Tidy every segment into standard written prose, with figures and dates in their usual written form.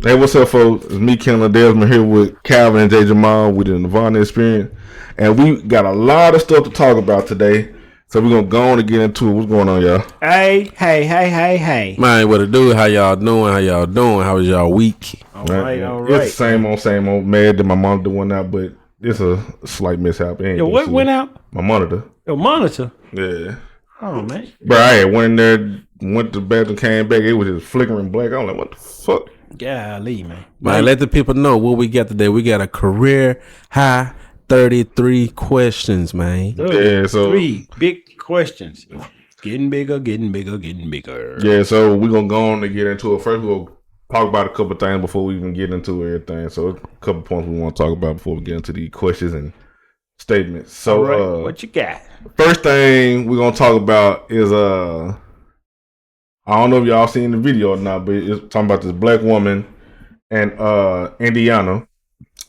Hey, what's up, folks? It's me, Ledesma, here with Calvin and Jay Jamal with the Nirvana Experience. And we got a lot of stuff to talk about today. So we're going to go on and get into it. What's going on, y'all? Hey. Man, what to do? How y'all doing? How was y'all week? All right. It's the same old. Mad that my monitor went out, but it's a slight mishap. What went out? My monitor. Your monitor? Yeah. Oh, man. Bro, I had went in there, went to the bathroom, came back. It was just flickering black. I was like, what the fuck? Golly, man. Man, let the people know what we got today. We got a career high 33 questions, man. Yeah, so 3 big questions. Getting bigger. Yeah, so we're going to go on and get into it. First, we'll talk about a couple of things before we even get into everything. So a couple points we want to talk about before we get into the questions and statements. So right. What you got? First thing we're going to talk about is I don't know if y'all seen the video or not, but it's talking about this black woman in Indiana.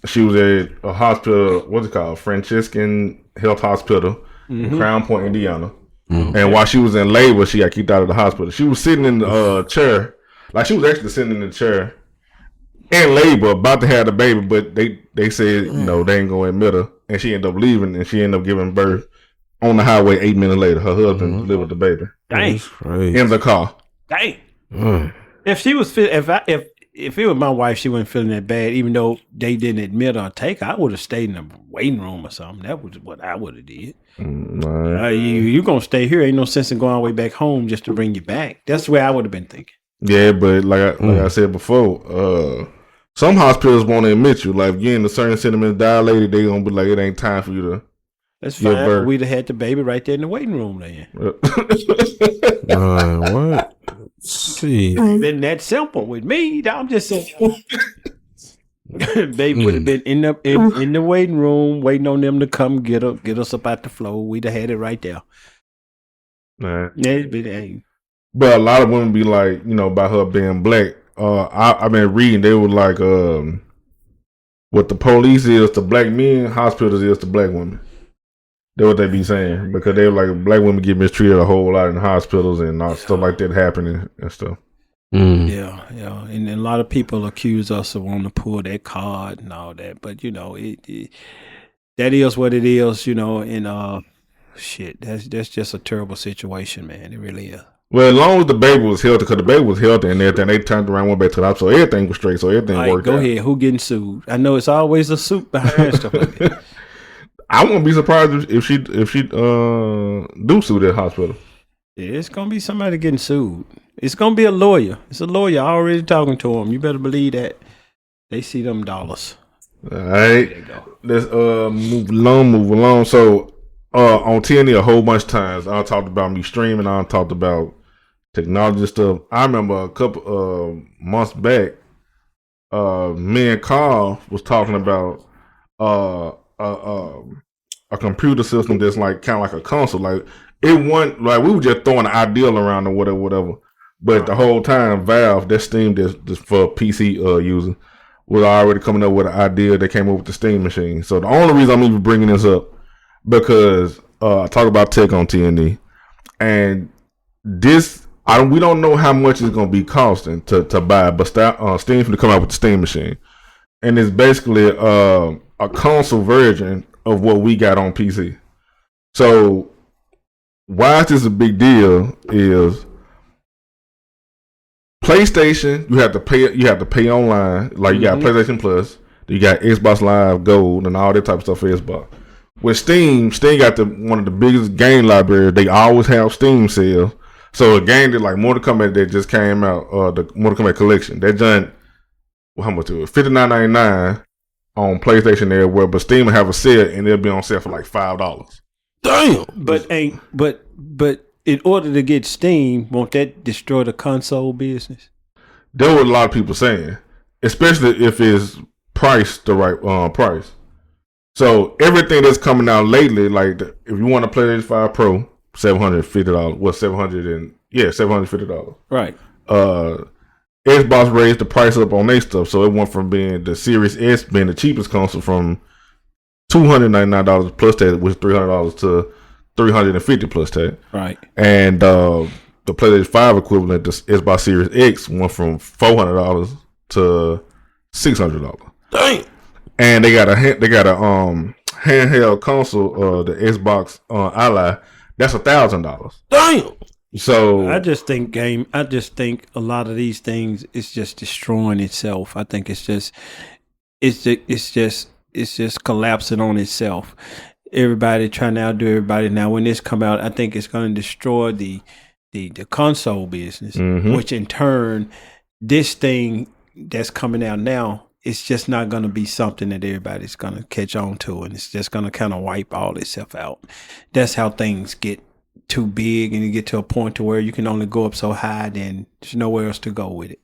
She was at a hospital, what's it called? Franciscan Health Hospital in Crown Point, Indiana. Mm-hmm. And while she was in labor, she got kicked out of the hospital. She was sitting in the chair, like she was actually sitting in the chair in labor, about to have the baby, but they said, no, they ain't going to admit her. And she ended up leaving, and she ended up giving birth on the highway 8 minutes later. Her husband delivered the baby. Dang. In the car. Dang. If she was if it was my wife, she wasn't feeling that bad. Even though they didn't admit or take her, I would have stayed in the waiting room or something. That was what I would have did. You gonna stay here? Ain't no sense in going all the way back home just to bring you back. That's the way I would have been thinking. Yeah, but like I said before, some hospitals won't admit you. Like getting a certain sentiments dilated, they gonna be like, it ain't time for you to. That's fine. We'd have had the baby right there in the waiting room then. What? See, been that simple with me. I'm just saying. Baby would have been in the waiting room, waiting on them to come get us up out the floor. We'd have had it right there. Nah. Yeah, but a lot of women be like, about her being black. I've been reading. They were like, what the police is to black men, hospitals is to black women. That's what they be saying, because they were like, black women get mistreated a whole lot in hospitals and stuff like that happening and stuff. Yeah, and a lot of people accuse us of wanting to pull that card and all that, but that is what it is, and shit, that's just a terrible situation, man. It really is. Well, as long as the baby was healthy, because the baby was healthy and everything, they turned around, went back to the hospital, so everything was straight, so everything worked out. Go ahead, who getting sued? I know it's always a suit behind stuff like that. I wouldn't be surprised if she do sue that hospital. Yeah, it's gonna be somebody getting sued. It's gonna be a lawyer. It's a lawyer already talking to him. You better believe that. They see them dollars. All right, let's move along. So on TNT a whole bunch of times I talked about me streaming. I talked about technology stuff. I remember a couple months back, me and Carl was talking about a computer system that's like kind of like a console. Like it wasn't like we were just throwing an ideal around or whatever. But the whole time, Valve, that Steam that's for PC user, was already coming up with an idea that came up with the Steam machine. So the only reason I'm even bringing this up because I talk about tech on TNT, and this we don't know how much it's going to be costing to buy, but Steam's going to come out with the Steam machine, and it's basically a console version of what we got on PC. So why is this a big deal is PlayStation, you have to pay online. Like you got PlayStation Plus, you got Xbox Live Gold and all that type of stuff for Xbox. With Steam got one of the biggest game libraries. They always have Steam sales. So a game that like Mortal Kombat that just came out, the Mortal Kombat collection, that done how much it was? $59.99 on PlayStation everywhere, but Steam will have a sale and it'll be on sale for like $5. Damn. But in order to get Steam, won't that destroy the console business? That's what a lot of people saying, especially if it's priced the right price. So everything that's coming out lately, like if you want to play PS5 Pro, $750. Well, $750. Right. Xbox raised the price up on their stuff, so it went from being the Series S being the cheapest console from $299 plus tax, which is $300 to $350 plus tax. Right. And the PlayStation 5 equivalent, the Xbox Series X, went from $400 to $600. Dang. And they got a handheld console, the Xbox Ally. That's $1,000. Damn. So I just think a lot of these things is just destroying itself. I think it's just collapsing on itself. Everybody trying to outdo everybody. Now, when this come out, I think it's going to destroy the console business, which in turn, this thing that's coming out now, it's just not going to be something that everybody's going to catch on to, and it's just going to kind of wipe all itself out. That's how things get too big, and you get to a point to where you can only go up so high, then there's nowhere else to go with it.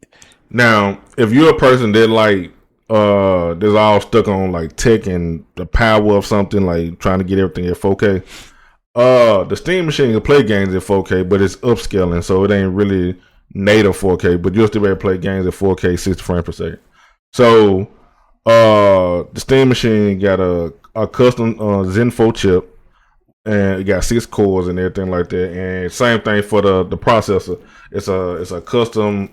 Now, if you're a person that like that's all stuck on like tech and the power of something, like trying to get everything at 4K, the Steam machine can play games at 4K, but it's upscaling, so it ain't really native 4K, but you'll still be able to play games at 4K 60 frames per second. So the Steam machine got a custom Zen 4 chip, and it got 6 cores and everything like that. And same thing for the processor. It's a custom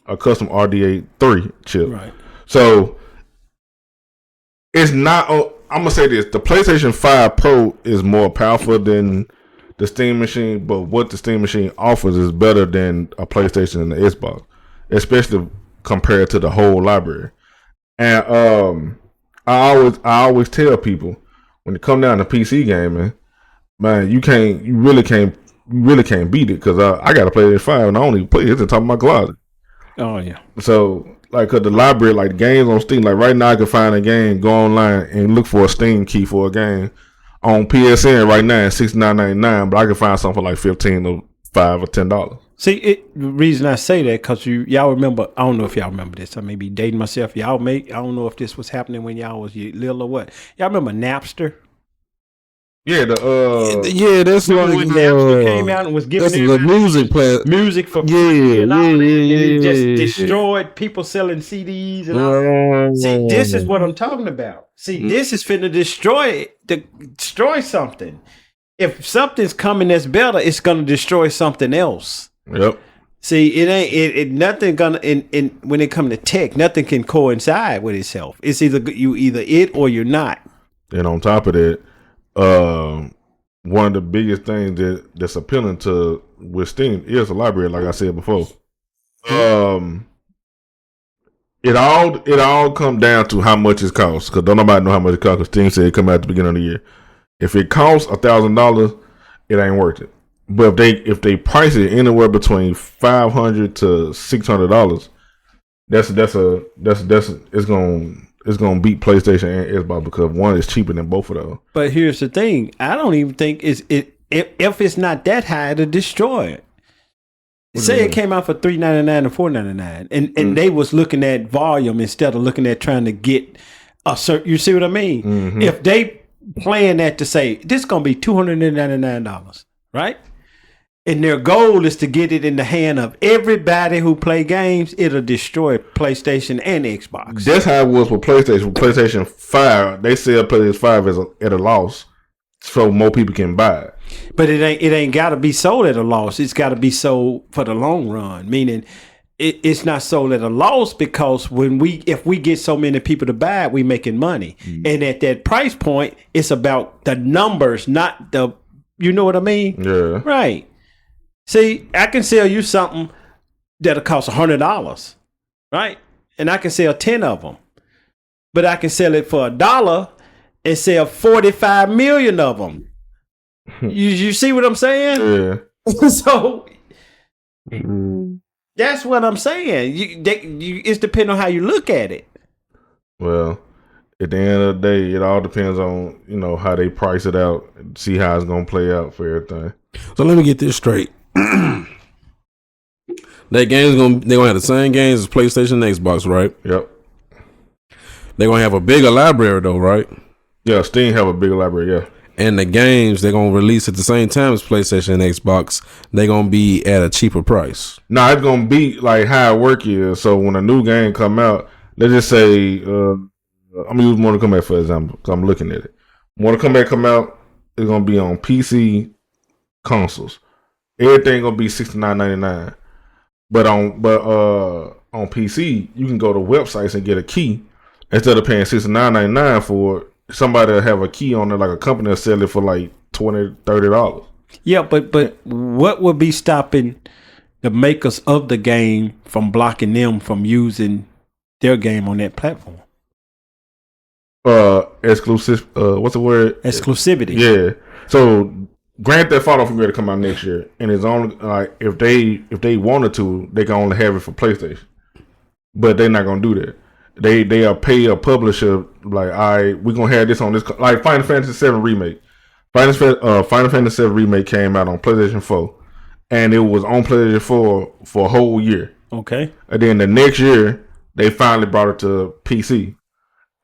RDA 3 chip. Right. So it's not. I'm gonna say this: the PlayStation 5 Pro is more powerful than the Steam machine, but what the Steam machine offers is better than a PlayStation and the Xbox, especially compared to the whole library. And I always tell people, when it come down to PC gaming, man, you really can't beat it, because I got to play this 5 and I don't even play it. It's on top of my closet. Oh yeah. So like, cause the library, like the games on Steam, like right now I can find a game, go online and look for a Steam key for a game on PSN right now at $69.99, but I can find something for like $15 or $5 or $10. See, the reason I say that, because y'all remember, I don't know if y'all remember this. I may be dating myself. I don't know if this was happening when y'all was little or what. Y'all remember Napster? Yeah, that's when Napster came out and was giving the music for free and all that, and it just destroyed people selling CDs and all that. See, this is what I'm talking about. See, this is finna destroy something. If something's coming that's better, it's gonna destroy something else. Yep. See, it nothing gonna in when it come to tech, nothing can coincide with itself. It's either it or you're not. And on top of that, one of the biggest things that's appealing to with Steam is the library, like I said before. It all come down to how much it costs, because don't nobody know how much it costs, because Steam said it come out at the beginning of the year. If it costs $1,000, it ain't worth it. But if they price it anywhere between $500 to $600, it's gonna beat PlayStation and Xbox, because one is cheaper than both of those. But here's the thing: I don't even think if it's not that high to destroy it. Say it came out for $3.99 or $4.99, and they was looking at volume instead of looking at trying to get a certain. You see what I mean? Mm-hmm. If they plan that to say this is gonna be $299, right? And their goal is to get it in the hand of everybody who play games, it'll destroy PlayStation and Xbox. That's how it was with PlayStation. With PlayStation 5, they sell PlayStation 5 at a loss, so more people can buy it. But it ain't got to be sold at a loss. It's got to be sold for the long run. Meaning, it's not sold at a loss, because if we get so many people to buy it, we making money. And at that price point, it's about the numbers, not the. You know what I mean? Yeah. Right. See, I can sell you something that'll cost $100, right? And I can sell 10 of them, but I can sell it for $1 and sell 45 million of them. You see what I'm saying? Yeah. So that's what I'm saying. It's depending on how you look at it. Well, at the end of the day, it all depends on how they price it out, see how it's gonna play out for everything. So let me get this straight. They're gonna have the same games as PlayStation and Xbox, right? Yep. They're gonna have a bigger library though, right? Yeah, Steam have a bigger library, yeah. And the games they're gonna release at the same time as PlayStation and Xbox, they're gonna be at a cheaper price. No, it's gonna be like how it work is. So when a new game come out, let's just say I'm gonna use Mortal Kombat for example, because I'm looking at it. Mortal Kombat come out, it's gonna be on PC consoles. Everything gonna be $69.99. But on PC, you can go to websites and get a key instead of paying $69.99 for it. Somebody will have a key on it, like a company will sell it for like $20, $30. Yeah, but what would be stopping the makers of the game from blocking them from using their game on that platform? Exclusive. What's the word? Exclusivity. Yeah. So Grand Theft Auto going to come out next year, and it's only like if they wanted to, they can only have it for PlayStation, but they're not gonna do that. They'll pay a publisher like, all right, we're gonna have this on this, like Final Fantasy VII remake. Final Fantasy VII remake came out on PlayStation 4, and it was on PlayStation 4 for a whole year. Okay. And then the next year they finally brought it to PC,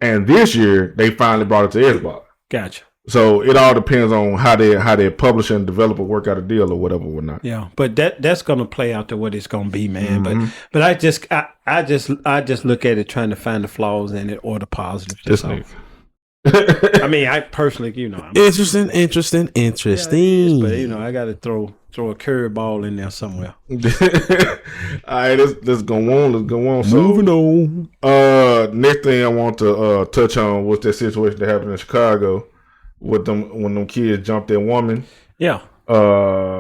and this year they finally brought it to Xbox. Gotcha. So it all depends on how their publisher and developer work out a deal or whatever, whatnot. Yeah, but that's gonna play out to what it's gonna be, man. Mm-hmm. But I just look at it trying to find the flaws in it or the positives. I mean, I personally, interesting. Yeah, but I got to throw a curveball in there somewhere. All right, let's go on. So, moving on. Next thing I want to touch on was that situation that happened in Chicago with them when them kids jumped that woman. Yeah.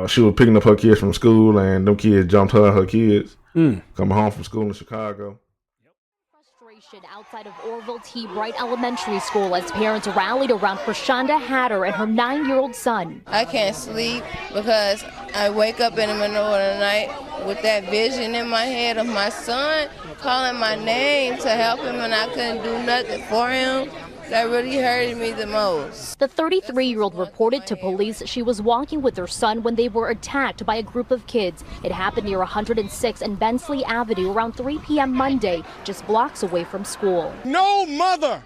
She was picking up her kids from school, and them kids jumped her and her kids coming home from school in Chicago. Outside of Orville T. Bright Elementary School as parents rallied around Prashanda Hatter and her 9-year-old son. I can't sleep because I wake up in the middle of the night with that vision in my head of my son calling my name to help him, and I couldn't do nothing for him. That really hurted me the most. The 33-year-old reported to police she was walking with her son when they were attacked by a group of kids. It happened near 106 and Bensley Avenue around 3 p.m. Monday, just blocks away from school. No mother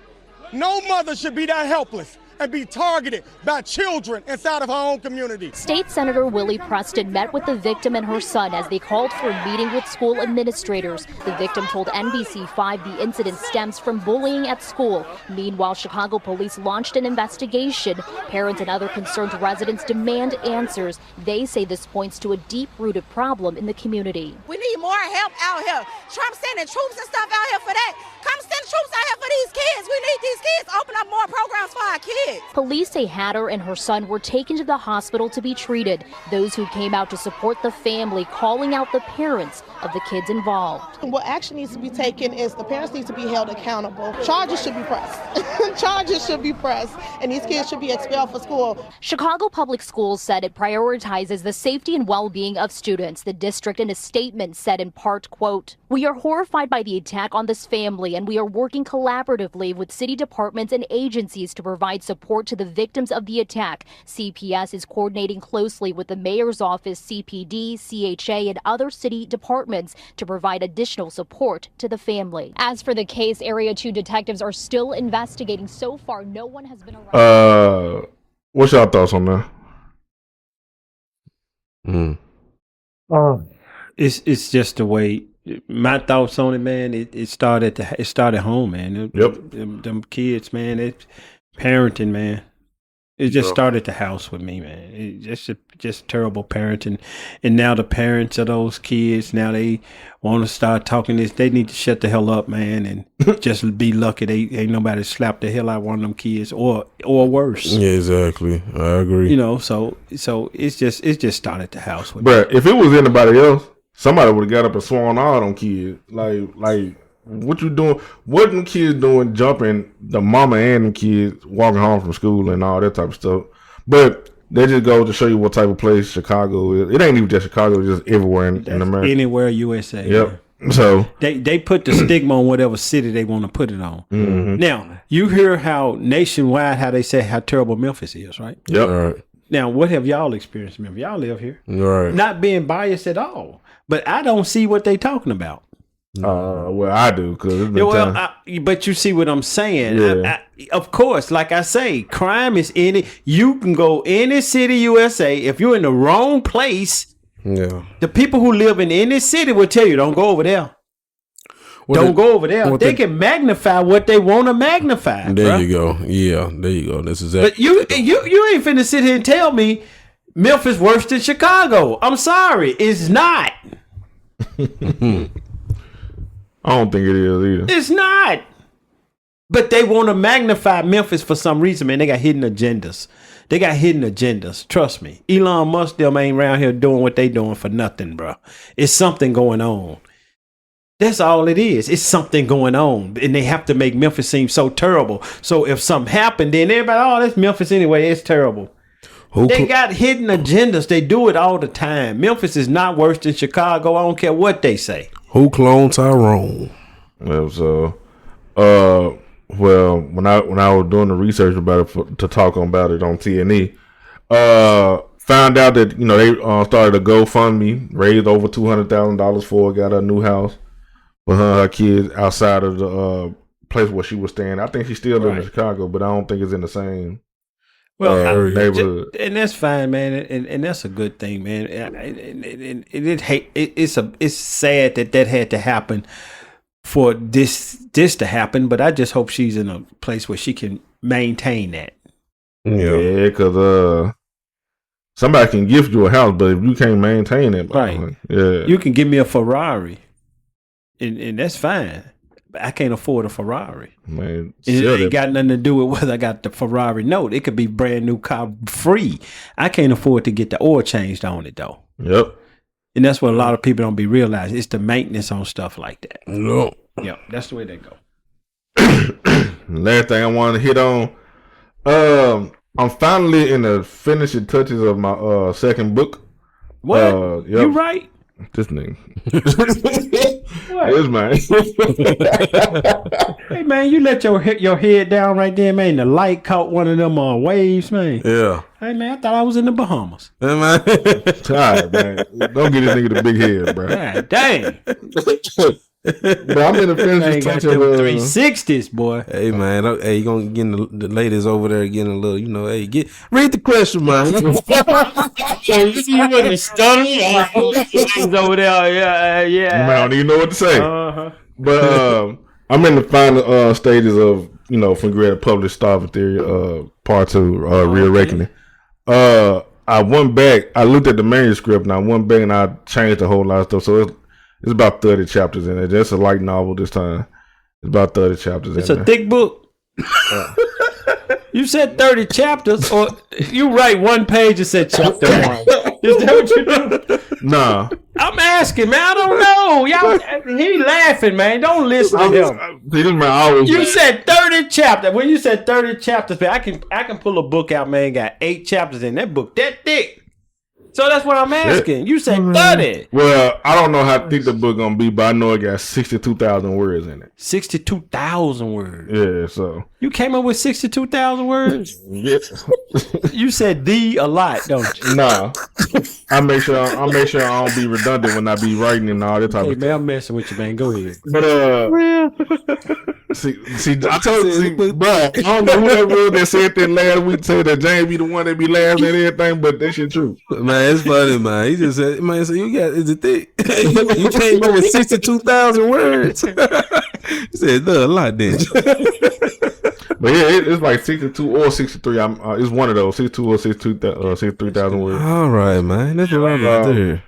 should be that helpless and be targeted by children inside of her own community. State Senator Willie Preston met with the victim and her son as they called for a meeting with school administrators. The victim told NBC5 the incident stems from bullying at school. Meanwhile, Chicago police launched an investigation. Parents and other concerned residents demand answers. They say this points to a deep-rooted problem in the community. We need more help out here. Trump sending troops and stuff out here for that. Come send troops out here for these kids. We need these kids. Open up more programs for our kids. Police say Hatter and her son were taken to the hospital to be treated. Those who came out to support the family calling out the parents of the kids involved. What action needs to be taken is the parents need to be held accountable. Charges should be pressed. Charges should be pressed, and these kids should be expelled from school. Chicago Public Schools said it prioritizes the safety and well-being of students. The district in a statement said in part, quote, "We are horrified by the attack on this family, and we are working collaboratively with city departments and agencies to provide support to the victims of the attack. CPS is coordinating closely with the mayor's office, CPD, CHA, and other city departments to provide additional support to the family." As for the case, Area 2 detectives are still investigating. So far, no one has been arrested. What's your thoughts on that? It's just the way. My thoughts on it, man. It started home, man. Them kids, man. It's parenting, man. It just started the house with me, man. It just terrible parenting, and now the parents of those kids, now they want to start talking this. They need to shut the hell up, man, and just be lucky they ain't nobody slapped the hell out of one of them kids, or worse. Yeah, exactly. I agree. So it's just started the house with me. If it was anybody else, somebody would have got up and sworn all on kids. Like what you doing? What them kids doing? Jumping the mama and them kids walking home from school and all that type of stuff. But they just go to show you what type of place Chicago is. It ain't even just Chicago; it's just everywhere in America. Anywhere USA. Yep. Man. So they put the stigma on whatever city they want to put it on. Mm-hmm. Now you hear how nationwide how they say how terrible Memphis is, right? Yep. All right. Now what have y'all experienced in Memphis? Y'all live here, right? Not being biased at all, but I don't see what they talking about. Well, I do because but you see what I'm saying. Yeah. Of course, like I say, crime is in it. You can go any city USA. If you're in the wrong place, the people who live in any city will tell you, don't go over there. Don't go over there. They can magnify what they want to magnify. There you go. Yeah, there you go. That's exactly. But you ain't finna sit here and tell me Memphis worse than Chicago. I'm sorry, it's not. I don't think it is either. It's not. But they want to magnify Memphis for some reason, man. They got hidden agendas. Trust me. Elon Musk them ain't around here doing what they doing for nothing, bro. It's something going on. That's all it is. It's something going on. And they have to make Memphis seem so terrible. So if something happened, then everybody, oh, that's Memphis anyway. It's terrible. They got hidden agendas. They do it all the time. Memphis is not worse than Chicago. I don't care what they say. Who cloned Tyrone? Well, when I was doing the research about it to talk about it on TNE, found out that they started a GoFundMe, raised over $200,000 for her, got her a new house for her kids outside of the place where she was staying. I think she still lives in Chicago, but I don't think it's in the same neighborhood. And that's fine, man. And that's a good thing, man. And it's sad that had to happen. For this to happen, but I just hope she's in a place where she can maintain that. Yeah, because somebody can gift you a house, but if you can't maintain it, right? You can give me a Ferrari, and that's fine. But I can't afford a Ferrari. Man, it ain't got nothing to do with whether I got the Ferrari note. It could be brand new car free. I can't afford to get the oil changed on it though. Yep. And that's what a lot of people don't be realizing. It's the maintenance on stuff like that. No. Yeah, that's the way they go. Last thing I want to hit on. I'm finally in the finishing touches of my second book. What? Yep. You right? This nigga. What? This man. Hey man, you let your head down right there, man. The light caught one of them waves, man. Yeah. Hey man, I thought I was in the Bahamas. Yeah, man. All right, man. Don't get this nigga the big head, bro. God dang. But I'm in the finishing touches of 360s, boy. Hey man, you gonna get the ladies over there getting a little, read the question, man. You wouldn't stun me. Over there, yeah. Man, I don't even know what to say. Uh-huh. But I'm in the final stages of, from Greater Published Starving Theory, Part 2, Reawakening. I went back, I looked at the manuscript and I went back and I changed a whole lot of stuff. So it's about 30 chapters in it. It's a light novel this time. It's about 30 chapters in it. It's a thick book. You said 30 chapters, or you write one page and said chapter 1. Is that what you do? Nah. I'm asking, man. I don't know. Y'all, he laughing, man. Don't listen to him. You said 30 chapters. When you said 30 chapters, man, I can pull a book out, man. Got 8 chapters in that book. That thick. So that's what I'm asking. You said 30. Well, I don't know how thick the book gonna be, but I know it got 62,000 words in it. 62,000 words. Yeah, so you came up with 62,000 words. Yes. You said a lot, don't you? Nah. I make sure I don't be redundant when I be writing and all that type of stuff. Man, I'm messing with you, man. Go ahead. But see, I told you, bro. I don't know who that was that said that last week. Said that James be the one that be laughing at everything, but that shit true. Man, it's funny, man. He just said, man, so you got is it thick? You came up with 62,000 words. He said, a lot then. But yeah, it's like 62 or 63. It's one of those 62 or 63,000 words. All right, man. That's what I'm about to hear.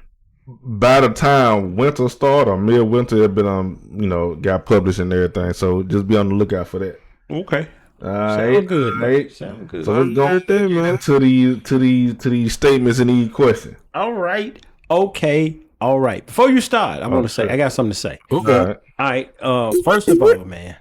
By the time winter started or midwinter, it been got published and everything. So just be on the lookout for that. Okay. Sound good. Right. Sound good. So let's go man to these statements and these questions. All right. Okay. All right. Before you start, I want to say I got something to say. Okay. All right. First of all, man,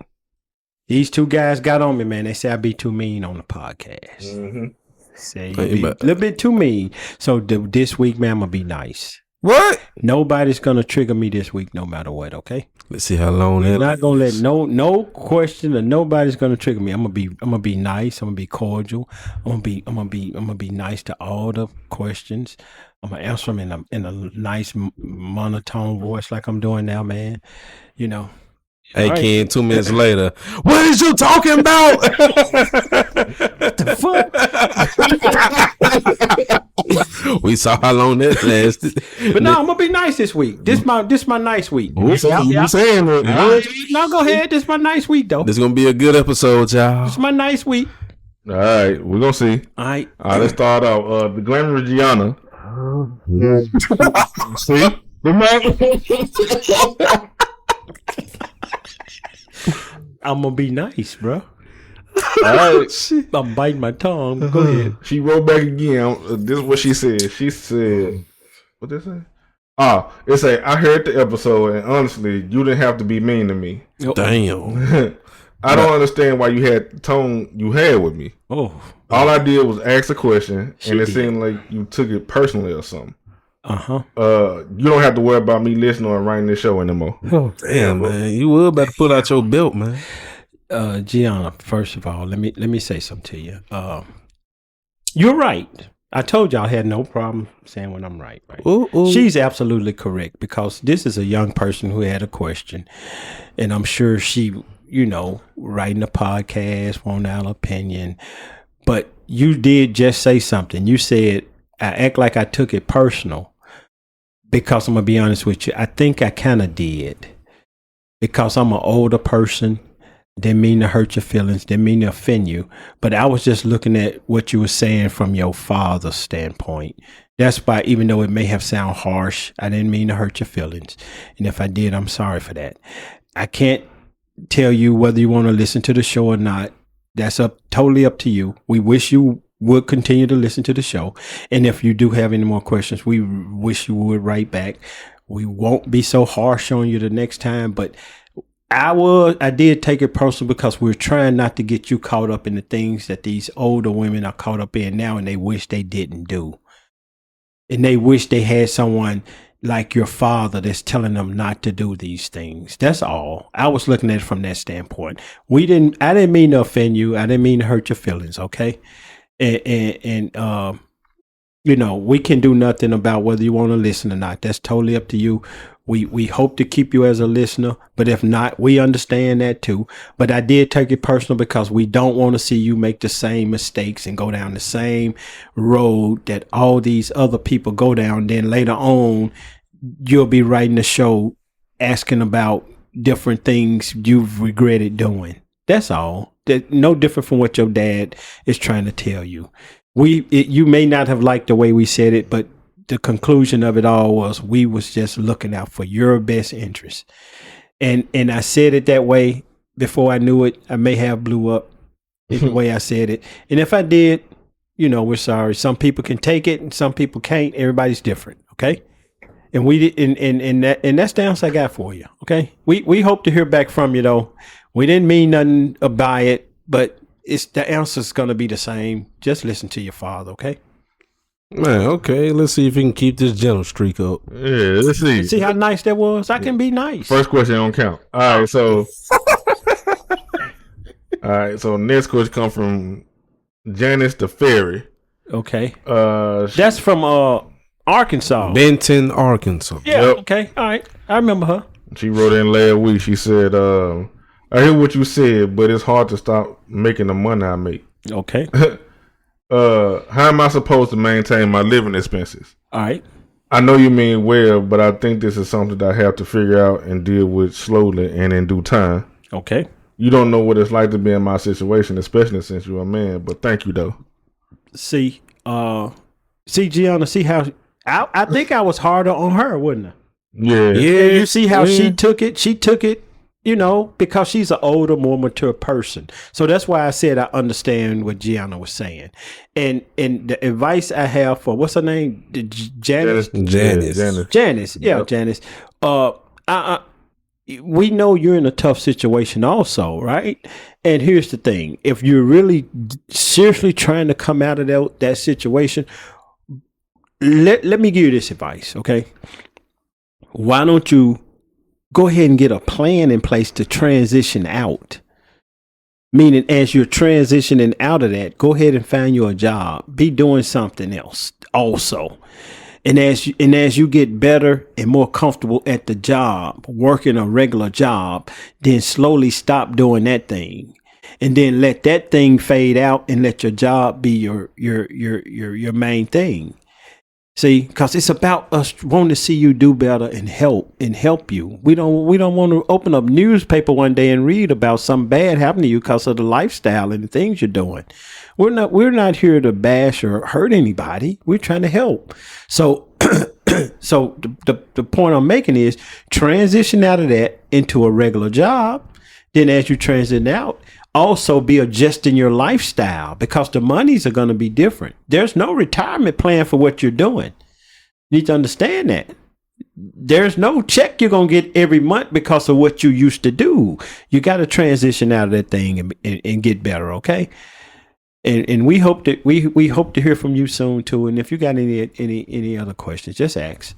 these two guys got on me, man. They say I be too mean on the podcast. Mm-hmm. Say a little bit too mean. So this week, man, I'm gonna be nice. What? Nobody's gonna trigger me this week, no matter what. Okay. Let's see how long I'm not gonna let no question or nobody's gonna trigger me. I'm gonna be nice. I'm gonna be cordial. I'm gonna be nice to all the questions. I'm gonna answer them in a nice monotone voice like I'm doing now, man. Hey, right. Ken, 2 minutes later, what is you talking about? What the fuck? We saw how long that lasted. But no, I'm gonna be nice this week. This my nice week. You saying it? No, go ahead. This my nice week though. This is gonna be a good episode, y'all. This my nice week. All right, we're gonna see. All right, let's start out. The Glamorous Gianna. See? The man. I'm gonna be nice, bro. All right. I'm biting my tongue. Go ahead. She wrote back again. This is what she said. She said, what did it say? It say, I heard the episode, and honestly, you didn't have to be mean to me. Damn. I don't understand why you had the tone you had with me. Oh. All I did was ask a question, and it seemed like you took it personally or something. Uh-huh. You don't have to worry about me listening or writing this show anymore. Oh, damn, man. You were about to pull out your belt, man. Gianna, first of all, let me say something to you. You're right. I told you I had no problem saying when I'm right. Ooh. She's absolutely correct, because this is a young person who had a question, and I'm sure she, writing a podcast, wanting our opinion. But you did just say something. You said, I act like I took it personal, because I'm going to be honest with you. I think I kind of did, because I'm an older person. Didn't mean to hurt your feelings, didn't mean to offend you, but I was just looking at what you were saying from your father's standpoint. That's why, even though it may have sound harsh, I didn't mean to hurt your feelings. And if I did, I'm sorry for that. I can't tell you whether you want to listen to the show or not. That's totally up to you. We wish you would continue to listen to the show. And if you do have any more questions, we wish you would write back. We won't be so harsh on you the next time, but I did take it personal, because we're trying not to get you caught up in the things that these older women are caught up in now, and they wish they didn't do. And they wish they had someone like your father that's telling them not to do these things. That's all. I was looking at it from that standpoint. I didn't mean to offend you. I didn't mean to hurt your feelings. Okay. And we can do nothing about whether you want to listen or not. That's totally up to you. We hope to keep you as a listener, but if not, we understand that too. But I did take it personal, because we don't want to see you make the same mistakes and go down the same road that all these other people go down. Then later on, you'll be writing a show asking about different things you've regretted doing. That's all. That no different from what your dad is trying to tell you. You may not have liked the way we said it, but the conclusion of it all was we was just looking out for your best interest. And I said it that way before I knew it. I may have blew up in the way I said it. And if I did, we're sorry. Some people can take it and some people can't. Everybody's different. Okay. And that's the answer I got for you. Okay. We hope to hear back from you though. We didn't mean nothing by it, but the answer's going to be the same. Just listen to your father. Okay. Man, okay. Let's see if we can keep this gentle streak up. Yeah, let's see. See how nice that was? I can be nice. First question don't count. All right, so next question come from Janice the Fairy. Okay. That's from Arkansas. Benton, Arkansas. Yeah, yep. Okay. All right. I remember her. She wrote in last week. She said, I hear what you said, but it's hard to stop making the money I make. Okay. How am I supposed to maintain my living expenses? All right. I know you mean well, but I think this is something that I have to figure out and deal with slowly and in due time. Okay. You don't know what it's like to be in my situation, especially since you're a man, but thank you though. See, Gianna, see how I think I was harder on her, wasn't I? Yeah. You see how she took it? She took it, because she's an older, more mature person. So that's why I said I understand what Gianna was saying. And the advice I have for, what's her name? Janice. Yeah, yep. Janice. We know you're in a tough situation also, right? And here's the thing. If you're really seriously trying to come out of that situation, let me give you this advice, okay? Why don't you go ahead and get a plan in place to transition out? Meaning, as you're transitioning out of that, go ahead and find you a job. Be doing something else also. And as you get better and more comfortable at the job, working a regular job, then slowly stop doing that thing. And then let that thing fade out and let your job be your main thing. See, because it's about us wanting to see you do better and help you. We don't want to open up newspaper one day and read about something bad happening to you because of the lifestyle and the things you're doing. We're not here to bash or hurt anybody. We're trying to help. So the point I'm making is transition out of that into a regular job. Then as you transition out, also be adjusting your lifestyle because the monies are going to be different. There's no retirement plan for what you're doing. You need to understand that. There's no check you're going to get every month because of what you used to do. You got to transition out of that thing and get better, okay? And we hope that we hope to hear from you soon too. And if you got any other questions, just ask.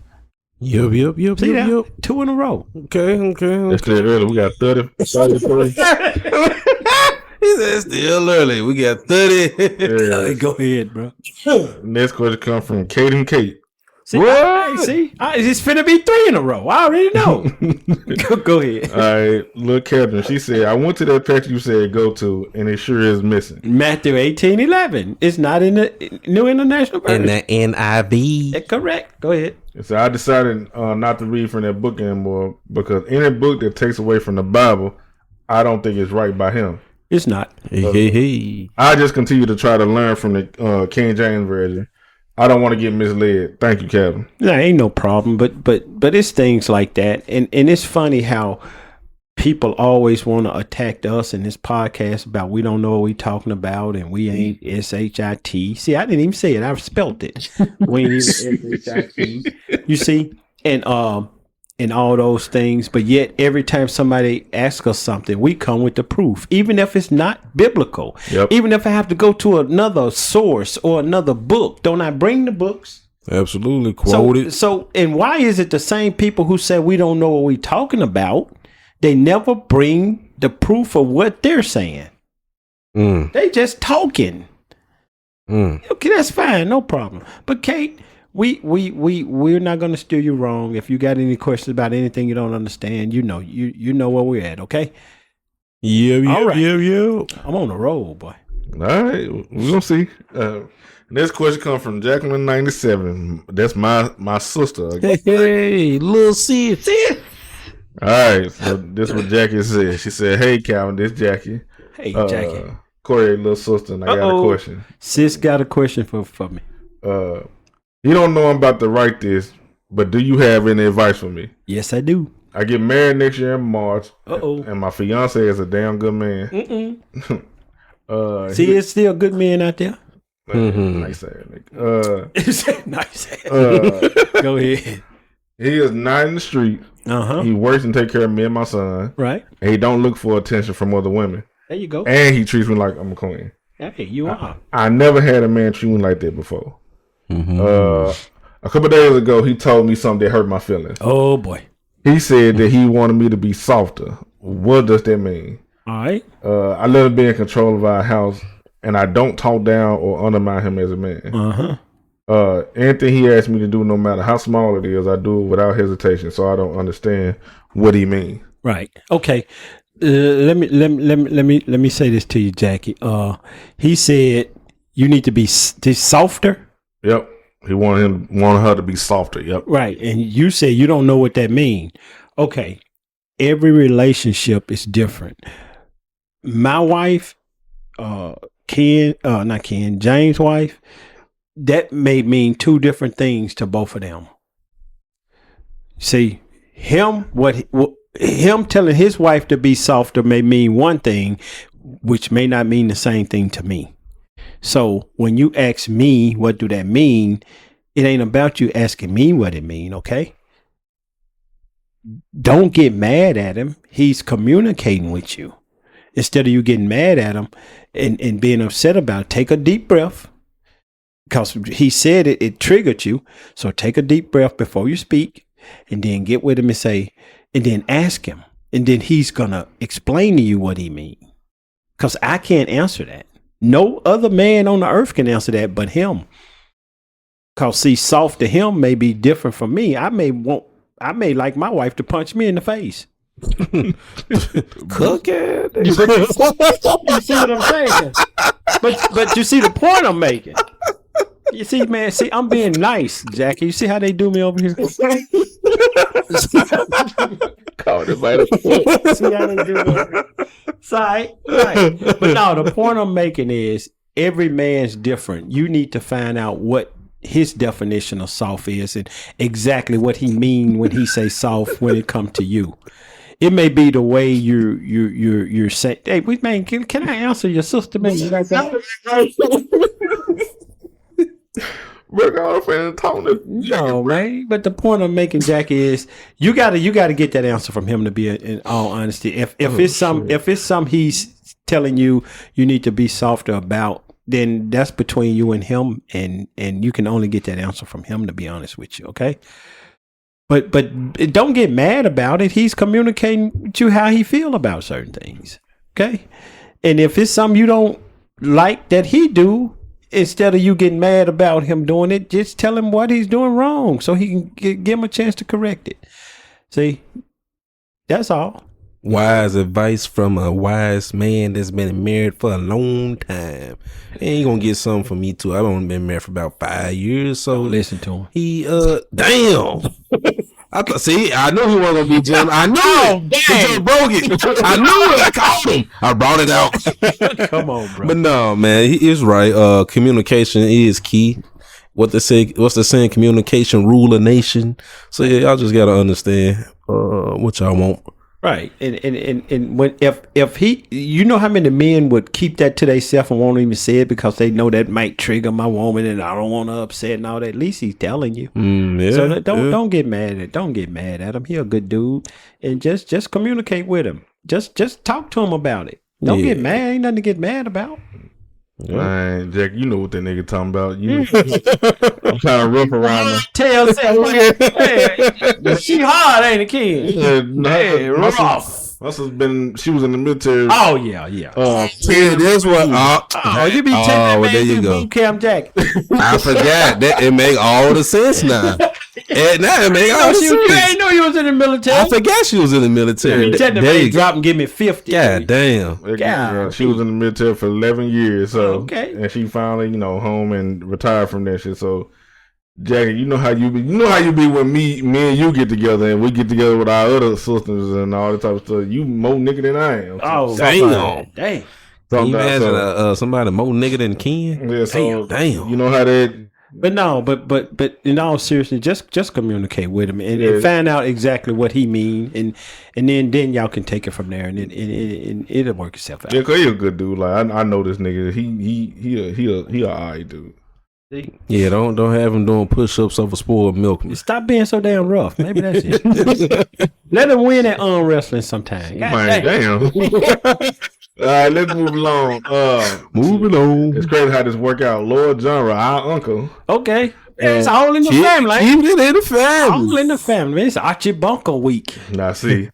Yep. See that? 2 in a row. Okay. It's still early. We got 30. He said it's still early. We got 30. Yeah. Go ahead, bro. Next question comes from Kate and Kate. See, it's finna be 3 in a row. I already know. Go ahead. All right, look, Catherine. She said, "I went to that page you said go to, and it sure is missing." Matthew 18:11. It's not in the New International Version. In the NIV. That's correct. Go ahead. So I decided not to read from that book anymore because any book that takes away from the Bible, I don't think is right by him. It's not. Hey. I just continue to try to learn from the King James Version. I don't want to get misled. Thank you, Calvin. No, ain't no problem. But it's things like that, and it's funny how people always want to attack us in this podcast about we don't know what we talking about and we ain't shit. See, I didn't even say it. I've spelt it. We ain't even shit. You see, and all those things. But yet, every time somebody asks us something, we come with the proof, even if it's not biblical. Yep. Even if I have to go to another source or another book, don't I bring the books? Absolutely. Quoted. So, and why is it the same people who say we don't know what we're talking about, they never bring the proof of what they're saying? They just talking. Okay, that's fine, no problem. But Kate, we're not going to steer you wrong. If you got any questions about anything you don't understand, you know where we're at. Okay. All right. I'm on the roll, boy. All right, we're gonna see. Next question comes from Jacqueline 97. That's my sister. Hey, little sis. All right, so this is what Jackie said. She said, "Hey, Calvin, this Jackie. Hey, Jackie. Corey, little sister, and I got a question. Sis got a question for me. You don't know I'm about to write this, but do you have any advice for me? Yes, I do. I get married next year in March, and my fiance is a damn good man. See, it's still good men out there. Nice ass nigga. Nice ass. Go ahead. He is not in the street. He works and take care of me and my son. Right. And he don't look for attention from other women. There you go. And he treats me like I'm a queen. Hey, you are. I never had a man treat me like that before. A couple of days ago, he told me something that hurt my feelings. Oh boy. He said that he wanted me to be softer. What does that mean? All right. I let him be in control of our house, and I don't talk down or undermine him as a man. Anything he asks me to do, no matter how small it is, I do it without hesitation. So I don't understand what he means. Right. Okay. Let me say this to you, Jackie. He said you need to be softer. Yep. He wanted her to be softer. Yep. Right. And you say you don't know what that means. Okay. Every relationship is different. My wife, James' wife, that may mean two different things to both of them. See, him telling his wife to be softer may mean one thing, which may not mean the same thing to me. So when you ask me, what do that mean? It ain't about you asking me what it mean, okay? Don't get mad at him. He's communicating with you. Instead of you getting mad at him and being upset about it, take a deep breath. Because he said it triggered you. So take a deep breath before you speak and then get with him and say, and then ask him. And then he's going to explain to you what he means. Because I can't answer that. No other man on the earth can answer that but him. Because see, soft to him may be different from me. I may like my wife to punch me in the face. Cook it. You see what I'm saying? But you see the point I'm making. You see, man, I'm being nice, Jackie. You see how they do me over here? See how they do me? Right. But no, the point I'm making is every man's different. You need to find out what his definition of soft is and exactly what he mean when he say soft when it comes to you. It may be the way you're saying. Hey, man, can I answer your sister, man? No, man. But the point I'm making, Jack, is you gotta get that answer from him to be in all honesty. If it's some he's telling you need to be softer about, then that's between you and him, and you can only get that answer from him, to be honest with you, okay? But don't get mad about it. He's communicating with you how he feel about certain things, okay? And if it's something you don't like that he do, instead of you getting mad about him doing it, just tell him what he's doing wrong so he can give him a chance to correct it. See? That's all. Wise advice from a wise man that's been married for a long time. And he gonna get something from me too. I've only been married for about 5 years, so listen to him. He damn. I knew he wasn't gonna be Jim. I knew it. He just broke it. I knew it. I called him. I brought it out. Come on, bro. But no, man, he is right. Communication is key. What's the saying? Communication rule a nation. So yeah, y'all just gotta understand what y'all want. Right, and when if he, you know how many men would keep that to themselves and won't even say it because they know that might trigger my woman and I don't want to upset and all that. At least he's telling you. Yeah, so don't get mad at him. He a good dude, and just communicate with him. Just talk to him about it. Don't get mad. Ain't nothing to get mad about. Yeah. Man, Jack, you know what that nigga talking about. I'm kind of rough around her. Tell hey, she hard, ain't it, kid? Yeah, rough. She was in the military. Oh yeah. That's what. You be telling me there you go. Boot camp Jack. I forgot that it make all the sense now. And now it make all the sense. You ain't know you was in the military. I forgot she was in the military. They drop and give me 50. God damn. She was in the military for 11 years. So and she finally, home and retired from that shit. So Jackie, you know how you be. You know how you be when me and you get together and we get together with our other sisters and all that type of stuff. You more nigga than I am. Oh, dang. Can you imagine somebody more nigga than Ken? Yeah, so damn. You know how that. But no, but in all seriousness, just communicate with him and find out exactly what he mean, and then y'all can take it from there, and it'll work itself out. Yeah, cause he a good dude. Like I know this nigga. He a alright dude. Yeah, don't have him doing push-ups over spoiled milk. Stop being so damn rough. Maybe that's it. Let him win at arm wrestling sometime. Man, damn. All right, let's move along. Moving on. It's crazy how this work out. Lord Genre, our uncle. Okay. It's all in the family. Keep it in the family. All in the family. It's Archie Bunker week. Now, see.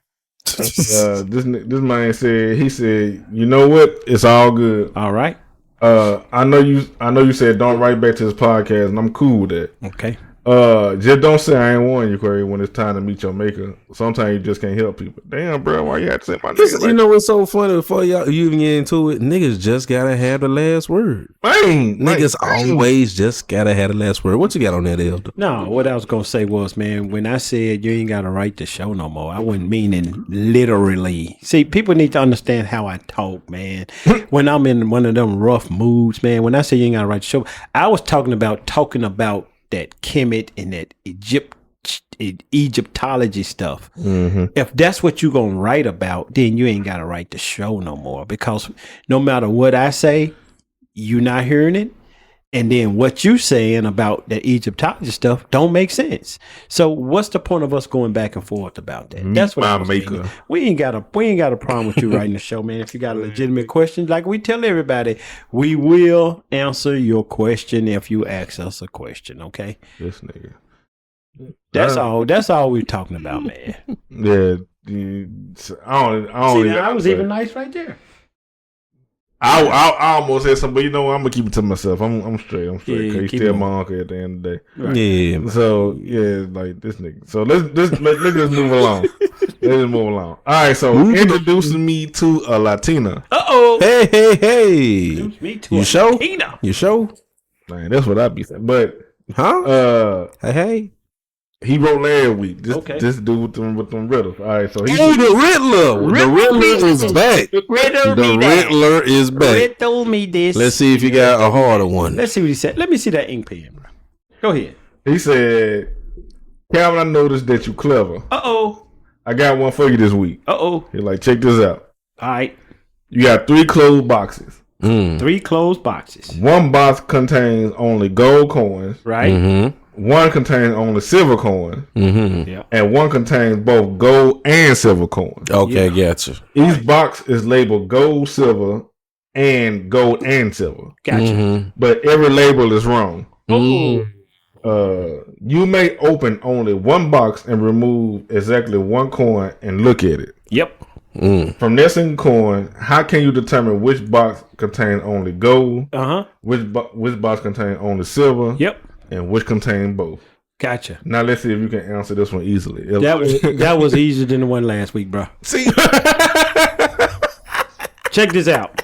This man said, you know what? It's all good. All right. I know you said don't write back to this podcast, and I'm cool with that. Okay. Just don't say I ain't warning you, Corey, when it's time to meet your maker. Sometimes you just can't help people. Damn, bro, why you have to say my nigga? You know what's so funny before you even get into it? Niggas just gotta have the last word. Man, niggas always just gotta have the last word. What you got on that, Elder? No, what I was gonna say was, man, when I said you ain't gotta write the show no more, I wasn't meaning literally. See, people need to understand how I talk, man. When I'm in one of them rough moods, man, when I say you ain't gotta write the show, I was talking about that Kemet and that Egyptology stuff. Mm-hmm. If that's what you're gonna write about, then you ain't gotta write the show no more, because no matter what I say, you're not hearing it, and then what you saying about that Egyptology stuff don't make sense. So what's the point of us going back and forth about that? That's what I'm making. We ain't got a problem with you writing the show, man. If you got a legitimate question, like we tell everybody, we will answer your question if you ask us a question. Okay. This nigga. That's all. That's all we're talking about, man. Yeah. I don't. See, I was even nice right there. I almost said something, but you know what? I'm gonna keep it to myself. I'm straight. I'm straight. Cause he's still my uncle at the end of the day. Right. Yeah. So like this nigga. So let's just move along. Let's just move along. All right. So introducing me to a Latina. Hey. Introduce me to a Latina. You show? Man, that's what I be saying. But hey. He wrote last week. This dude with them riddles. All right, so the Riddler. The Riddler is back. The Riddler is back. Riddle me this. Let's see if you got a harder one. Let's see what he said. Let me see that ink pen, bro. Go ahead. He said, Calvin, I noticed that you clever. I got one for you this week. You're like, check this out. All right. You got 3 closed boxes. 3 closed boxes. One box contains only gold coins. Right. Mm-hmm. One contains only silver coins. Mm-hmm. Yeah. And one contains both gold and silver coins. Okay, gotcha. Each box is labeled gold, silver, and gold and silver. Gotcha. Mm-hmm. But every label is wrong. Mm-hmm. You may open only one box and remove exactly one coin and look at it. Yep. From this single coin, how can you determine which box contains only gold? Which box contains only silver? Yep. And which contain both? Gotcha. Now let's see if you can answer this one easily. That was easier than the one last week, bro. See, check this out.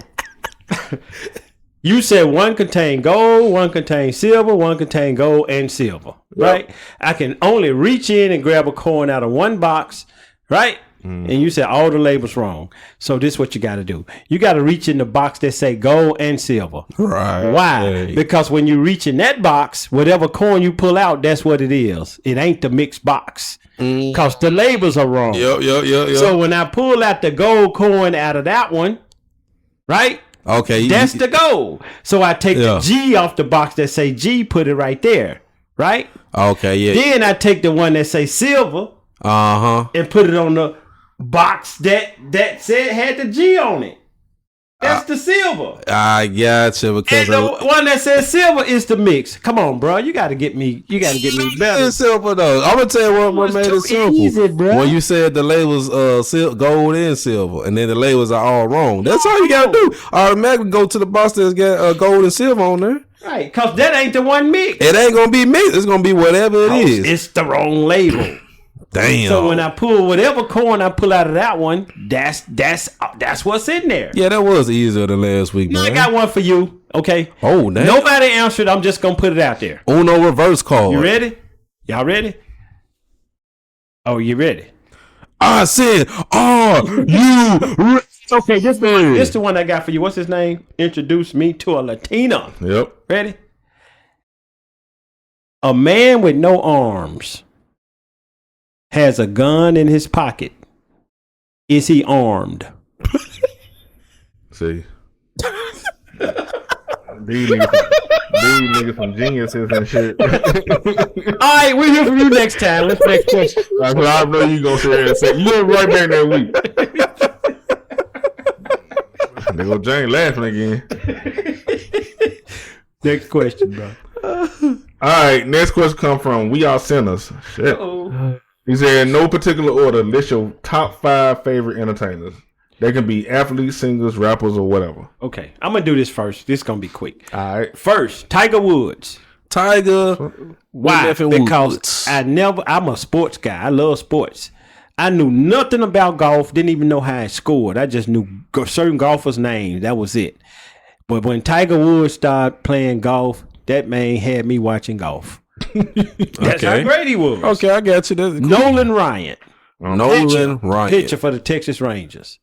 You said one contain gold, one contain silver, one contain gold and silver, right? Yep. I can only reach in and grab a coin out of one box, right? And you said all the labels wrong. So this is what you got to do. You got to reach in the box that say gold and silver. Right. Why? Hey. Because when you reach in that box, whatever coin you pull out, that's what it is. It ain't the mixed box. Because the labels are wrong. Yep. So when I pull out the gold coin out of that one, right? Okay. That's the gold. So I take the G off the box that say G, put it right there. Right? Okay, yeah. Then I take the one that say silver. And put it on the box that said had the G on it. That's the silver. I gotcha. Because and the one that says silver is the mix. Come on, bro. You got to get me. You got to get me better. It's simple though. I'm gonna tell you what made it simple. Easy, bro. When you said the labels gold and silver, and then the labels are all wrong. That's all you gotta do. Automatically go to the box that's got gold and silver on there. Right, because that ain't the one mix. It ain't gonna be mixed. It's gonna be whatever it is. It's the wrong label. Damn. So when I pull whatever coin I pull out of that one, that's what's in there. Yeah, that was easier than last week, man. I got one for you. Okay. Oh, damn. Nobody answered. I'm just gonna put it out there. Uno reverse card. You ready? Y'all ready? Oh, you ready? I said, okay, this the one I got for you. What's his name? Introduce me to a Latina. Yep. Ready? A man with no arms has a gun in his pocket. Is he armed? See. These niggas some geniuses and shit. All right, we'll hear from you next time. Let's next question. I know you gonna sit there and say you right back that week. They go Jane laughing again. Next question, bro. All right, next question come from We Are Sinners. Shit. He said, in no particular order, list your top 5 favorite entertainers. They can be athletes, singers, rappers, or whatever. Okay, I'm gonna do this first. This is gonna be quick. All right. First, Tiger Woods. Why? Because I'm a sports guy. I love sports. I knew nothing about golf. Didn't even know how I scored. I just knew certain golfers' names. That was it. But when Tiger Woods started playing golf, that man had me watching golf. That's how great he was. Okay, I got you. Cool. Nolan Ryan. Ryan. Pitcher for the Texas Rangers.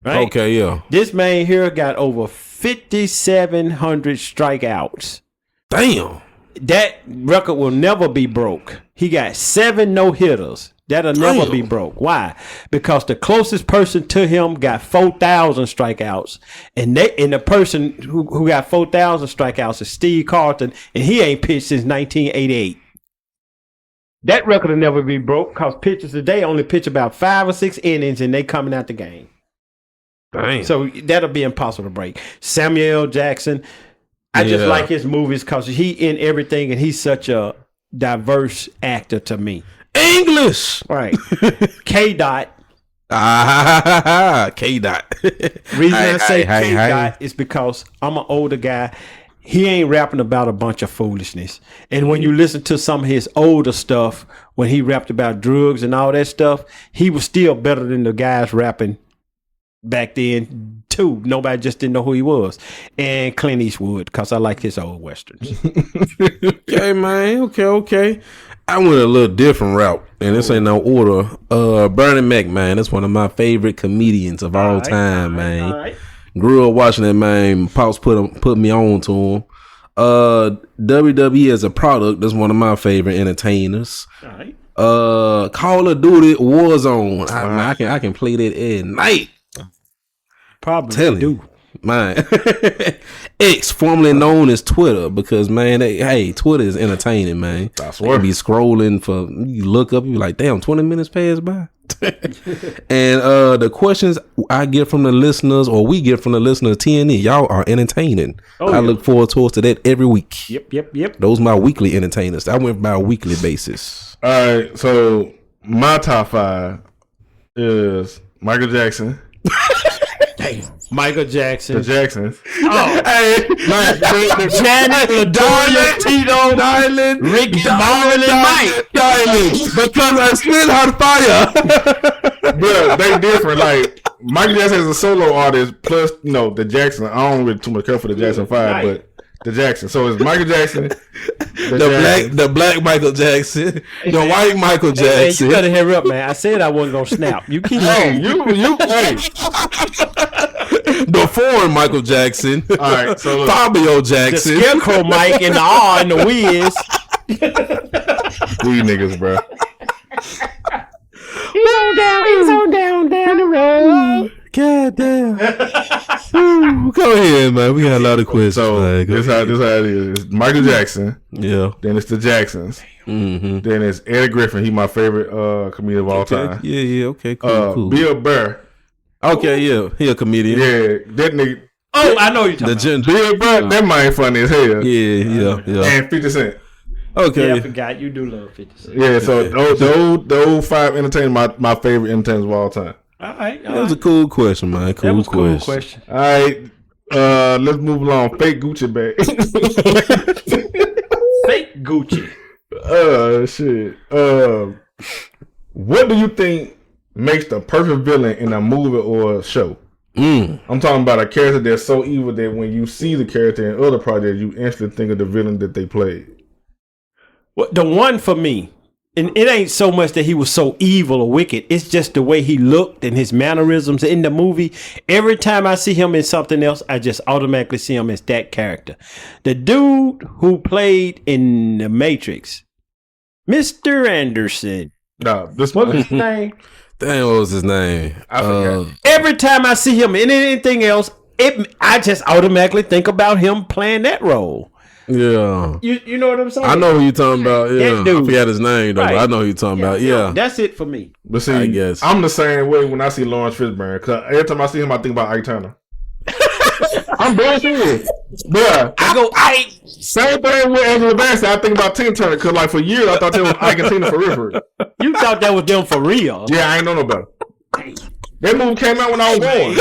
Right? Okay, yeah. This man here got over 5,700 strikeouts. Damn. That record will never be broke. He got 7 no-hitters. That'll never be broke. Why? Because the closest person to him got 4,000 strikeouts. And the person who got 4,000 strikeouts is Steve Carlton, and he ain't pitched since 1988. That record will never be broke because pitchers today only pitch about 5 or 6 innings and they coming out the game. Damn. So that'll be impossible to break. Samuel L. Jackson, I just like his movies because he in everything and he's such a diverse actor to me. English. Right. K-Dot. K-Dot. Reason I say K-Dot is because I'm an older guy. He ain't rapping about a bunch of foolishness. And when you listen to some of his older stuff, when he rapped about drugs and all that stuff, he was still better than the guys rapping back then too. Nobody just didn't know who he was. And Clint Eastwood, because I like his old westerns. Okay, man. Okay. I went a little different route, and this ain't no order. Bernie Mac, man, that's one of my favorite comedians of all time, man. All right. Grew up watching that, man. Pops put me on to him. WWE as a product, that's one of my favorite entertainers. All right. Call of Duty Warzone. I can play that at night. Probably do. Man. X, formerly known as Twitter, because man, Twitter is entertaining, man. I swear. You be scrolling you look up, you be like, damn, 20 minutes passed by. And the questions I get from the listeners, or we get from the listeners, TNE, y'all are entertaining. I look forward to that every week. Yep. Those are my weekly entertainers. I went by a weekly basis. All right, so my top 5 is Michael Jackson. Damn. Michael Jackson. The Jacksons. Oh. Hey. Janet, LaDonia, Tito, Dylan, Ricky, Marvin, and Mike. Because I spit hot fire. But they different. Like, Michael Jackson is a solo artist, plus, the Jackson. I don't really too much care for the Jackson 5, but the Jackson. So it's Michael Jackson. The black Michael Jackson. The white Michael Jackson. Hey, you better hurry up, man. I said I wasn't going to snap. You keep going. The foreign Michael Jackson. All right, so look, Fabio Jackson. The Scarecrow Mike and the R and the Wiz. We niggas, bro. He's on down the road. God damn. Go ahead, man. We got a lot of questions. So this how it is. It's Michael Jackson. Yeah. Then it's the Jacksons. Mm-hmm. Then it's Eddie Griffin. He my favorite comedian of all time. Yeah. Okay. Cool. Bill Burr. Okay. Yeah. He a comedian. Yeah. That nigga. Oh, I know you're talking about. Bill Burr. That man funny as hell. Yeah. And 50 Cent. Okay. Yeah, I forgot you do love 50 Cent. Yeah. So the old 5 entertainers, my favorite entertainers of all time. All right. That was a cool question, man. Cool question. All right. Let's move along. Fake Gucci bag. Fake Gucci. Shit. What do you think makes the perfect villain in a movie or a show? I'm talking about a character that's so evil that when you see the character in other projects, you instantly think of the villain that they played. Well, the one for me, and it ain't so much that he was so evil or wicked. It's just the way he looked and his mannerisms in the movie. Every time I see him in something else, I just automatically see him as that character. The dude who played in The Matrix, Mr. Anderson. No, what was his name? Damn, what was his name? I forgot. Every time I see him in anything else, I just automatically think about him playing that role. Yeah. You know what I'm saying? I know who you're talking about. Yeah. I forgot his name, though, right. but I know who you're talking about. Yeah. That's it for me. But see, I guess. I'm the same way when I see Lawrence Fishburne. Because every time I see him, I think about Ike Turner. I'm dead serious. Bruh. I go Ike. Same thing with Angela Bassett. I think about Tina Turner. Because like for years, I thought that was Ike and Tina for real. You thought that was them for real? Yeah, I ain't know no better. That movie came out when I was born.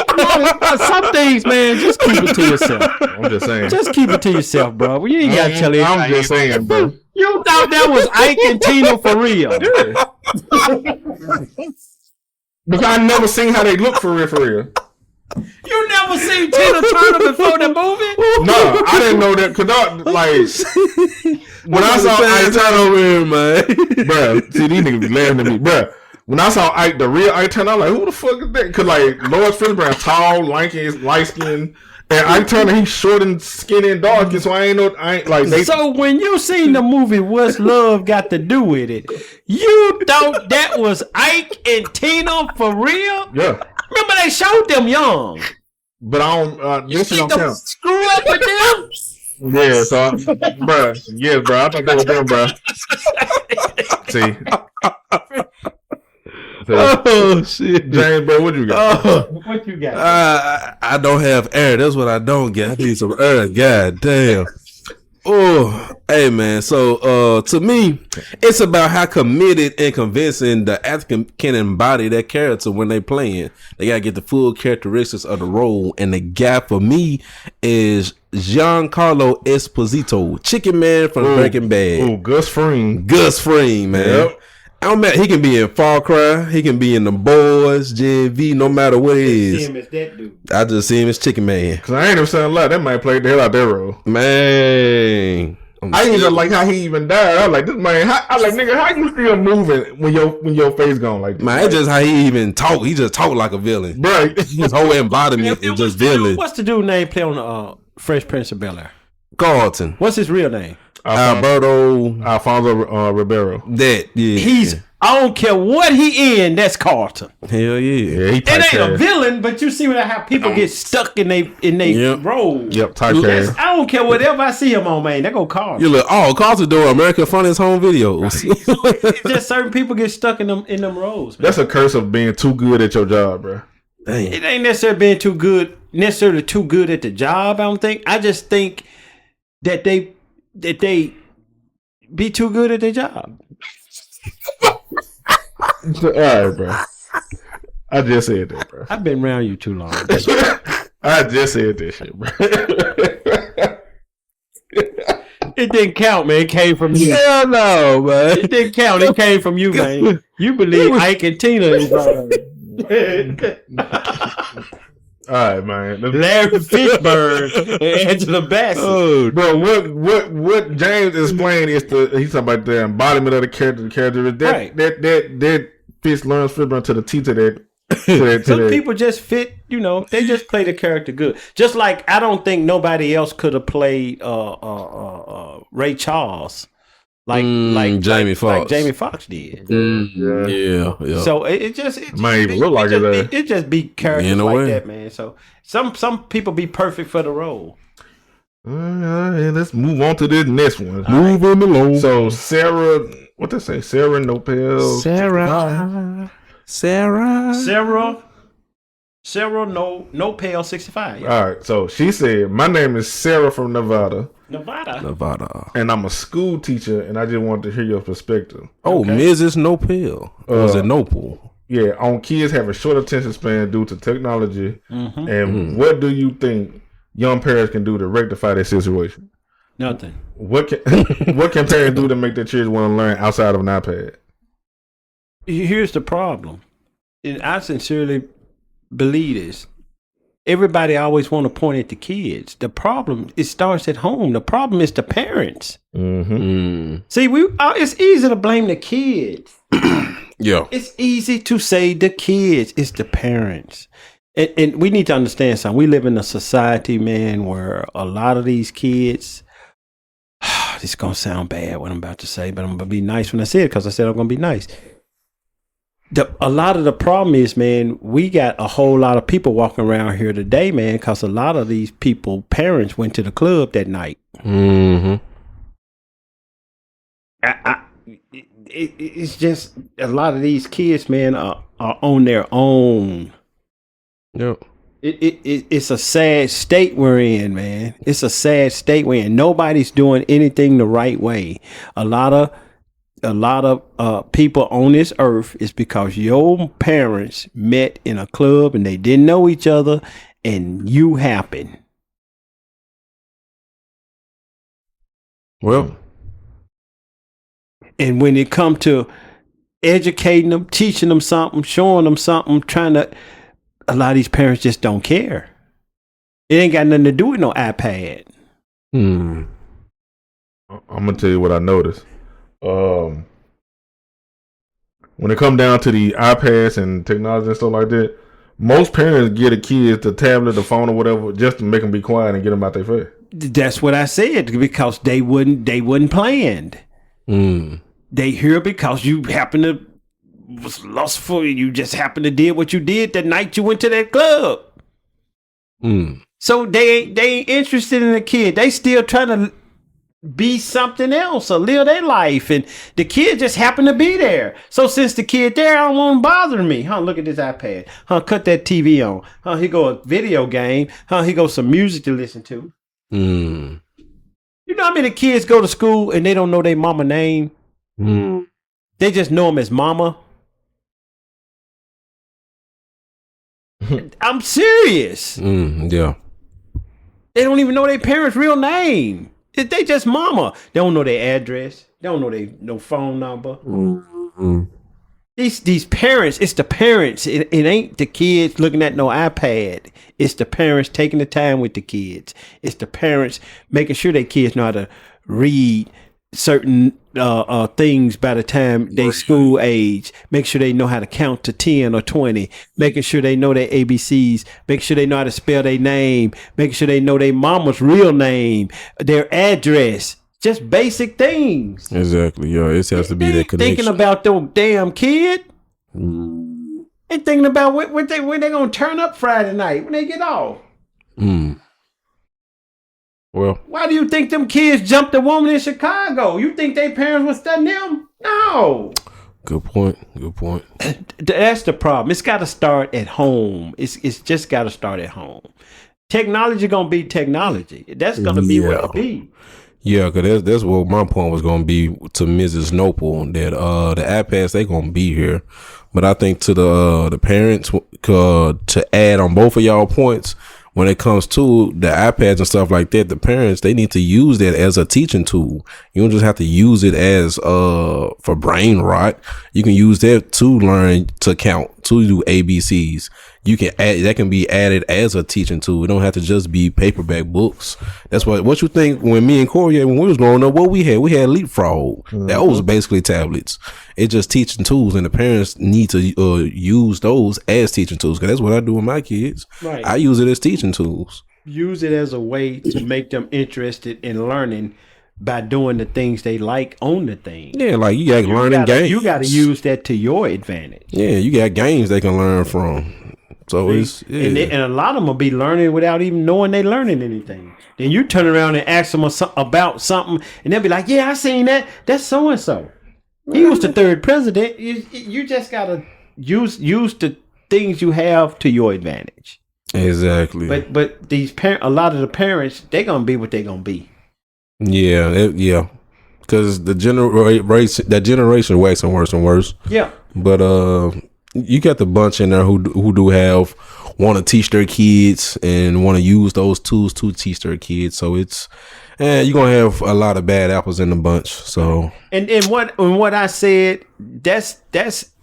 Some things, man, just keep it to yourself. I'm just saying. Just keep it to yourself, bro. You ain't got to tell everybody. I'm just saying, bro. You thought that was Ike and Tina for real. Because I never seen how they look for real. You never seen Tina Turner before the movie? No, I didn't know that. Because, like, when I saw Ike Turner over here, man. Bro, see, these niggas be laughing at me. Bro, when I saw Ike, the real Ike Turner, I'm like, who the fuck is that? Because, like, Lawrence Fishburne, tall, lanky, light skinned. And Ike Turner, he's short and skinny and dark. And so I ain't like, they. So when you seen the movie What's Love Got to Do With It, you thought that was Ike and Tina for real? Yeah. Remember they showed them young. But I don't, this shit don't count. Screw up with them? Yeah, so, bruh. Yeah, bro. I thought that was them, bro. See. Oh shit, James, bro, what you got? What you got? I don't have air. That's what I don't get. I need some air. God damn. Oh, hey man. So, to me, it's about how committed and convincing the actor can embody that character when they playing. They gotta get the full characteristics of the role, and the guy for me is Giancarlo Esposito, Chicken Man from Breaking Bad. Oh, Gus Fring. Gus Fring, man. Yep. He can be in Far Cry. He can be in The Boys, JV, no matter what it is. See him as that dude. I just see him as Chicken Man. Because I ain't never saying a lot. That man played the hell out that role. Man. I ain't even like how he even died. I was like, this man, I like, nigga, how you still moving when your face gone like this? Man, it's just how he even talk. He just talk like a villain. Right. His whole embodiment is just villain. What's the dude name play on Fresh Prince of Bel-Air? Carlton. What's his real name? Alfonso Ribeiro. That He's. I don't care what he in. That's Carlton. Hell yeah. It ain't a villain, but you see how people get stuck in they role. Yep, typecast. I don't care whatever I see him on, man. That go Carlton. You look. Carlton doing American Funniest Home Videos. So it's just certain people get stuck in them roles. Man. That's a curse of being too good at your job, bro. Dang. It ain't necessarily being too good at the job. I don't think. I just think that they be too good at their job. All right, bro. I just said that, bro. I've been around you too long. I just said this shit, bro. It didn't count, man. It came from you. Hell no, man. It didn't count. It came from you, man. You believe Ike and Tina is all right, man. Larry Fishburne and Angela Bassett. Oh, bro, what James explained is he's talking about the embodiment of the character. The character that fits Lawrence Fishburne to the T to that. Some people just fit, they just play the character good. Just like I don't think nobody else could have played Ray Charles like Jamie Foxx. Like Jamie Foxx did. Yeah. So it just might even look like it. It just be characters like that, man. So some people be perfect for the role. Let's move on to this next one. Moving along. So Sarah, what they say? Sarah Nopel. Sarah Nopel 65. Yeah. All right. So she said, "My name is Sarah from Nevada. And I'm a school teacher, and I just wanted to hear your perspective." Oh, okay. Mrs. Nopel. Or is it Nopel? Yeah, on kids have a short attention span due to technology. Mm-hmm. And what do you think young parents can do to rectify that situation? Nothing. What can parents do to make their children want to learn outside of an iPad? Here's the problem. And I sincerely believe this. Everybody always want to point at the kids. The problem, it starts at home. The problem is the parents. Mm-hmm. See, it's easy to blame the kids. Yeah. It's easy to say the kids. It's the parents. And we need to understand something. We live in a society, man, where a lot of these kids, this is going to sound bad what I'm about to say, but I'm going to be nice when I say it because I said I'm going to be nice. A lot of the problem is, man, we got a whole lot of people walking around here today, man, because a lot of these people, parents went to the club that night. Mm-hmm. It's just a lot of these kids, man, are on their own. Yep. It's a sad state we're in, man. It's a sad state we're in. Nobody's doing anything the right way. A lot of people on this earth is because your parents met in a club and they didn't know each other and you happened. Well, and when it come to educating them, teaching them something, showing them something, a lot of these parents just don't care. It ain't got nothing to do with no iPad. I'm gonna tell you what I noticed. When it come down to the iPads and technology and stuff like that, most parents get a kid the tablet, the phone, or whatever, just to make them be quiet and get them out their face. That's what I said, because they wasn't planned. They here because you happen to was lustful. You just happened to did what you did that night you went to that club. So they ain't interested in the kid. They still trying to be something else or live their life, and the kid just happened to be there. So since the kid there, I don't want him bothering me. Look at this iPad. Cut that TV on. Here go a video game. Here go some music to listen to. You know how many kids go to school and they don't know their mama name? They just know them as mama. I'm serious. Yeah. They don't even know their parents' real name. They just mama. They don't know their address. They don't know their no phone number. These parents, it's the parents. It ain't the kids looking at no iPad. It's the parents taking the time with the kids. It's the parents making sure their kids know how to read certain things by the time they school age. Make sure they know how to count to 10 or 20. Making sure they know their ABCs. Make sure they know how to spell their name. Making sure they know their mama's real name, their address. Just basic things. Exactly. Yeah, it has to be that connection. Thinking about their damn kid. They thinking about when they gonna turn up Friday night when they get off. Well, why do you think them kids jumped a woman in Chicago? You think their parents was studying them? No. Good point. That's the problem. It's got to start at home. It's just got to start at home. Technology gonna be technology. That's gonna be what it be. Yeah, because that's what my point was going to be to Mrs. Noble, that the iPads, they going to be here. But I think to the parents, to add on both of y'all points, when it comes to the iPads and stuff like that, the parents, they need to use that as a teaching tool. You don't just have to use it as for brain rot. You can use that to learn to count, to do ABCs. You can add, that can be added as a teaching tool. It don't have to just be paperback books. That's what you think when me and Corey, when we was growing up, what we had Leapfrog. That was basically tablets. It's just teaching tools, and the parents need to use those as teaching tools, because that's what I do with my kids. Right. I use it as teaching tools. Use it as a way to make them interested in learning by doing the things they like on the thing. Yeah, like you got learning games. You got to use that to your advantage. Yeah, you got games they can learn from. So it's and a lot of them will be learning without even knowing they learning anything. Then you turn around and ask them about something, and they'll be like, "Yeah, I seen that. That's so and so. He was the third president." You just gotta use the things you have to your advantage. Exactly. But these a lot of the parents, they're gonna be what they're gonna be. Yeah. Because that generation waxing worse and worse. Yeah. But you got the bunch in there who do want to teach their kids and want to use those tools to teach their kids. So it's you're gonna have a lot of bad apples in the bunch. So and what I said, that's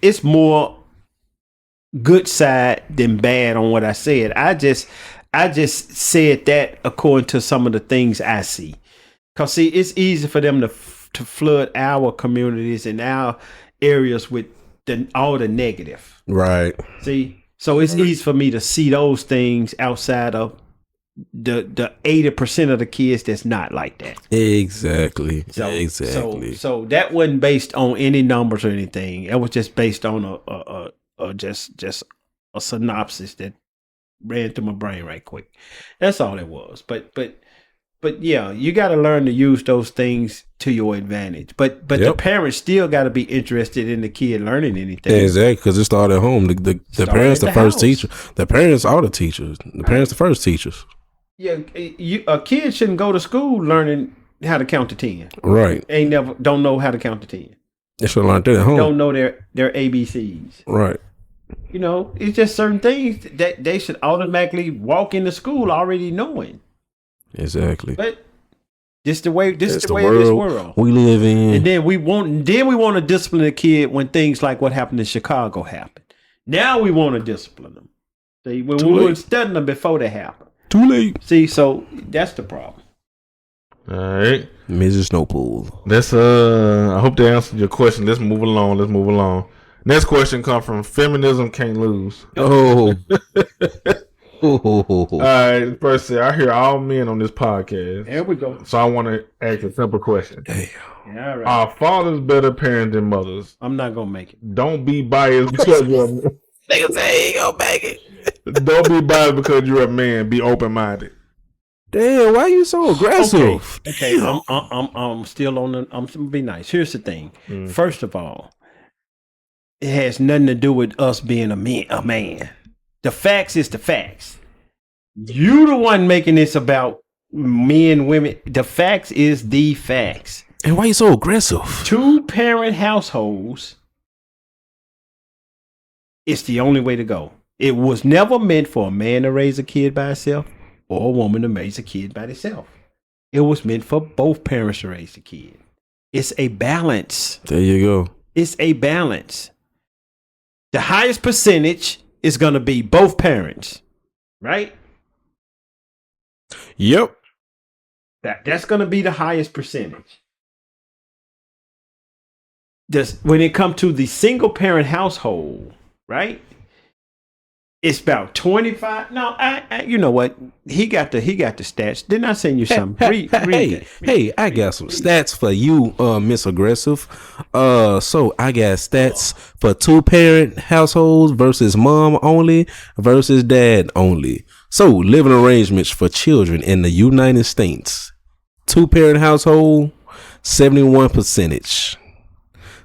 it's more good side than bad on what I said. I just said that according to some of the things I see. Cause see, it's easy for them to flood our communities and our areas with all the negative. Right. See, so it's easy for me to see those things outside of the 80% of the kids that's not like that. Exactly. So that wasn't based on any numbers or anything. It was just based on just a synopsis that ran through my brain right quick. That's all it was. But yeah, you got to learn to use those things to your advantage. But the parents still got to be interested in the kid learning anything. Exactly, because it started at home. The parents, the first teacher. The parents are the teachers. The parents, the first teachers. Yeah, a kid shouldn't go to school learning how to count to 10. Right. Don't know how to count to 10. They should learn that at home. Don't know their ABCs. Right. You know, it's just certain things that they should automatically walk into school already knowing. Exactly. This is the way of this world we live in. And then we want to discipline a kid when things like what happened in Chicago happened. Now we want to discipline them. See, when we were studying them before they happened. Too late. See, so that's the problem. All right, Mrs. Snowpool. That's I hope they answered your question. Let's move along. Next question comes from Feminism Can't Lose. Oh. All right, first, I hear all men on this podcast. There we go. So I want to ask a simple question. Damn. Yeah, all right. Are fathers better parents than mothers? I'm not gonna make it. Don't be biased because you're a man. Nigga say he ain't gonna make it. Don't be biased because you're a man. Be open minded. Damn, why you so aggressive? Okay. I'm still on the. I'm gonna be nice. Here's the thing. First of all, it has nothing to do with us being a man. The facts is the facts. You the one making this about men, women. The facts is the facts. And why you so aggressive? 2-parent households is the only way to go. It was never meant for a man to raise a kid by himself or a woman to raise a kid by themselves. It was meant for both parents to raise the kid. It's a balance. There you go. It's a balance. The highest percentage is going to be both parents, right? Yep. That's going to be the highest percentage. When it comes to the single parent household, right? It's about 25. No, I you know what? He got the stats. Didn't I send you something? Read Hey, I got some stats for you, Miss Aggressive. So I got stats for 2-parent households versus mom only versus dad only. So living arrangements for children in the United States. 2-parent household, 71%.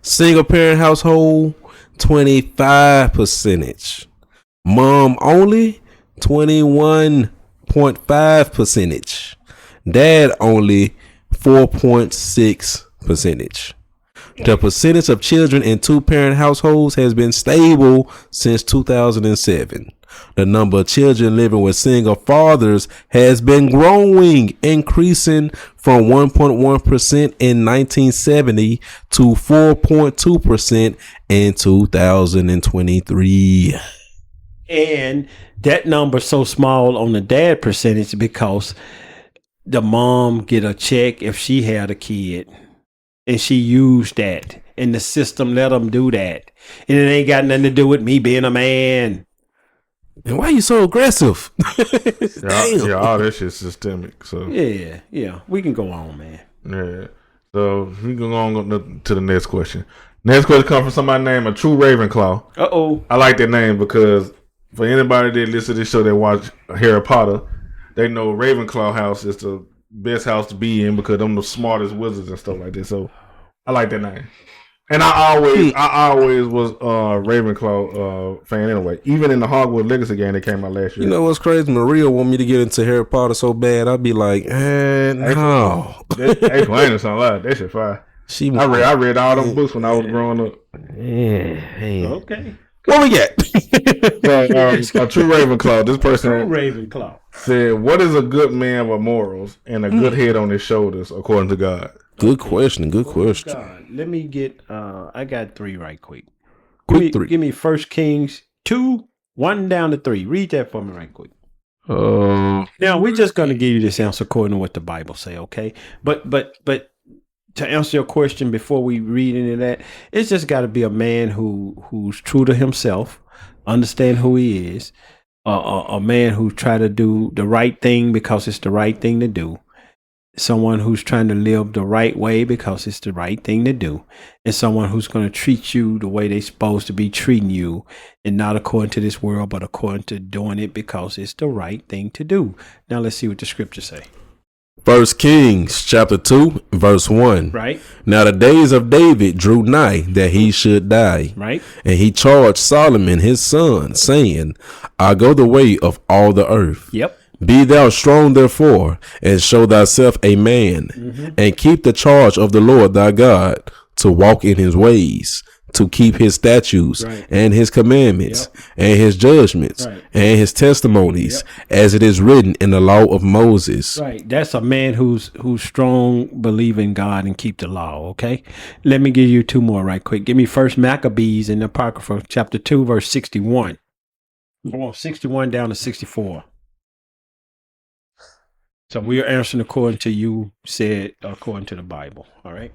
Single parent household, 25%. Mom only, 21.5%. Dad only, 4.6%. The percentage of children in 2-parent households has been stable since 2007. The number of children living with single fathers has been growing, increasing from 1.1% in 1970 to 4.2% in 2023. And that number's so small on the dad percentage because the mom get a check if she had a kid and she used that and the system let them do that. And it ain't got nothing to do with me being a man. And why are you so aggressive? Yeah, all that shit's systemic. So yeah, we can go on, man. Yeah. So we can go on to the next question. Next question comes from somebody named A True Ravenclaw. Uh-oh. I like that name because for anybody that listen to this show that watch Harry Potter, they know Ravenclaw house is the best house to be in because them the smartest wizards and stuff like that. So I like that name. And I always was Ravenclaw fan anyway. Even in the Hogwarts Legacy game that came out last year. You know what's crazy? Maria want me to get into Harry Potter so bad. I'd be like, no. Explain or something like that. That shit fire. I read all them books when I was growing up. Yeah. Okay. What we got? A True Ravenclaw. This person Ravenclaw said, "What is a good man with morals and a good head on his shoulders, according to God?" Good question. Good question. God. Let me get. I got 3 right quick. Give me 1 Kings 2, 1 down to 3. Read that for me right quick. Now we're just gonna give you this answer according to what the Bible say, okay? But to answer your question before we read into that, it's just got to be a man who's true to himself, understand who he is, a man who try to do the right thing because it's the right thing to do, someone who's trying to live the right way because it's the right thing to do, and someone who's going to treat you the way they're supposed to be treating you, and not according to this world, but according to doing it because it's the right thing to do. Now let's see what the scriptures say. 1 Kings chapter 2 verse 1. Right. Now the days of David drew nigh that he should die. Right. And he charged Solomon his son, saying, I go the way of all the earth. Yep. Be thou strong therefore, and show thyself a man, and keep the charge of the Lord thy God, to walk in his ways, to keep his statutes and his commandments and his judgments and his testimonies, as it is written in the law of Moses. Right. That's a man who's strong, believe in God and keep the law. Okay. Let me give you 2 more right quick. Give me 1 Maccabees in the Apocrypha, chapter 2, verse 61. 61 down to 64. So we are answering according to you said, according to the Bible. All right.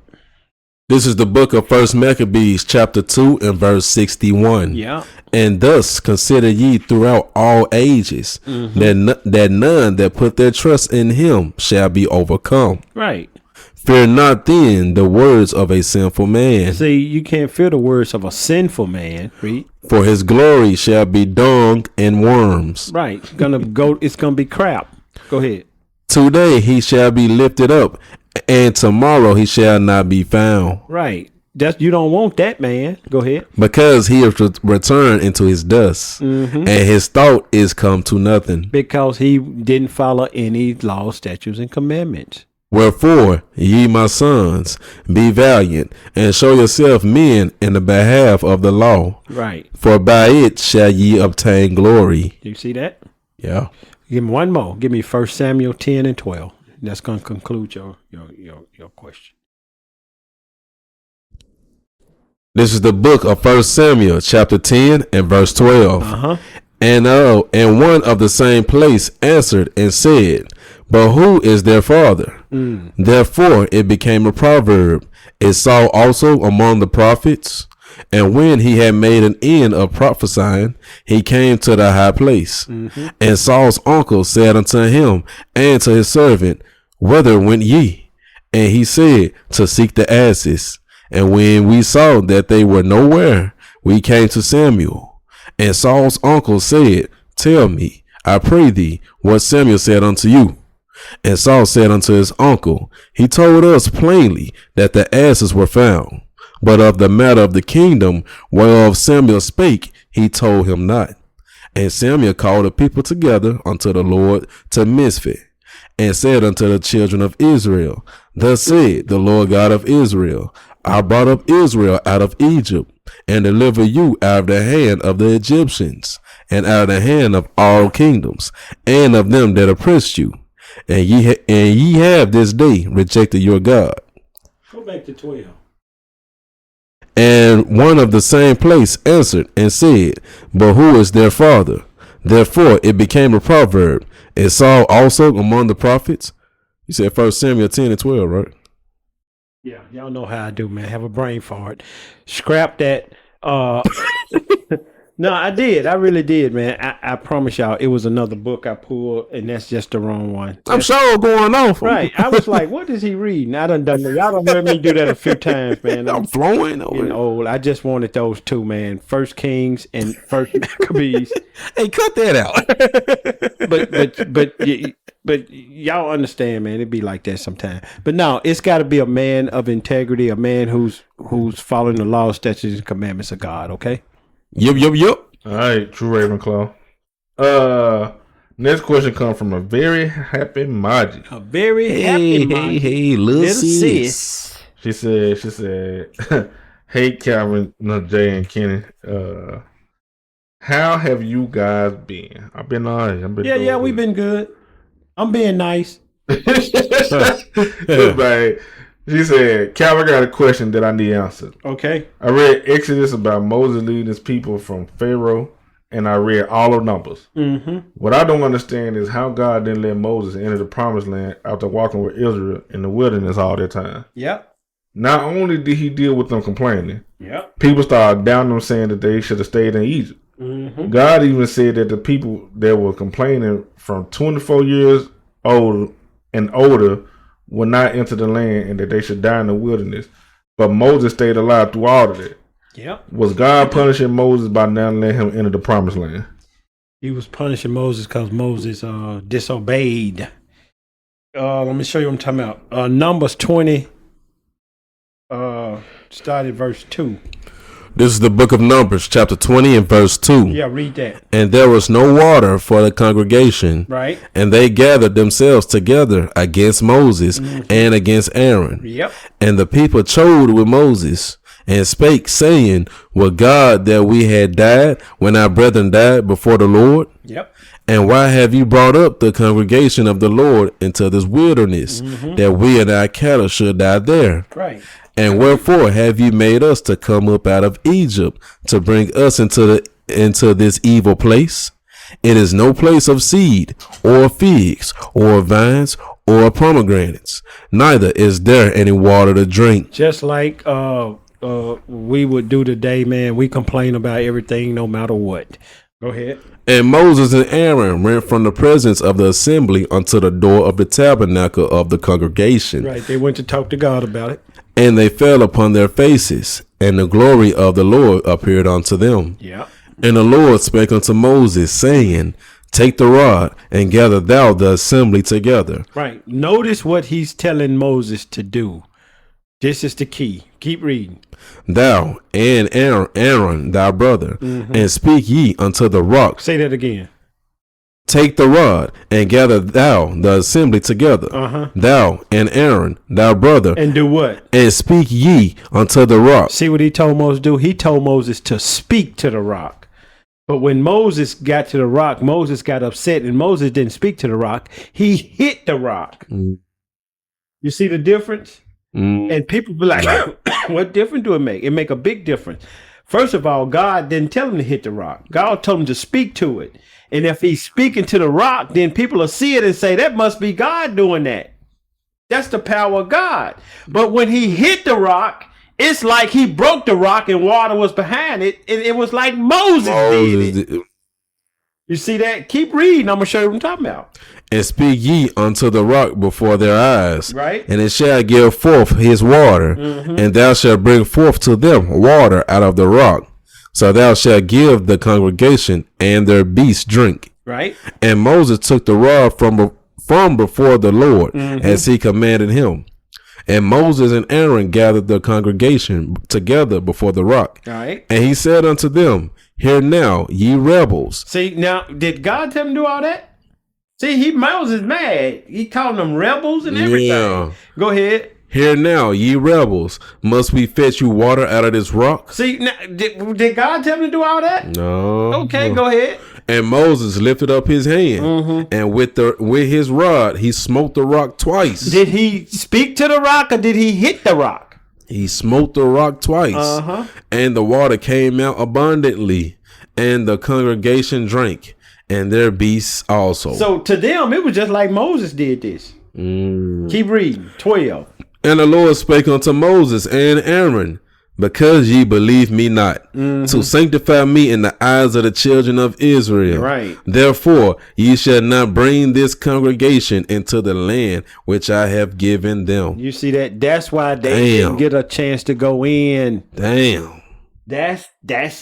This is the book of 1 Maccabees chapter 2 and verse 61. Yeah. And thus consider ye throughout all ages that none that put their trust in him shall be overcome. Right. Fear not then the words of a sinful man. See, you can't fear the words of a sinful man. Read. For his glory shall be dung and worms. Right. It's gonna be crap. Go ahead. Today he shall be lifted up, and tomorrow he shall not be found. Right. You don't want that, man. Go ahead. Because he is returned into his dust, and his thought is come to nothing. Because he didn't follow any law, statutes, and commandments. Wherefore, ye my sons, be valiant, and show yourself men in the behalf of the law. Right. For by it shall ye obtain glory. Do you see that? Yeah. Give me 1 more. Give me 1 Samuel 10 and 12. That's going to conclude your question. This is the book of 1 Samuel chapter 10 and verse 12. And one of the same place answered and said, but who is their father? Therefore it became a proverb. Is Saul also among the prophets? And when he had made an end of prophesying, he came to the high place. Mm-hmm. And Saul's uncle said unto him and to his servant, Whither went ye? And he said, To seek the asses. And when we saw that they were nowhere, we came to Samuel. And Saul's uncle said, Tell me, I pray thee, what Samuel said unto you. And Saul said unto his uncle, He told us plainly that the asses were found. But of the matter of the kingdom whereof Samuel spake, he told him not. And Samuel called the people together unto the Lord to Mizpeh, and said unto the children of Israel, Thus said the Lord God of Israel, I brought up Israel out of Egypt, and delivered you out of the hand of the Egyptians, and out of the hand of all kingdoms, and of them that oppressed you. And ye have this day rejected your God. Go back to 12. And one of the same place answered and said, But who is their father? Therefore it became a proverb. Is Saul also among the prophets? You said 1 Samuel 10 and 12, right? Yeah, y'all know how I do, man. Have a brain fart. Scrap that. No, I did. I really did, man. I promise y'all, it was another book I pulled, and that's just the wrong one. I'm sure going on. Right. I was like, what is he reading? I done that. Y'all done heard me do that a few times, man. I'm flowing over old. I just wanted those two, man. 1 Kings and 1 Maccabees. Hey, cut that out. but y'all understand, man. It be like that sometimes. But no, it's got to be a man of integrity, a man who's following the laws, statutes, and commandments of God. Okay. Yep. All right, true Ravenclaw. Next question comes from a very happy Maji. A very happy Maji. Hey, little sis. She said, Hey, Calvin, Jay, and Kenny. How have you guys been? I've been all right. Yeah, we've been good. I'm being nice. Goodbye. She said, Calvin got a question that I need answered. Okay. I read Exodus about Moses leading his people from Pharaoh, and I read all of Numbers. Mm-hmm. What I don't understand is how God didn't let Moses enter the promised land after walking with Israel in the wilderness all that time. Yep. Not only did he deal with them complaining, yep, people started down them saying that they should have stayed in Egypt. Mm-hmm. God even said that the people that were complaining from 24 years old and older would not enter the land and that they should die in the wilderness. But Moses stayed alive through all of that. Yep. Was God punishing Moses by not letting him enter the promised land? He was punishing Moses because Moses disobeyed. Let me show you what I'm talking about. Numbers 20, started verse 2. This is the book of Numbers, chapter 20 and verse 2. Yeah, read that. And there was no water for the congregation. Right. And they gathered themselves together against Moses and against Aaron. Yep. And the people chode with Moses and spake, saying, Would God that we had died when our brethren died before the Lord? Yep. And why have you brought up the congregation of the Lord into this wilderness, that we and our cattle should die there? Right. And wherefore have you made us to come up out of Egypt to bring us into this evil place? It is no place of seed or figs or vines or pomegranates, neither is there any water to drink. Just like we would do today, man. We complain about everything no matter what. Go ahead. And Moses and Aaron went from the presence of the assembly unto the door of the tabernacle of the congregation. Right. They went to talk to God about it. And they fell upon their faces, and the glory of the Lord appeared unto them. Yeah. And the Lord spake unto Moses, saying, Take the rod, and gather thou the assembly together. Right. Notice what he's telling Moses to do. This is the key. Keep reading. Thou and Aaron thy brother, and speak ye unto the rock. Say that again. Take the rod, and gather thou the assembly together. Thou and Aaron thy brother. And do what? And speak ye unto the rock. See what he told Moses to do? He told Moses to speak to the rock. But when Moses got to the rock, Moses got upset, and Moses didn't speak to the rock. He hit the rock. You see the difference? And people be like, what difference do it make? It make a big difference. First of all, God didn't tell him to hit the rock. God told him to speak to it. And if he's speaking to the rock, then people will see it and say, that must be God doing that. That's the power of God. But when he hit the rock, It's like he broke the rock and water was behind it. And it was like Moses did it. You see that? Keep reading. I'm going to show you what I'm talking about. And speak ye unto the rock before their eyes. Right. And it shall give forth his water. Mm-hmm. And thou shalt bring forth to them water out of the rock. So thou shalt give the congregation and their beasts drink. Right. And Moses took the rod from before the Lord, as he commanded him. And Moses and Aaron gathered the congregation together before the rock. All right. And he said unto them, Hear now, ye rebels. See, now, did God tell him to do all that? See, Moses mad. He calling them rebels and everything. Yeah. Go ahead. Hear now, ye rebels. Must we fetch you water out of this rock? See, now, did God tell him to do all that? No. Okay, go ahead. And Moses lifted up his hand, and with his rod, he smote the rock twice. Did he speak to the rock or did he hit the rock? He smote the rock twice, and the water came out abundantly, and the congregation drank, and their beasts also. So to them, it was just like Moses did this. Keep reading. 12. And the Lord spake unto Moses and Aaron, because ye believe me not, to sanctify me in the eyes of the children of Israel. Right. Therefore, ye shall not bring this congregation into the land which I have given them. You see that? That's why they didn't get a chance to go in. Damn. That's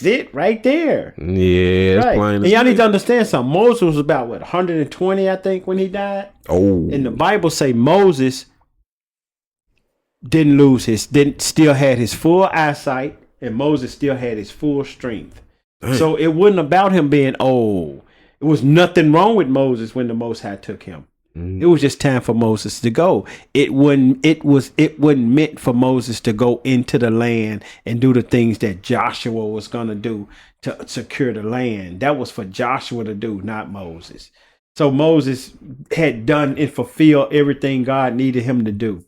it right there. Yeah, it's right. plain. And y'all need to understand something. Moses was about 120, I think, when he died. Oh. And the Bible say Moses still had his full eyesight, and Moses still had his full strength. Dang. So it wasn't about him being old. It was nothing wrong with Moses when the Most High took him. It was just time for Moses to go. It wasn't meant for Moses to go into the land and do the things that Joshua was going to do to secure the land. That was for Joshua to do, not Moses. So Moses had done and fulfilled everything God needed him to do.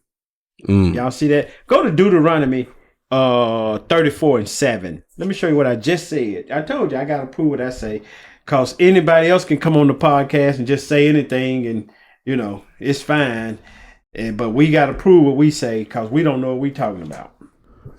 Y'all see that? Go to Deuteronomy 34:7. Let me show you what I just said. I told you I gotta prove what I say, because anybody else can come on the podcast and just say anything, and you know it's fine. But we gotta prove what we say, because we don't know what we talking about.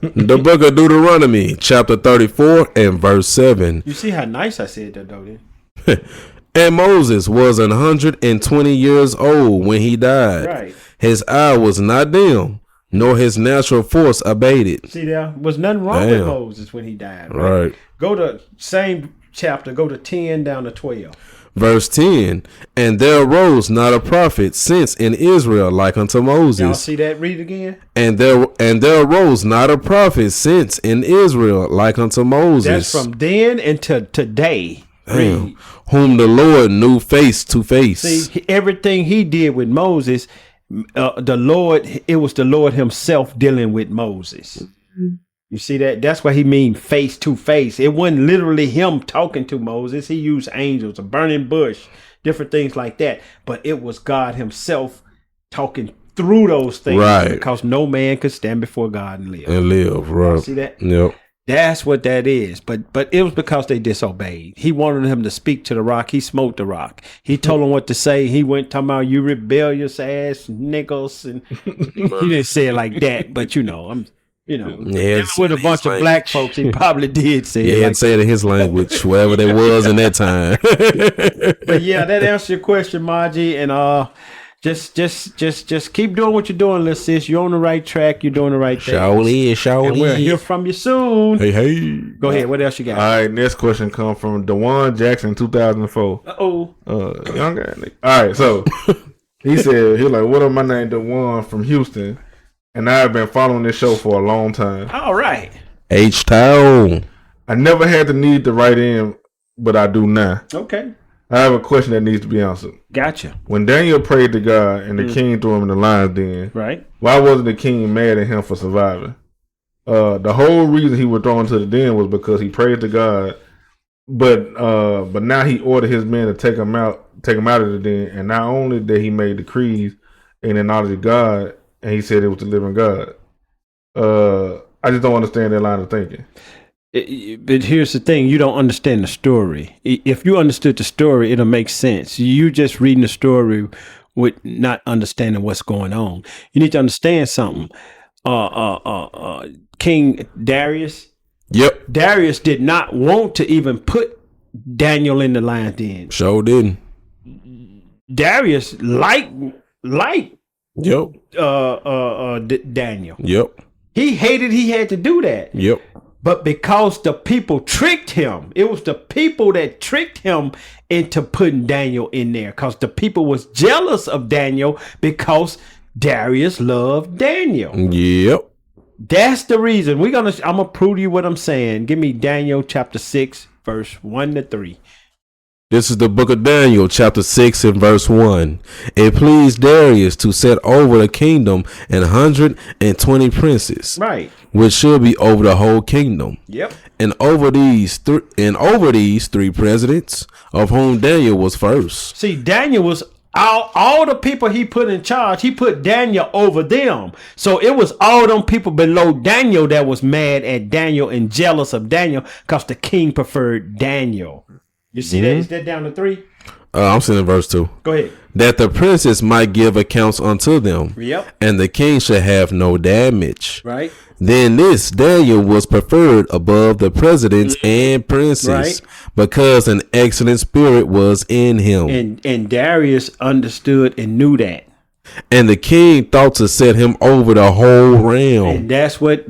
The book of Deuteronomy, chapter 34 and verse 7. You see how nice I said that, though, then? And Moses was 120 years old when he died. Right. His eye was not dim, nor his natural force abated. See, there was nothing wrong with Moses when he died. Right. Go to same chapter. Go to 10 down to 12. Verse 10. And there arose not a prophet since in Israel like unto Moses. Y'all see that? Read again. And there arose not a prophet since in Israel like unto Moses. That's from then until today. Damn. Whom the Lord knew face to face. See, everything he did with Moses, it was the Lord himself dealing with Moses. You see that? That's what he mean face to face. It wasn't literally him talking to Moses. He used angels, a burning bush, different things like that. But it was God himself talking through those things. Right. Because no man could stand before God and live. Right. See that? Yep. That's what that is. But it was because they disobeyed. He wanted him to speak to the rock. He smote the rock. He told him what to say. He went talking about, you rebellious ass niggas. And he didn't say it like that, but with a bunch of black folks, he probably did say it. Yeah, like say it in his language, whatever it was in that time. But yeah, that answers your question, Margie. And just keep doing what you're doing, little sis. You're on the right track. You're doing the right thing. And we'll hear from you soon. Hey. Go ahead. What else you got? All right, next question comes from DeJuan Jackson, 2004. Young guy. All right, so he said, he was like, what up, my name DeJuan from Houston, and I've been following this show for a long time. All right. H-Town. I never had the need to write in, but I do now. Okay. I have a question that needs to be answered. Gotcha. When Daniel prayed to God and the king threw him in the lion's den, right? Why wasn't the king mad at him for surviving? The whole reason he was thrown into the den was because he prayed to God, but now he ordered his men to take him out of the den, and not only that he made decrees in the knowledge of God, and he said it was the living God. I just don't understand that line of thinking. But here's the thing, you don't understand the story. If you understood the story, it'll make sense. You just reading the story with not understanding what's going on. You need to understand something. King Darius. Yep. Darius did not want to even put Daniel in the lion's den. Sure didn't. Darius liked Yep. Daniel. Yep. He hated he had to do that. Yep. But because the people tricked him, it was the people that tricked him into putting Daniel in there. Because the people was jealous of Daniel because Darius loved Daniel. Yep. That's the reason. I'm gonna prove to you what I'm saying. Give me Daniel chapter 6, verse 1-3. This is the book of Daniel, chapter 6 and verse 1. It pleased Darius to set over the kingdom 120 princes, Right. which should be over the whole kingdom. Yep. And over these three presidents, of whom Daniel was first. See, Daniel was all the people he put in charge. He put Daniel over them. So it was all them people below Daniel that was mad at Daniel and jealous of Daniel because the king preferred Daniel. You see that? Is that down to 3? I'm seeing in verse 2. Go ahead. That the princes might give accounts unto them. Yep. And the king should have no damage. Right. Then this Daniel was preferred above the presidents and princes, Right. because an excellent spirit was in him. And Darius understood and knew that. And the king thought to set him over the whole realm. And that's what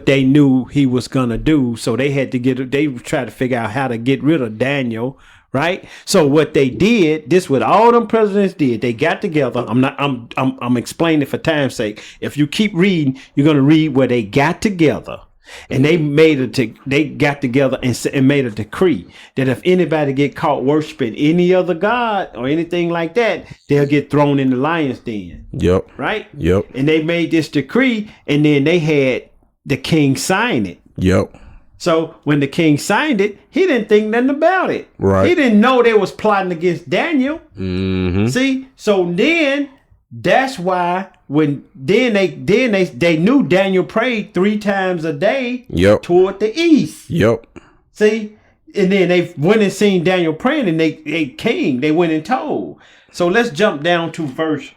they knew he was gonna do. So they had to they tried to figure out how to get rid of Daniel, right? So what they did, this what all them presidents did. They got together. I'm explaining for time's sake. If you keep reading, you're gonna read where they got together. And they got together and made a decree that if anybody get caught worshiping any other god or anything like that, they'll get thrown in the lion's den. Yep. Right? Yep. And they made this decree, and then they had the king sign it. Yep. So when the king signed it, he didn't think nothing about it. Right. He didn't know they was plotting against Daniel. Mm-hmm. See? So then that's why they knew Daniel prayed 3 times a day. Yep. Toward the east. Yep. See? And then they went and seen Daniel praying, and they went and told. So let's jump down to verse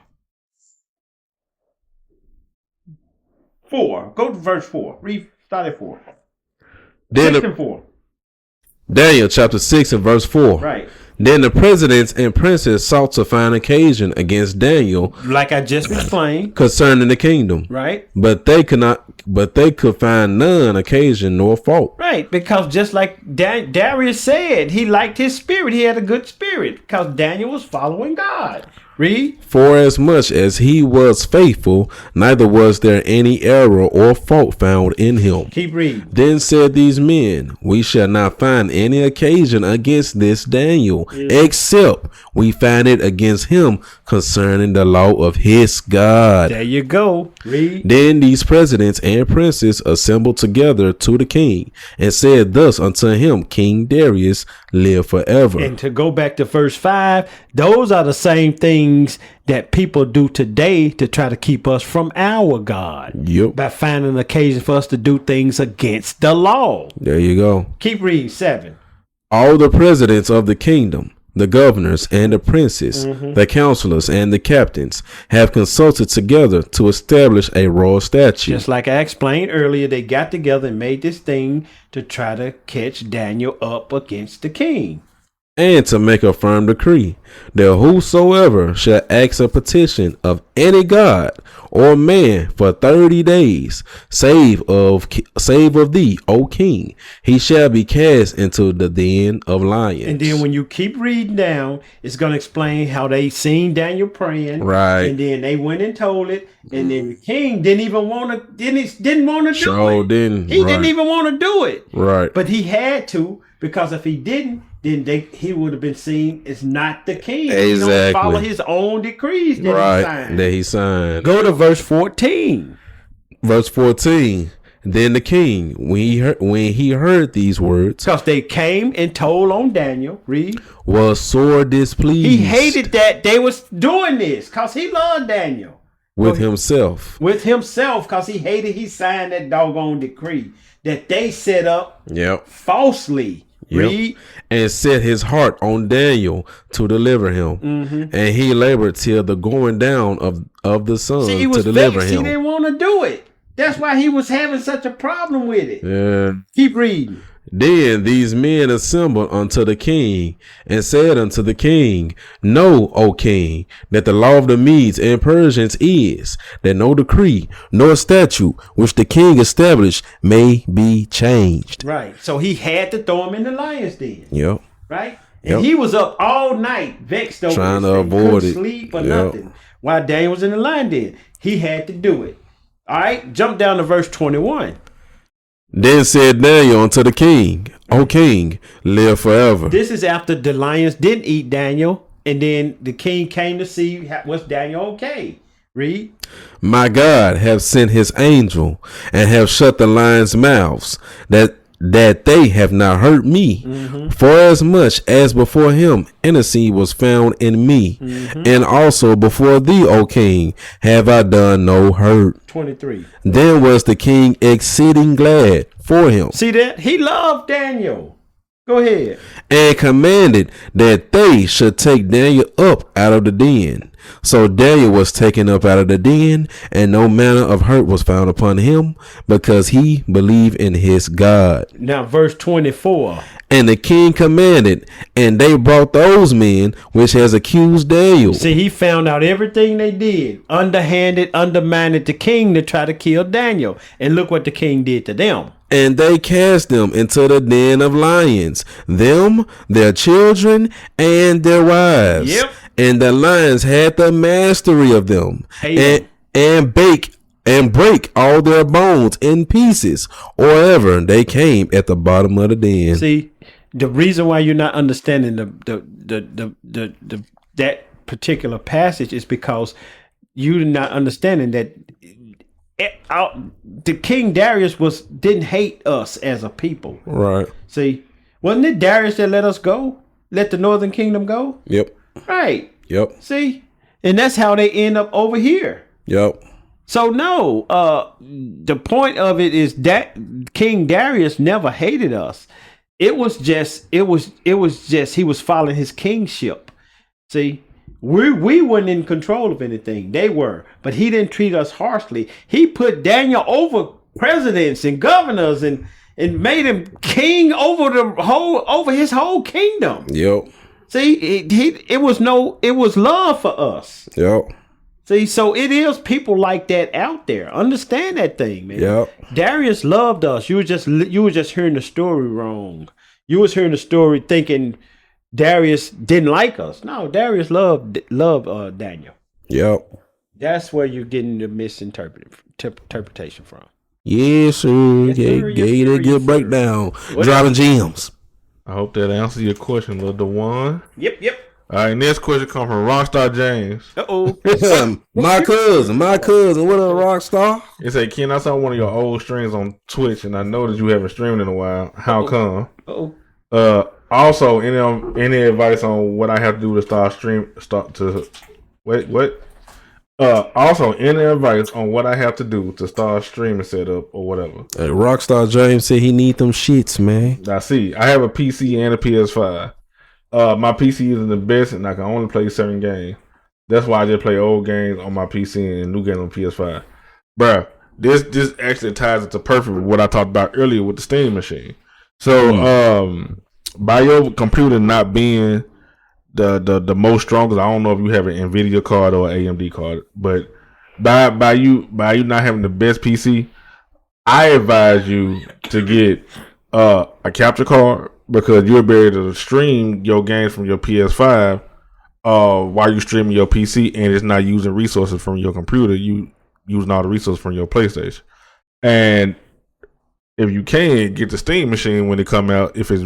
4. Go to verse 4. Start at 4. 6 and 4. Daniel chapter 6 and verse 4. Right. Then the presidents and princes sought to find occasion against Daniel, like I just explained, concerning the kingdom. Right. But they could find none occasion nor fault. Right, because just like Darius said, he liked his spirit. He had a good spirit because Daniel was following God. Read. For as much as he was faithful, neither was there any error or fault found in him. Keep reading. Then said these men, we shall not find any occasion against this Daniel, except we find it against him concerning the law of his God. There you go. Read. Then these presidents and princes assembled together to the king, and said thus unto him, King Darius, live forever. And to go back to verse 5, those are the same things that people do today to try to keep us from our God. Yep. By finding an occasion for us to do things against the law. There you go. Keep reading. 7. All the presidents of the kingdom, the governors and the princes, the counselors and the captains, have consulted together to establish a royal statute. Just like I explained earlier, they got together and made this thing to try to catch Daniel up against the king. And to make a firm decree that whosoever shall ask a petition of any god or man for 30 days, save of thee, O king, he shall be cast into the den of lions. And then when you keep reading down, it's going to explain how they seen Daniel praying. Right. And then they went and told it. And then the king didn't want to do it. Didn't. He didn't even want to do it. Right. But he had to, because if he didn't, then he would have been seen as not the king. Exactly. He don't follow his own decrees that he signed. Go to verse 14. Verse 14. Then the king, when he heard these words, because they came and told on Daniel, read, was sore displeased. He hated that they was doing this because he loved Daniel. With himself, because he signed that doggone decree that they set up falsely. Read. And set his heart on Daniel to deliver him. And he labored till the going down of the sun to deliver him. He didn't want to do it. That's why he was having such a problem with it. Yeah. Keep reading. Then these men assembled unto the king and said unto the king, Know, O king, that the law of the Medes and Persians is that no decree nor statute which the king established may be changed. Right. So he had to throw him in the lion's den. Yep. Right? And he was up all night vexed over trying to this thing. avoid Couldn't it. sleep or nothing. While Daniel was in the lion den. He had to do it. All right. Jump down to verse 21. Then said Daniel unto the king, O king, live forever. This is after the lions didn't eat Daniel, and then the king came to see was Daniel okay. Read. My God have sent his angel and have shut the lions' mouths, that they have not hurt me. For as much as before him innocence was found in me, and also before thee, O king, have I done no hurt. 23. Then was the king exceeding glad for him. See that? He loved Daniel. Go ahead. And commanded that they should take Daniel up out of the den. So Daniel was taken up out of the den, and no manner of hurt was found upon him, because he believed in his God. Now verse 24. And the king commanded, and they brought those men which has accused Daniel. See, he found out everything they did. Underhanded, undermined the king to try to kill Daniel. And look what the king did to them. And they cast them into the den of lions, them, their children, and their wives. Yep. And the lions had the mastery of them, and break all their bones in pieces, or ever they came at the bottom of the den. See, the reason why you're not understanding that particular passage is because you're not understanding that the King Darius didn't hate us as a people. Right. See, wasn't it Darius that let us go? Let the northern kingdom go? Yep. Right. Yep. See? And that's how they end up over here. Yep. So no, the point of it is that King Darius never hated us. It was just he was following his kingship. See? We weren't in control of anything. They were. But he didn't treat us harshly. He put Daniel over presidents and governors and made him king over his whole kingdom. Yep. See, it was love for us. Yep. See, so it is people like that out there. Understand that thing, man. Yep. Darius loved us. You were just hearing the story wrong. You was hearing the story thinking Darius didn't like us. No, Darius loved Daniel. Yep. That's where you're getting the misinterpretation from. Yes, sir. Gave you a good breakdown. Dropping gems. I hope that answers your question, Lil Dewan. Yep. All right, next question comes from Rockstar James. My cousin. What a Rockstar? It said, Ken, I saw one of your old streams on Twitch, and I noticed you haven't streamed in a while. How come? Also, any advice on what I have to do to also, any advice on what I have to do to start streaming setup or whatever. Hey, Rockstar James said he need them shits, man. I see. I have a PC and a PS5. My PC isn't the best, and I can only play certain games. That's why I just play old games on my PC and new games on PS5. Bruh, this actually ties into perfect with what I talked about earlier with the Steam machine. So, by your computer not being the most strongest, I don't know if you have an NVIDIA card or an AMD card, but by you not having the best PC, I advise you to get a capture card, because you'll be able to stream your games from your PS5 while you streaming your PC, and it's not using resources from your computer. You using all the resources from your PlayStation. And if you can, get the Steam machine when it come out, if it's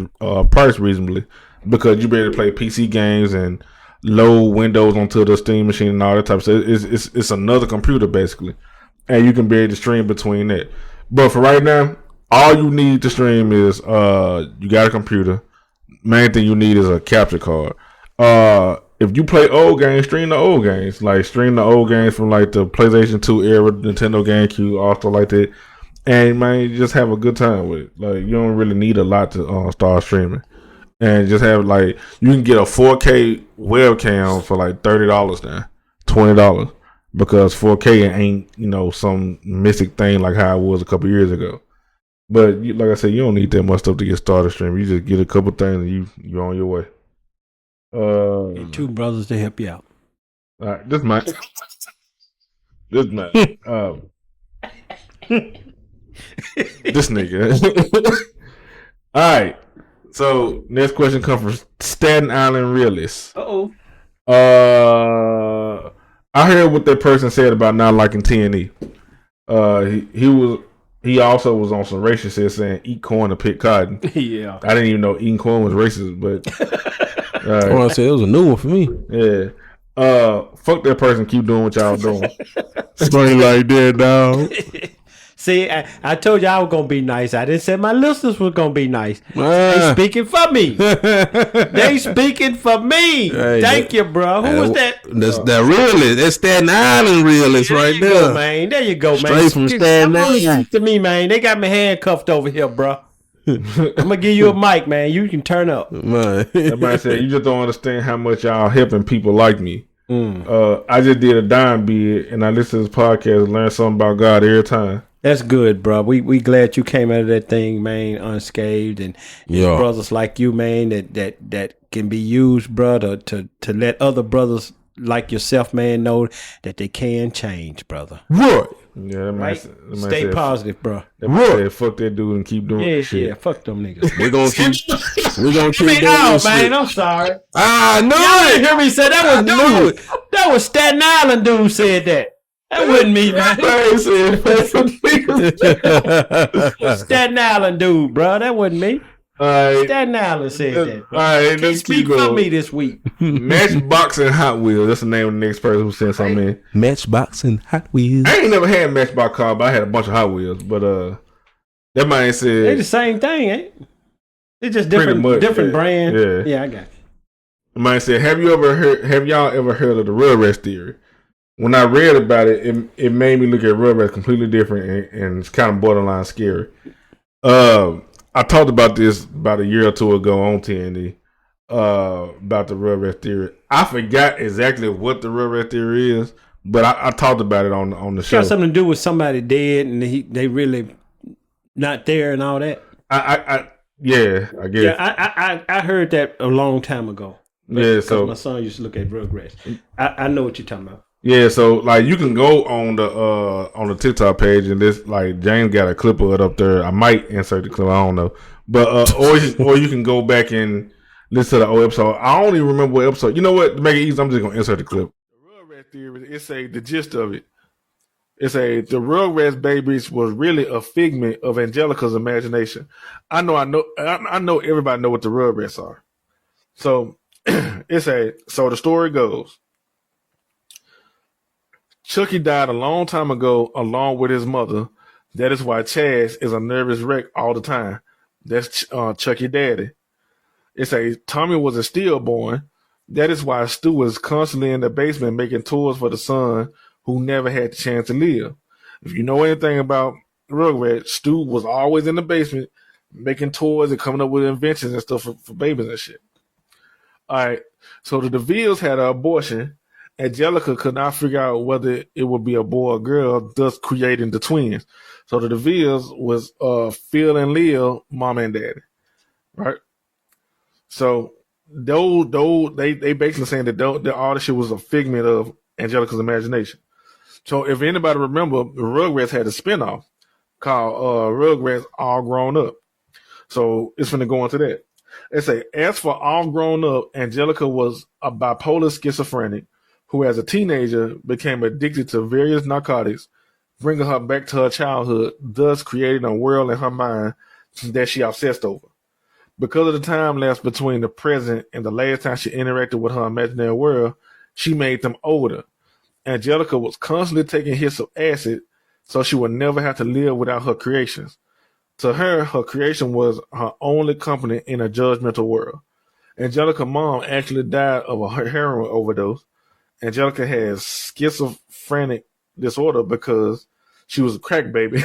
priced reasonably, because you'll be able to play PC games and load Windows onto the Steam machine and all that type of stuff. It's another computer basically, and you can be able to stream between that. But for right now, all you need to stream is you got a computer. Main thing you need is a capture card. If you play old games, stream the old games. Like stream the old games from like the PlayStation 2 era, Nintendo GameCube, all stuff like that. And man, you just have a good time with it. Like you don't really need a lot to start streaming. and just have like you can get a 4K webcam for like $30 now, $20 because 4K ain't some mystic thing like how it was a couple years ago. But like I said, you don't need that much stuff to get started streaming. You just get a couple things and you're on your way. And two brothers to help you out. All right, this man. This nigga. All right. So next question comes from Staten Island Realist. I heard what that person said about not liking T&E. He also was on some racist shit saying eat corn to pick cotton. Yeah. I didn't even know eating corn was racist, but I want to say it was a new one for me. Yeah. Fuck that person. Keep doing what y'all doing. Funny like that, dog. See, I told you I was gonna be nice. I didn't say my listeners were gonna be nice. They speaking for me. They speaking for me. Hey, thank you, bro. Who was that? That's that realist. That's Staten Island realist right there. Go, man. There you go, man. Straight from Staten Island. To me, man. They got me handcuffed over here, bro. I'm gonna give you a mic, man. You can turn up. Man. Somebody said you just don't understand how much y'all helping people like me. I just did a dime bid and I listened to this podcast and learned something about God every time. That's good, bro. We glad you came out of that thing, man, unscathed, and brothers like you, man, that can be used, brother, to let other brothers like yourself, man, know that they can change, brother. Right. Yeah, that right. Stay positive, bro. Said, fuck that dude and keep doing shit. Yeah, fuck them niggas. We're gonna keep doing man, shit. I'm sorry. No, y'all didn't hear me say that was dude. That was Staten Island dude said that. That wasn't me, man. Staten Island dude, bro. That wasn't me. Staten Island said that. All right, let's speak for me this week. Matchbox and Hot Wheels. That's the name of the next person who sent something in. Matchbox and Hot Wheels. I ain't never had a Matchbox car, but I had a bunch of Hot Wheels. But that man said they the same thing, ain't it? It's just different brand. Yeah, I got you. The man said, have y'all ever heard of the Rugrats theory? When I read about it, it made me look at Rugrats completely different and it's kind of borderline scary. I talked about this about a year or two ago on TND about the Rugrats theory. I forgot exactly what the Rugrats theory is, but I talked about it on the show. Got something to do with somebody dead and they really not there and all that. I guess. Yeah, I heard that a long time ago. Yeah, so my son used to look at Rugrats. I know what you're talking about. Yeah, so like you can go on the TikTok page and this like James got a clip of it up there. I might insert the clip, I don't know, but or you can go back and listen to the old episode. I only remember what episode. You know what? To make it easy, I'm just gonna insert the clip. The Rugrats theory. The gist of it. The Rugrats babies was really a figment of Angelica's imagination. I know everybody know what the Rugrats are. So so the story goes. Chucky died a long time ago along with his mother. That is why Chaz is a nervous wreck all the time. That's Chucky daddy. Tommy was a stillborn. That is why Stu was constantly in the basement making toys for the son who never had the chance to live. If you know anything about Rugrats, Stu was always in the basement making toys and coming up with inventions and stuff for babies and shit. All right, so the DeVilles had an abortion. Angelica could not figure out whether it would be a boy or girl, thus creating the twins. So the DeVilles was Phil and Leah, mom and daddy, right? So they basically saying that all this shit was a figment of Angelica's imagination. So if anybody remember, the Rugrats had a spinoff called Rugrats All Grown Up. So it's gonna go into that. They say, as for All Grown Up, Angelica was a bipolar schizophrenic who as a teenager became addicted to various narcotics, bringing her back to her childhood, thus creating a world in her mind that she obsessed over. Because of the time lapse between the present and the last time she interacted with her imaginary world, she made them older. Angelica was constantly taking hits of acid, so she would never have to live without her creations. To her creation was her only company in a judgmental world. Angelica's mom actually died of a heroin overdose. Angelica has schizophrenic disorder because she was a crack baby.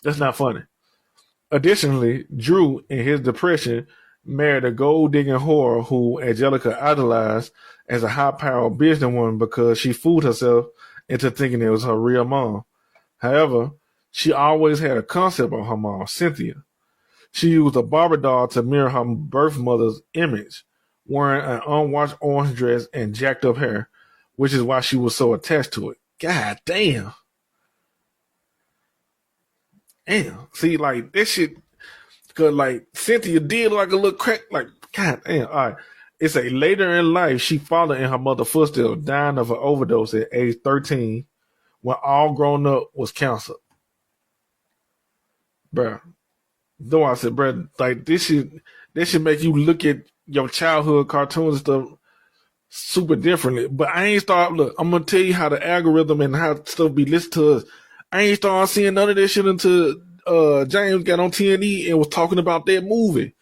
That's not funny. Additionally, Drew, in his depression, married a gold-digging whore who Angelica idolized as a high-powered businesswoman because she fooled herself into thinking it was her real mom. However, she always had a concept of her mom, Cynthia. She used a Barbie doll to mirror her birth mother's image, wearing an unwashed orange dress and jacked up hair, which is why she was so attached to it. God damn. Damn. See, like, that shit, because, like, Cynthia did like a little crack, like, God damn. All right. It say later in life, she followed in her mother's footsteps, dying of an overdose at age 13, when all grown up was cancer. Bruh. Though I said, bruh, like, this should make you look at your childhood cartoons and stuff super differently. But I ain't start, look, I'm going to tell you how the algorithm and how stuff be listed to us. I ain't started seeing none of this shit until James got on TNE and was talking about that movie.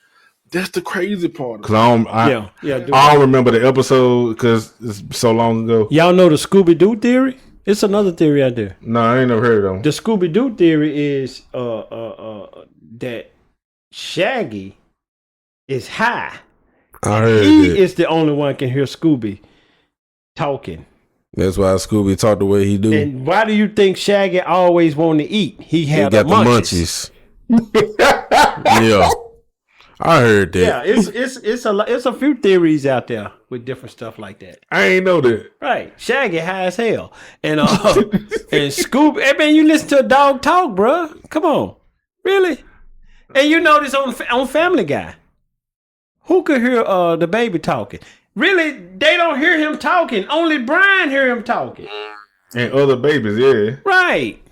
That's the crazy part. Cause I don't remember the episode because it's so long ago. Y'all know the Scooby-Doo theory? It's another theory out there. No, I ain't never heard of them. The Scooby-Doo theory is that Shaggy is high. I heard he is the only one can hear Scooby talking. That's why Scooby talk the way he do. And why do you think Shaggy always want to eat? He got the munchies. Yeah, I heard that. Yeah, it's a few theories out there with different stuff like that. I ain't know that. Right, Shaggy high as hell, and and Scooby. I mean, you listen to a dog talk, bro. Come on, really? And you know this on Family Guy. Who could hear the baby talking? Really, they don't hear him talking. Only Brian hear him talking. And other babies, yeah. Right.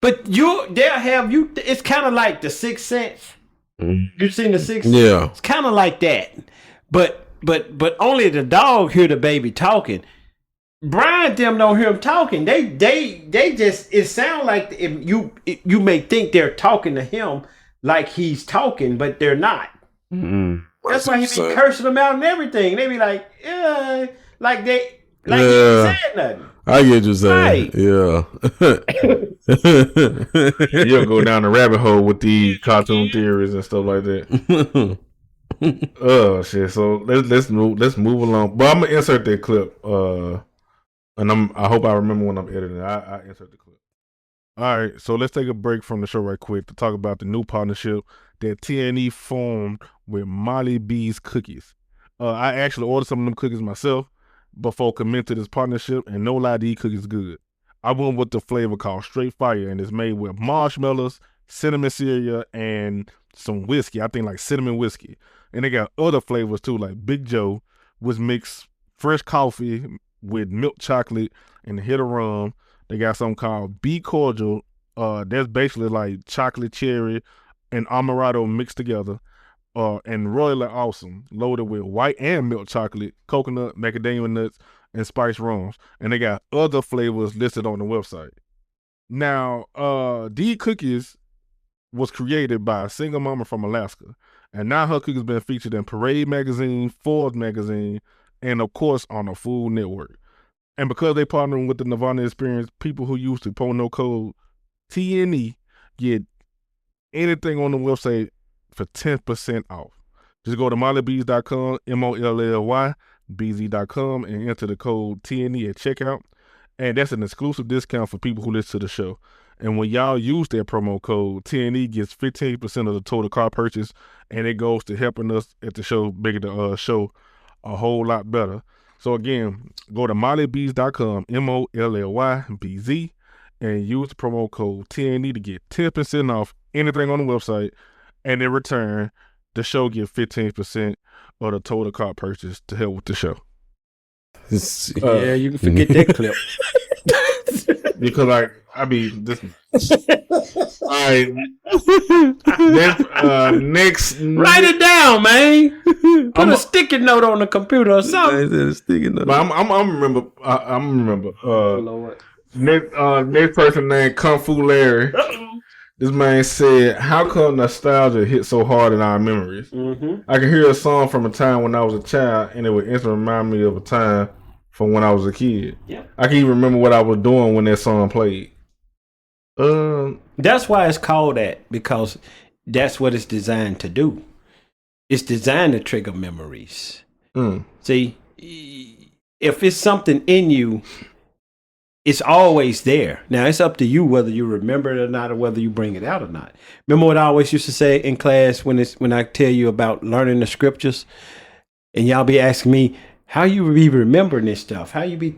But they'll have you. It's kind of like the Sixth Sense. You seen the Sixth Sense? Yeah. It's kind of like that. But only the dog hear the baby talking. Brian them don't hear him talking. They just, it sound like you may think they're talking to him like he's talking, but they're not. Mm-hmm. That's why he be cursing them out and everything. They be like, yeah, like he ain't said nothing. I get you saying. Right. Yeah. You'll go down the rabbit hole with the cartoon theories and stuff like that. Oh shit! So let's move along. But I'm gonna insert that clip. And I hope I remember when I'm editing. I insert the clip. All right, so let's take a break from the show right quick to talk about the new partnership that TNE formed with Molly B's Cookies. I actually ordered some of them cookies myself before committing to this partnership, and no lie, these cookies good. I went with the flavor called Straight Fire, and it's made with marshmallows, cinnamon cereal, and some whiskey. I think like cinnamon whiskey. And they got other flavors too, like Big Joe, which mix fresh coffee with milk chocolate and a hit of rum. They got something called Be Cordial. That's basically like chocolate cherry and amaretto mixed together. And Royally Awesome, loaded with white and milk chocolate, coconut, macadamia nuts, and spiced rums. And they got other flavors listed on the website. Now, these cookies was created by a single mama from Alaska. And now her cookies been featured in Parade Magazine, Forbes Magazine, and of course on the Food Network. And because they partnering with the Nirvana Experience, people who use the promo code TNE get anything on the website for 10% off. Just go to mollybees.com, MOLLYBZ.com, and enter the code TNE at checkout. And that's an exclusive discount for people who listen to the show. And when y'all use that promo code, TNE gets 15% of the total car purchase, and it goes to helping us at the show, making the show a whole lot better. So again, go to mollybees.com, MOLLYBZ, and use the promo code TNE to get 10% off anything on the website. And in return, the show gets 15% of the total car purchase to help with the show. Yeah, you can forget that clip. Because this. All right. Next. Write it down, man. Put a sticky note on the computer or something. Sticky note. But I'm remember. Next person named Kung Fu Larry. This man said, "How come nostalgia hit so hard in our memories? Mm-hmm. I can hear a song from a time when I was a child, and it would instantly remind me of a time from when I was a kid. Yeah. I can even remember what I was doing when that song played." That's why it's called that, because that's what it's designed to do. It's designed to trigger memories. See, if it's something in you, it's always there. Now, it's up to you whether you remember it or not, or whether you bring it out or not. Remember what I always used to say in class when I tell you about learning the scriptures, and y'all be asking me, how you be remembering this stuff? How you be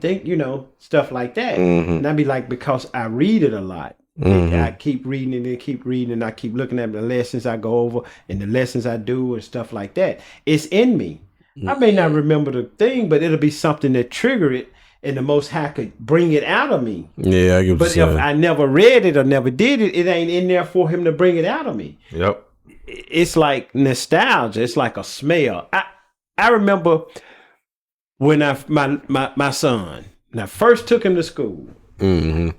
stuff like that? And I be like, because I read it a lot. I keep reading it and keep reading, and I keep looking at the lessons I go over and the lessons I do and stuff like that. It's in me. I may not remember the thing, but it'll be something that trigger it, and the Most High could bring it out of me. Yeah, I get what you're saying. If I never read it or never did it, it ain't in there for him to bring it out of me. Yep. It's like nostalgia. It's like a smell. I remember when my son, when I first took him to school, and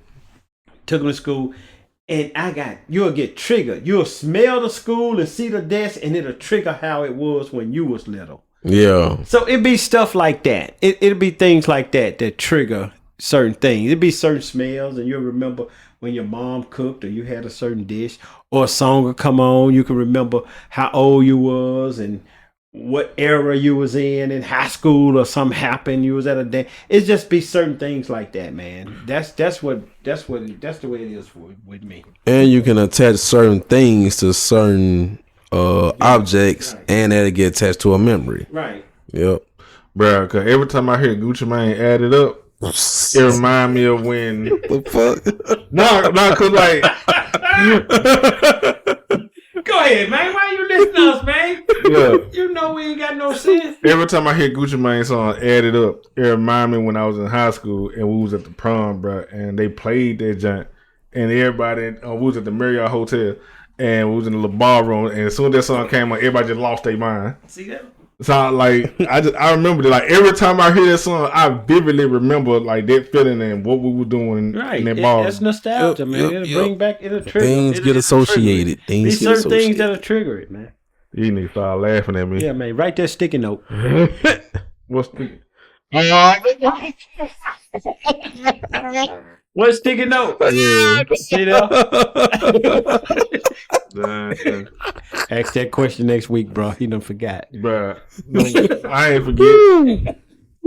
you'll get triggered. You'll smell the school and see the desk, and it'll trigger how it was when you was little. Yeah. So it'd be stuff like that. It'll be things like that trigger certain things. It'd be certain smells, and you'll remember when your mom cooked or you had a certain dish, or a song will come on. You can remember how old you was and what era you was in high school, or something happened. You was at a day. It's just be certain things like that, man. That's the way it is with me. And you can attach certain things to certain objects, and that'll get attached to a memory. Right. Yep. Bro, because every time I hear Gucci Mane add it up, it remind me of when. The fuck? No, because like. Go ahead, man. Why you listening to us, man? Yeah. You know we ain't got no sense. Every time I hear Gucci Mane song add it up, it remind me when I was in high school and we was at the prom, bro, and they played that joint, and everybody, we was at the Marriott Hotel, and we was in the little ballroom, and as soon as that song came on, everybody just lost their mind. See that? So like, I remember that, like every time I hear that song, I vividly remember like that feeling and what we were doing in that ballroom. That's nostalgia, man. It'll bring back, it'll trigger. Things get associated. These certain things that'll trigger it, man. You need to start laughing at me. Yeah, man. Write that sticky note. What's the? What sticky note? See that? Ask that question next week, bro. He done forgot. Bro, I ain't forget.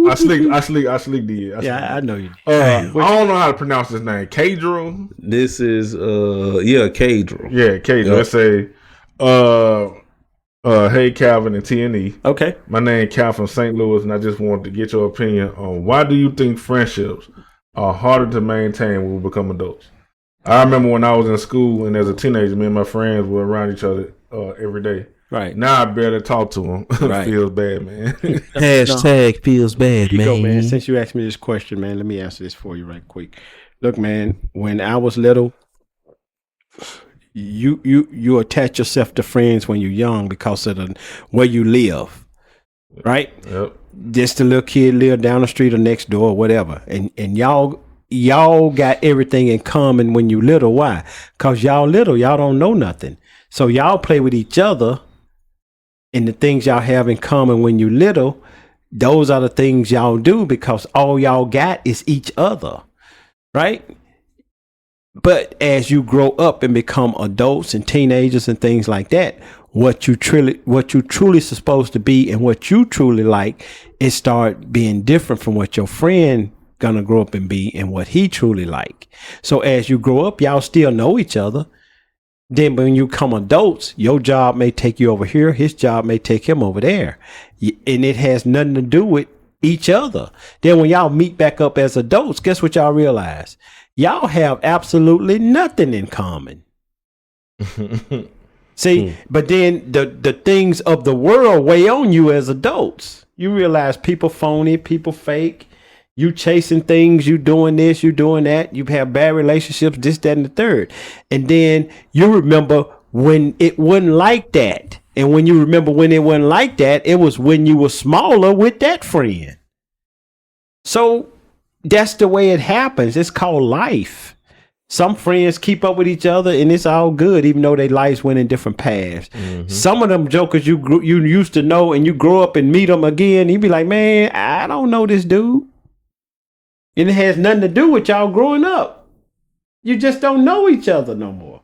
I slick did. I know you did. I don't know how to pronounce his name. Cadro? This is Cadro. Yeah, Cadro. Let's say hey Calvin and T&E. Okay. My name is Cal from St. Louis, and I just wanted to get your opinion on why do you think friendships are harder to maintain when we become adults? I remember when I was in school and as a teenager, me and my friends were around each other every day. Right. Now I barely talk to them. Right. Feels bad, man. Hashtag feels bad, man. Go, man. Since you asked me this question, man, let me answer this for you right quick. Look, man, when I was little, you attach yourself to friends when you're young because of where you live, right? Yep. Just a little kid live down the street or next door or whatever, and y'all got everything in common when you little. Why? Because y'all little, y'all don't know nothing, so y'all play with each other, and the things y'all have in common when you little, those are the things y'all do because all y'all got is each other, right? But as you grow up and become adults and teenagers and things like that, what you truly supposed to be and what you truly like, it start being different from what your friend gonna grow up and be and what he truly like. So as you grow up, y'all still know each other. Then when you become adults, your job may take you over here, his job may take him over there, and it has nothing to do with each other. Then when y'all meet back up as adults, guess what y'all realize? Y'all have absolutely nothing in common. See, but then the things of the world weigh on you as adults. You realize people phony, people fake. You chasing things, you doing this, you doing that. You have bad relationships, this, that, and the third. And then you remember when it wasn't like that. And when you remember when it wasn't like that, it was when you were smaller with that friend. So that's the way it happens. It's called life. Some friends keep up with each other and it's all good, even though their lives went in different paths. Mm-hmm. Some of them jokers you used to know and you grow up and meet them again, you be like, man, I don't know this dude. And it has nothing to do with y'all growing up. You just don't know each other no more.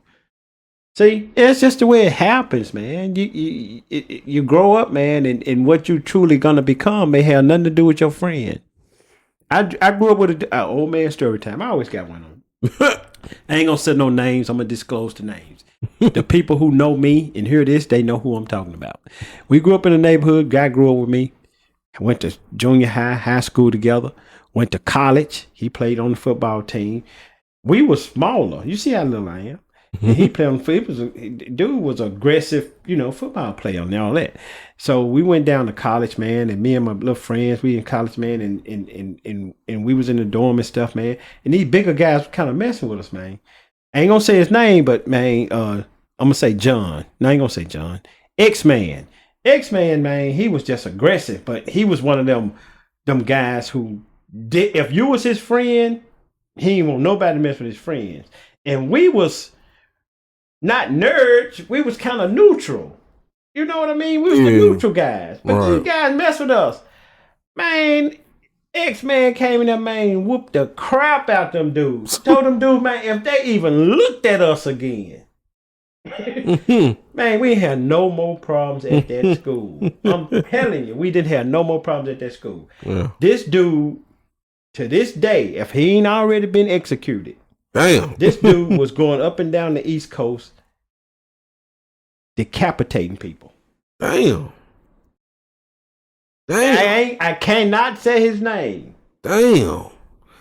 See, it's just the way it happens, man. You grow up, man, and what you truly gonna become may have nothing to do with your friend. I grew up with an old man story time. I always got one on. I ain't gonna say no names. I'm gonna disclose the names. The people who know me and hear this, they know who I'm talking about. We grew up in the neighborhood. Guy grew up with me. I went to junior high school together. Went to college. He played on the football team. We were smaller. You see how little I am. And he played on dude was aggressive, football player and all that. So we went down to college, man, and me and my little friends, we in college, man, and we was in the dorm and stuff, man. And these bigger guys were kind of messing with us, man. I ain't gonna say his name, but man, I'm gonna say John. No, I ain't gonna say John. X-Man, man, he was just aggressive, but he was one of them guys who did, if you was his friend, he ain't want nobody to mess with his friends. And we was not nerds, we was kind of neutral. You know what I mean? We was the neutral guys. But these guys mess with us. Man, X-Man came in there, man, whooped the crap out them dudes. Told them dudes, man, if they even looked at us again, man, we had no more problems at that school. I'm telling you, we didn't have no more problems at that school. Yeah. This dude, to this day, if he ain't already been executed, damn, this dude was going up and down the East Coast decapitating people. Damn. I cannot say his name. Damn.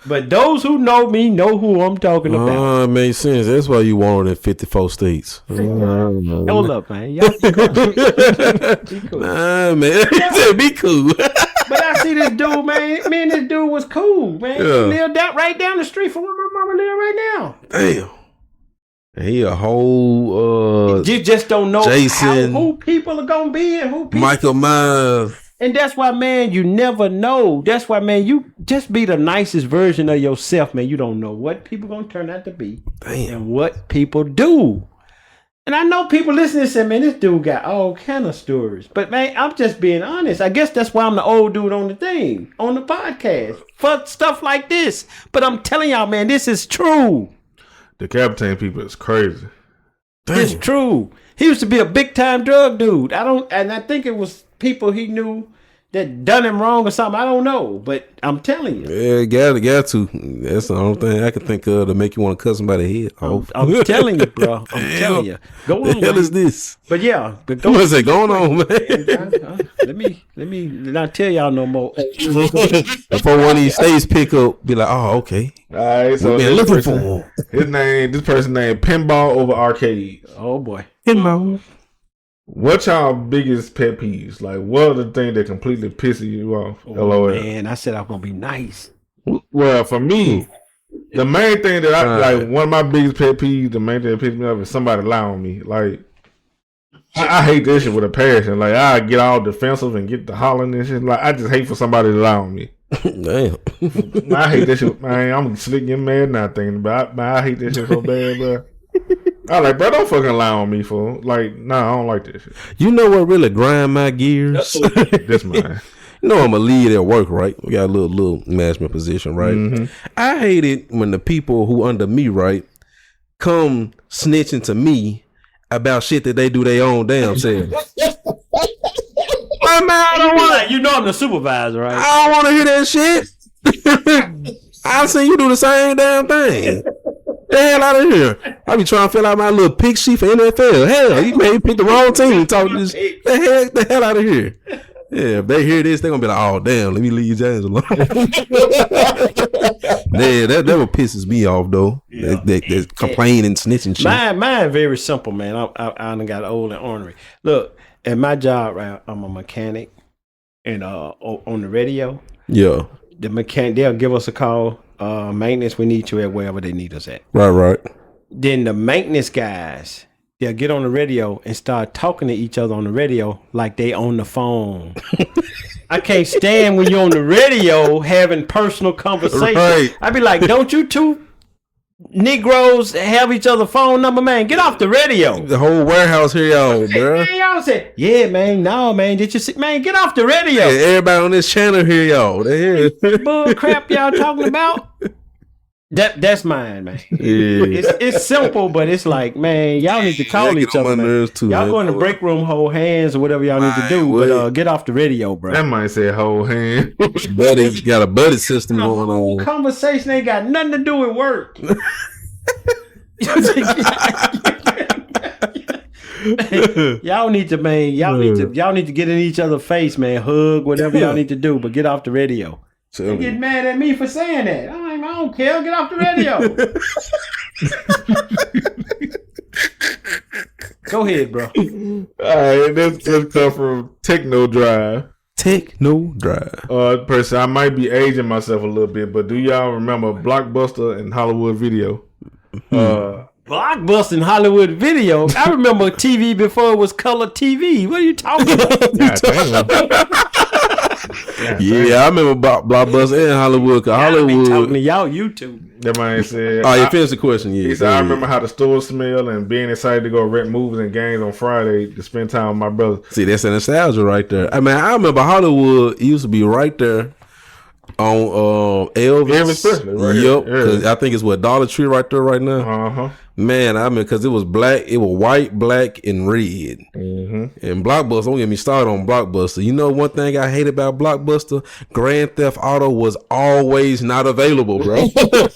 But those who know me know who I'm talking about. It makes sense. That's why you wanted in 54 states. Hold up, man. Y'all be cool. Nah, man. He said be cool. But I see this dude, man. Me and this dude was cool, man. Yeah. He lived right down the street from where my mama live right now. Damn. He a whole you just don't know Jason, who people are gonna be and who people Michael Myers. And that's why, man, you never know. That's why, man, you just be the nicest version of yourself, man. You don't know what people gonna turn out to be. Damn. And what people do. And I know people listening and say, man, this dude got all kind of stories. But, man, I'm just being honest. I guess that's why I'm the old dude on the thing, on the podcast, for stuff like this. But I'm telling y'all, man, this is true. Decapitating people is crazy. Damn. It's true. He used to be a big time drug dude. I think it was people he knew that done him wrong or something. I don't know, but I'm telling you. Yeah, got to. That's the only thing I can think of to make you want to cut somebody head off. I'm telling you, bro. I'm telling you. Go on. The hell is this? But yeah, what's that going on, man? Let me not tell y'all no more. Before one of these states pick up, be like, oh, okay. All right, so we've been looking for him. This person's name, Pinball Over Arcade. Oh boy, Pinball. What's y'all biggest pet peeves? Like, what are the things that completely pisses you off? Oh, LOL. Man, I said I'm gonna be nice. Well, for me, the main thing that like one of my biggest pet peeves, the main thing that pisses me off is somebody lie on me. Like, I hate this shit with a passion. Like, I get all defensive and get the hollering and shit. Like, I just hate for somebody to lie on me. Damn. I hate this shit, man. I'm slick getting mad now thinking about it. Man, I hate this shit so bad, bro. I like, bro, don't fucking lie on me, fool. Like, nah, I don't like this shit. You know what really grind my gears? This man. You know I'm a lead at work, right? We got a little management position, right? Mm-hmm. I hate it when the people who under me, right, come snitching to me about shit that they do their own damn selves. I don't want. You know I'm the supervisor, right? I don't want to hear that shit. I've seen you do the same damn thing. The hell out of here. I be trying to fill out my little pick sheet for NFL. Hell, you may pick the wrong team. Talk this. The hell out of here. Yeah, if they hear this, they're going to be like, oh, damn, let me leave James alone. Yeah, that what pisses me off, though. Yeah. They complain and snitching shit. Mine very simple, man. I done got old and ornery. Look, at my job, right, I'm a mechanic. And on the radio, yeah, the mechanic, they'll give us a call. Maintenance, we need you at wherever they need us at. Right. Then the maintenance guys, they'll get on the radio and start talking to each other on the radio like they on the phone. I can't stand when you're on the radio having personal conversations. Right. I be like, don't you two Negroes have each other's phone number, man? Get off the radio. The whole warehouse here, y'all, bro. Man, y'all say, yeah, man, no, man. Did you see, man? Get off the radio. Yeah, everybody on this channel here, y'all. They hear bull crap y'all talking about. That's mine, man. Yeah. It's simple, but it's like, man, y'all need to call each other. Man. Too, y'all man. go in the break room, hold hands, or whatever y'all need to do. But get off the radio, bro. That might say hold hand. Buddy got a buddy system going on. Conversation ain't got nothing to do with work. Y'all need to, man. Y'all need to get in each other's face, man. Hug, whatever y'all need to do, but get off the radio. They get mad at me for saying that. I don't care. Get off the radio. Go ahead, bro. All right, this come from Techno Drive. Techno Drive. Person, I might be aging myself a little bit, but do y'all remember Blockbuster and Hollywood Video? Blockbuster and Hollywood Video. I remember TV before it was color TV. What are you talking about? Yeah, I remember Blockbuster and Hollywood. Hollywood talking to y'all YouTube. That man said. Oh, you finished the question. Yeah, he said, I remember how the store smelled and being excited to go rent movies and games on Friday to spend time with my brother. See, that's a nostalgia right there. I mean, I remember Hollywood used to be right there on Elvis. Right. Yep, because I think it's Dollar Tree right there right now. Man, I mean, because it was black, it was white, black, and red. And Blockbuster, don't get me started on Blockbuster. You know one thing I hate about Blockbuster? Grand Theft Auto was always not available, bro. Whoever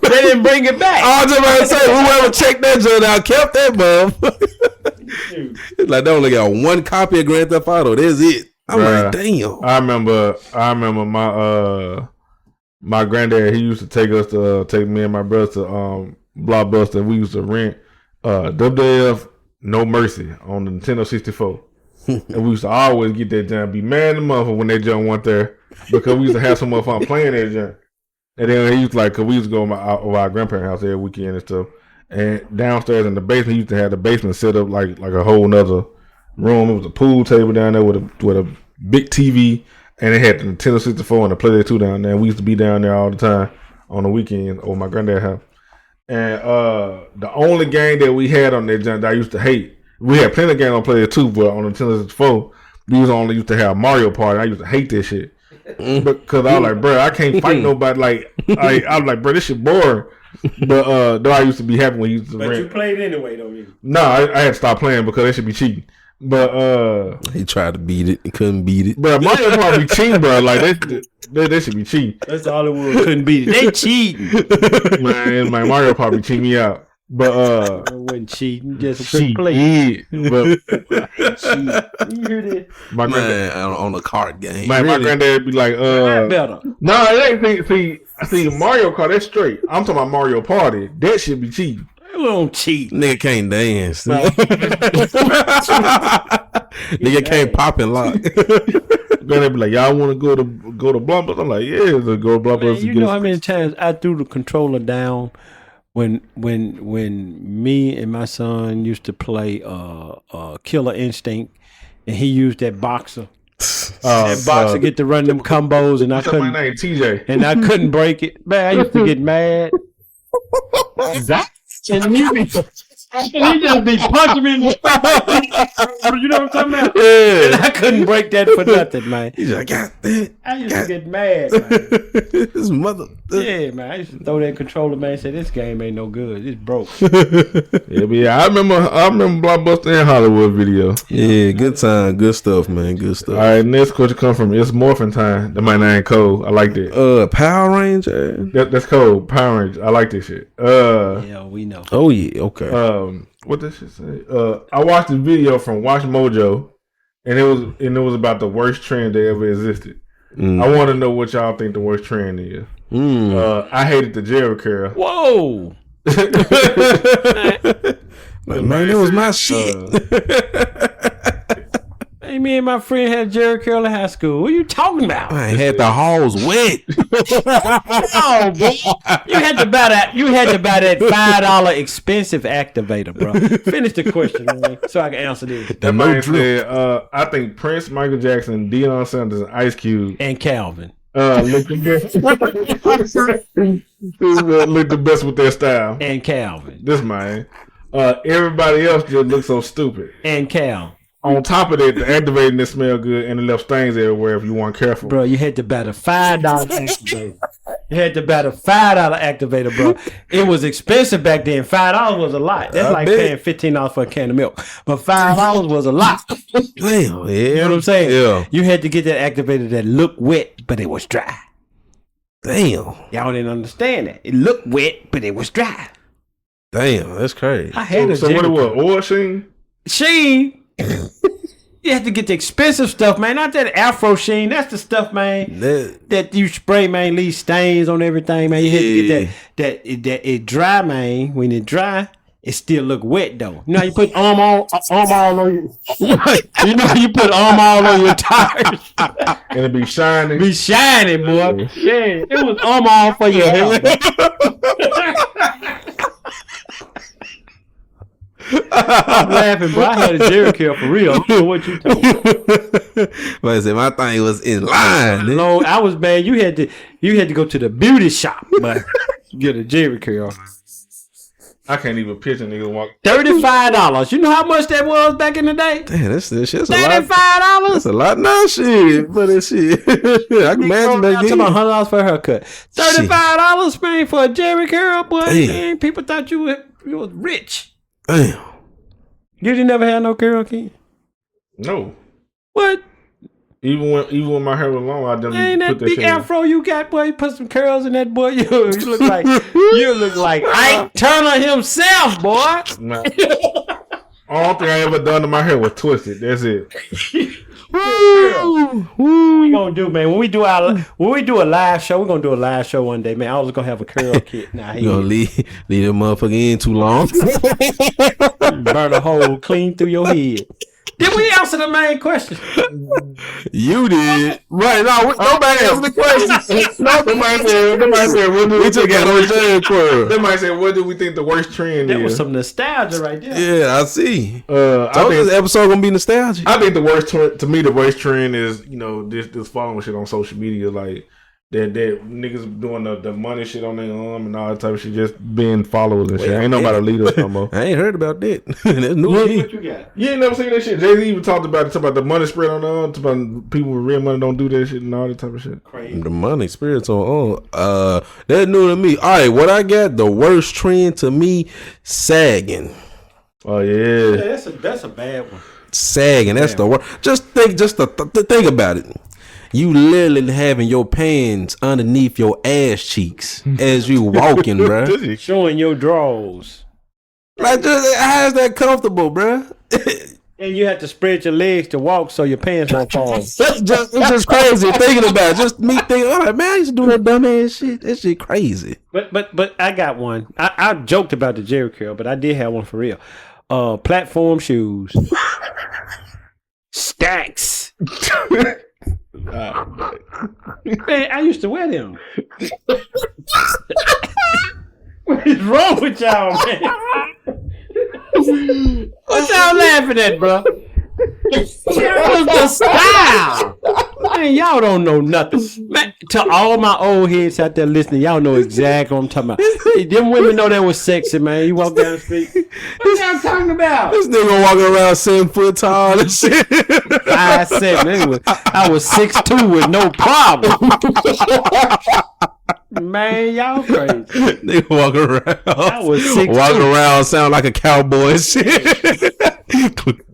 they didn't bring it back. I was just about to say, whoever checked that joint out kept that, bro. It's like they only got one copy of Grand Theft Auto. That's it. I'm like, damn. I remember my granddad, he used to take me and my brother to Blockbuster, and we used to rent WWF No Mercy on the Nintendo 64. And we used to always get that jam, be mad at the motherfucker when that jump went there, because we used to have some more fun playing that jump. And then he used to cause we used to go over our grandparents' house every weekend and stuff. And downstairs in the basement, he used to have the basement set up like a whole nother room. It was a pool table down there with a big TV. And they had the Nintendo 64 and the PlayStation 2 down there. We used to be down there all the time on the weekends over my granddad's house. And the only game that we had on that junk that I used to hate, we had plenty of games on PlayStation 2, but on the Nintendo 64, we only used to have Mario Party. I used to hate that shit. Because I was like, bro, I can't fight nobody. I was like, bro, this shit boring. But though I used to be happy when he used to But rent. you played anyway, don't you? No, I had to stop playing because they should be cheating. But he tried to beat it, he couldn't beat it. Bro, Mario Party be cheating, bro. Like they should be cheating. That's all it was. Couldn't beat it. They cheating. Man, my Mario Party be cheating me out. But it wasn't cheating, just couldn't play. But you hear this? My man, on a card game. My granddad be like, better. No, it ain't. See, Mario Kart, that's straight. I'm talking about Mario Party. That should be cheating. We don't cheat. Nigga can't dance. Nigga can't pop and lock. Gonna be like, y'all want to go to Blockbuster? I'm like, yeah, let's go to Blockbuster. Man, you know how many times I threw the controller down when me and my son used to play Killer Instinct, and he used that boxer. That boxer get to run them combos, and I couldn't. My name TJ, and I couldn't break it. Man, I used to get mad. And he just be punching me in the face. You know what I'm talking about? Yeah. And I couldn't break that for nothing, man. He's like, God damn. I used to get mad, man. His mother. Yeah, man. I used to throw that controller, man, and say, this game ain't no good. It's broke. Yeah, I remember Blockbuster and Hollywood Video. Yeah, good time. Good stuff, man. Good stuff. All right, next question come from It's Morphin Time. That might not ain't cold. I like that. Power Ranger? That's cold. Power Ranger. I like this shit. Yeah, we know. Oh, yeah. Okay. What does shit say? I watched a video from Watch Mojo, and it was about the worst trend that ever existed. I want to know what y'all think the worst trend is. I hated the Jerry curl. Whoa! Man, that was my shit. Hey, me and my friend had Jerry curl in high school. What are you talking about? I had the halls wet. Oh, boy. You had to buy that $5 expensive activator, bro. Finish the question, man, so I can answer this. That man said, I think Prince, Michael Jackson, Deion Sanders, and Ice Cube and Calvin look the best with their style. And Calvin. This man. Everybody else just looks so stupid. And Cal. On top of that, the activating that smell good and it left stains everywhere if you weren't careful. Bro, you had to buy the $5 activator. You had to buy the $5 activator, bro. It was expensive back then. $5 was a lot. That's like paying $15 for a can of milk. But $5 was a lot. Damn, yeah. You know what I'm saying? Yeah. You had to get that activator that looked wet, but it was dry. Damn. Y'all didn't understand that. It looked wet, but it was dry. Damn, that's crazy. I had so what it was? Oil Sheen? Sheen. You have to get the expensive stuff, man. Not that Afro Sheen. That's the stuff, man. That you spray, man, leave stains on everything, man. You have to get that it dry, man. When it dry, it still look wet though. You know how you put arm all on your you know how you put arm all on your tires. And it be shining. Be shining, boy. Yeah. It was arm all for your hair. I'm laughing, bro. I had a Jericho for real. I don't know what you talking about. But I said my thing was in line. No, I was bad. You had to go to the beauty shop, but get a Jericho. I can't even picture niggas walk. $35. You know how much that was back in the day? Damn, that's a lot. $35. That's a lot now, shit. But that shit, I can imagine back then. Talking about $100 for a haircut. $35, man, for a Jericho, boy. Man, people thought you was rich. Damn. You didn't never have no karaoke? No. What? Even when my hair was long, I didn't ain't put that that big shit afro you got, boy. You put some curls in that boy. You look like Ike Turner himself, boy. Nah. All thing I ever done to my hair was twisted. That's it. What we gonna do, man? When we do a live show, we're gonna do a live show one day, man. I was gonna have a curl kit. Nah, you gonna leave that motherfucker in too long. Burn a hole clean through your head. Did we answer the main question? You did. Right, no, nobody answered the question. Somebody said, what do we took out on Jericho? Somebody said, what do we think the worst trend is? That was some nostalgia right there. Yeah, I see. I think this episode gonna be nostalgic. I think the worst trend is, this following shit on social media, like that niggas doing the money shit on their arm and all that type of shit, just being followers and shit. Ain't nobody lead us no more. I ain't heard about that. That's new. What you got? You ain't never seen that shit. Jay-Z even talked about the money spread on the arm, talk about people with real money don't do that shit and all that type of shit. Crazy. The money spirits on. That's new to me. All right, what I got, the worst trend to me, sagging. Oh yeah. That's a bad one. Sagging, that's the worst. Just think about it. You literally having your pants underneath your ass cheeks as you walking, bruh. Showing your drawers. Like, just how's that comfortable, bruh? And you have to spread your legs to walk so your pants won't fall. It's just crazy thinking about it. Just me thinking, I'm like, man, I used to do that dumb ass shit. That shit crazy. But I got one. I joked about the Jericho, but I did have one for real. Platform shoes. Stacks. Man, I used to wear them. What is wrong with y'all, man? What y'all laughing at, bro? That was the style. Man, y'all don't know nothing. Man, to all my old heads out there listening, y'all know exactly what I'm talking about. Them women know that was sexy, man. You walk down the street. What y'all talking about? This nigga walking around 7 foot tall and shit. 5'7". I was 6'2" with no problem. Man, y'all crazy. They walk around. I was 6'2". Walking around sound like a cowboy and shit. Click.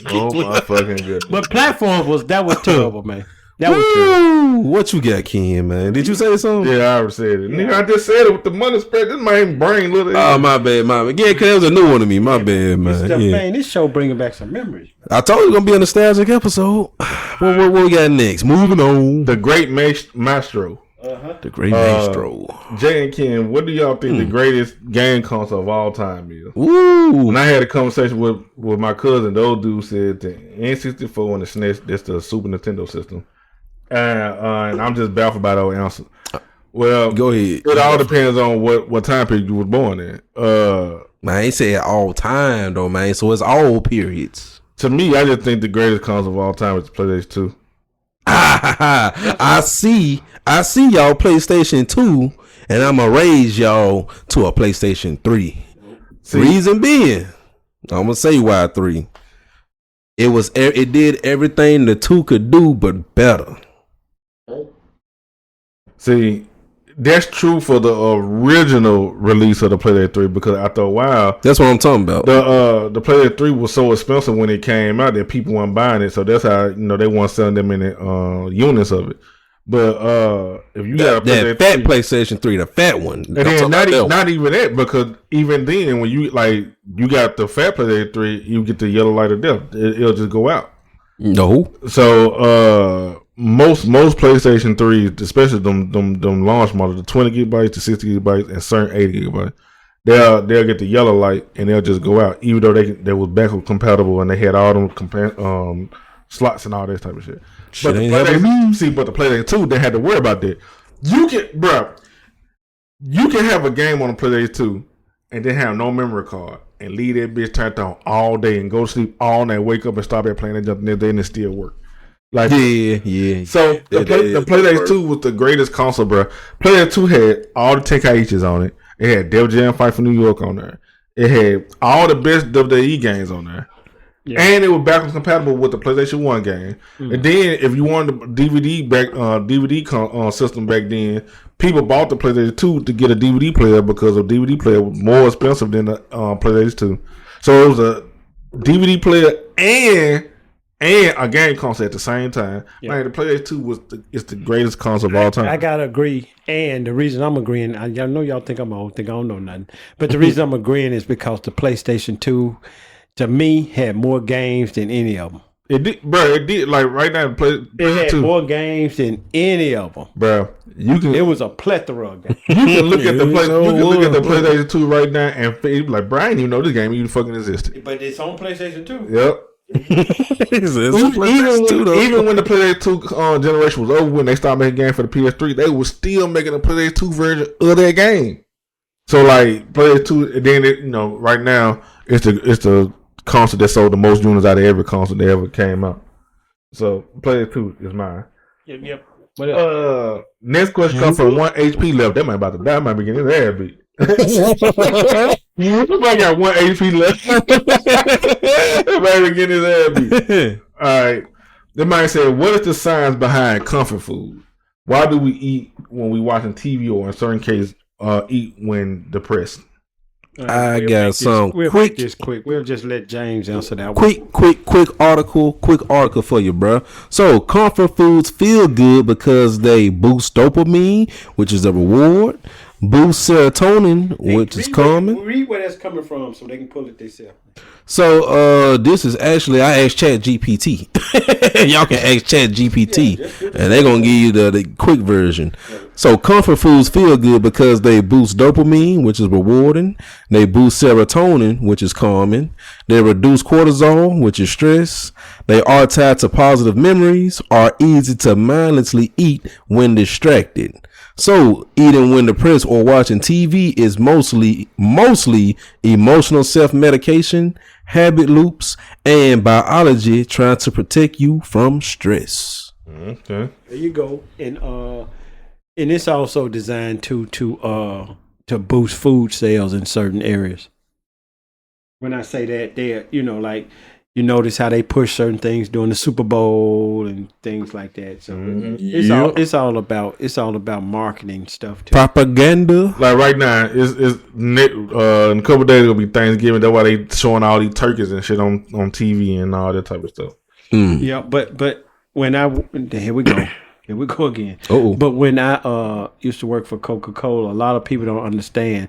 Oh my fucking goodness. But platforms was terrible, man. That was terrible. What you got, Ken, man? Did you say something? Yeah, I already said it. Nigga, I just said it with the money spread. This man brain little. Oh, my bad. Yeah, because that was a new one to me. My bad, man. Man, this show bringing back some memories. I told you it's going to be a nostalgic episode. What we got next? Moving on. The Great Maestro. The Great Maestro. Jay and Ken, what do y'all think the greatest game console of all time is? Ooh. When I had a conversation with my cousin, those dudes said the N64 and the SNES, that's the Super Nintendo system. And I'm just baffled by those answers. Well, go ahead. It all depends on what time period you was born in. Man, I ain't say all time though, man. So it's all periods. To me, I just think the greatest console of all time is the PlayStation 2. I see y'all PlayStation 2, and I'm gonna raise y'all to a PlayStation 3. Reason being, I'm gonna say why 3. It did everything the 2 could do, but better. See, that's true for the original release of the PlayStation 3 because after a while, that's what I'm talking about. The PlayStation 3 was so expensive when it came out that people weren't buying it, so that's how they weren't selling them in the units of it. But if you got a fat PlayStation 3, the fat one, and then not even that, because even then when you got the fat PlayStation 3, you get the yellow light of death. It'll just go out. No. So most PlayStation 3s, especially them launch models, the 20 gigabytes, the 60 gigabytes, and certain 80 gigabytes, they'll get the yellow light and they'll just go out, even though they was backward compatible and they had all them slots and all this type of shit. But the PlayStation 2, they had to worry about that. You can have a game on the PlayStation 2 and then have no memory card and leave that bitch turned on all day and go to sleep all night, wake up and start back playing that jump the next day and it still work. Like yeah. So the PlayStation 2 was the greatest console, bro. PlayStation 2 had all the Tenkaichis on it. It had Def Jam Fight for New York on there. It had all the best WWE games on there. Yeah. And it was backwards compatible with the PlayStation 1 game. Mm-hmm. And then if you wanted a DVD system back then, people bought the PlayStation 2 to get a DVD player because a DVD player was more expensive than the PlayStation 2. So it was a DVD player and a game console at the same time. Yeah. Man, the PlayStation 2 is the greatest console of all time. I gotta agree. And the reason I'm agreeing, I know y'all think I'm old, think I don't know nothing. But the reason I'm agreeing is because the PlayStation 2 to me had more games than any of them. It did, bro. It did. Like right now, it had more games than any of them, bro. It was a plethora of games. You can look at the PlayStation 2 right now and be like, bro, I didn't even know this game even fucking existed. But it's on PlayStation 2. Yep. Even when the PlayStation 2 generation was over, when they started making games for the PS3, they were still making a PlayStation 2 version of that game. So like PlayStation 2, and then right now it's the console that sold the most units out of every console that ever came out. So PlayStation 2 is mine. Yep. What else? Next question comes from 1 HP left. That might about to die. Might be getting his ass beat. I got 1 HP left. Might be getting his ass beat. All right. They might say, what is the science behind comfort food? Why do we eat when we watching TV or in certain cases eat when depressed? I got some quick. We'll just let James answer that one. Quick article for you, bro. So comfort foods feel good because they boost dopamine, which is a reward, boost serotonin, which is common. Read where that's coming from so they can pull it themselves. So this is actually, I asked Chat GPT. Y'all can ask Chat GPT, and they're gonna give you the quick version. So comfort foods feel good because they boost dopamine, which is rewarding. They boost serotonin, which is calming. They reduce cortisol, which is stress. They are tied to positive memories, are easy to mindlessly eat when distracted. So eating when depressed or watching TV is mostly emotional self-medication, habit loops, and biology trying to protect you from stress. Okay. There you go. And it's also designed to boost food sales in certain areas. When I say that, they're like you notice how they push certain things during the Super Bowl and things like that. So it's all about marketing stuff too. Propaganda. Like right now, in a couple of days it'll be Thanksgiving. That's why they showing all these turkeys and shit on TV and all that type of stuff. Yeah, but when here we go. Here we go again. But when I used to work for Coca-Cola, a lot of people don't understand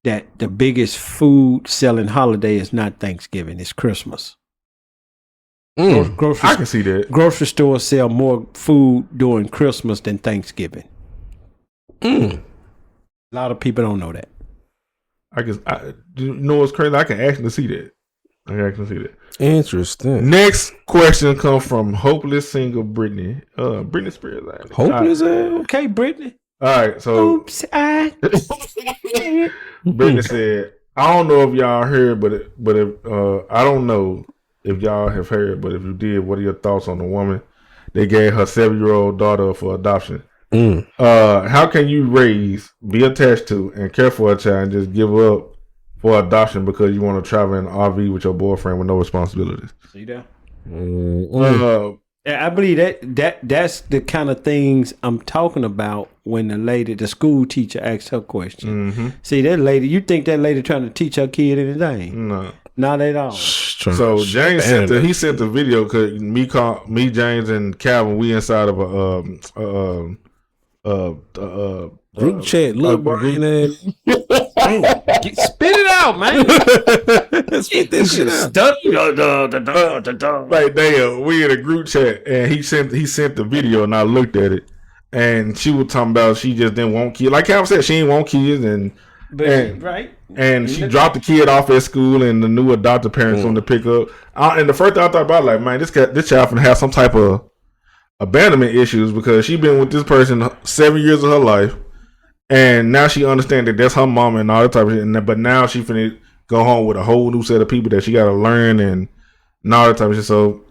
that the biggest food selling holiday is not Thanksgiving, it's Christmas. I can see that. Grocery stores sell more food during Christmas than Thanksgiving. A lot of people don't know that. You know what's crazy? I can actually see that. Interesting. Next question comes from hopeless single Brittany. Britney Spears. Hopeless? Okay, Brittany. All right, so oops, Brittany said, I don't know if y'all heard, but if I don't know if y'all have heard, but if you did, what are your thoughts on the woman that gave her 7-year-old daughter for adoption? How can you raise, be attached to, and care for a child and just give up for adoption because you want to travel in an RV with your boyfriend with no responsibilities? See that? I believe that's the kind of things I'm talking about when the school teacher asks her question. Mm-hmm. See, that lady, you think that lady trying to teach her kid anything? No. Not at all. So James sent the video because me, James, and Calvin, we inside of a group chat. Look, Brian, spit it out, man. spit this shit out. Like we in a group chat, and he sent the video, and I looked at it, and she was talking about she just didn't want kids. Like Calvin said, she didn't want kids, right. And she dropped the kid off at school, and the new adopted parents on the pickup. And the first thing I thought about, like, man, this child finna have some type of abandonment issues because she been with this person 7 years of her life, and now she understands that that's her mama and all that type of shit. But now she finna go home with a whole new set of people that she got to learn and all that type of shit. So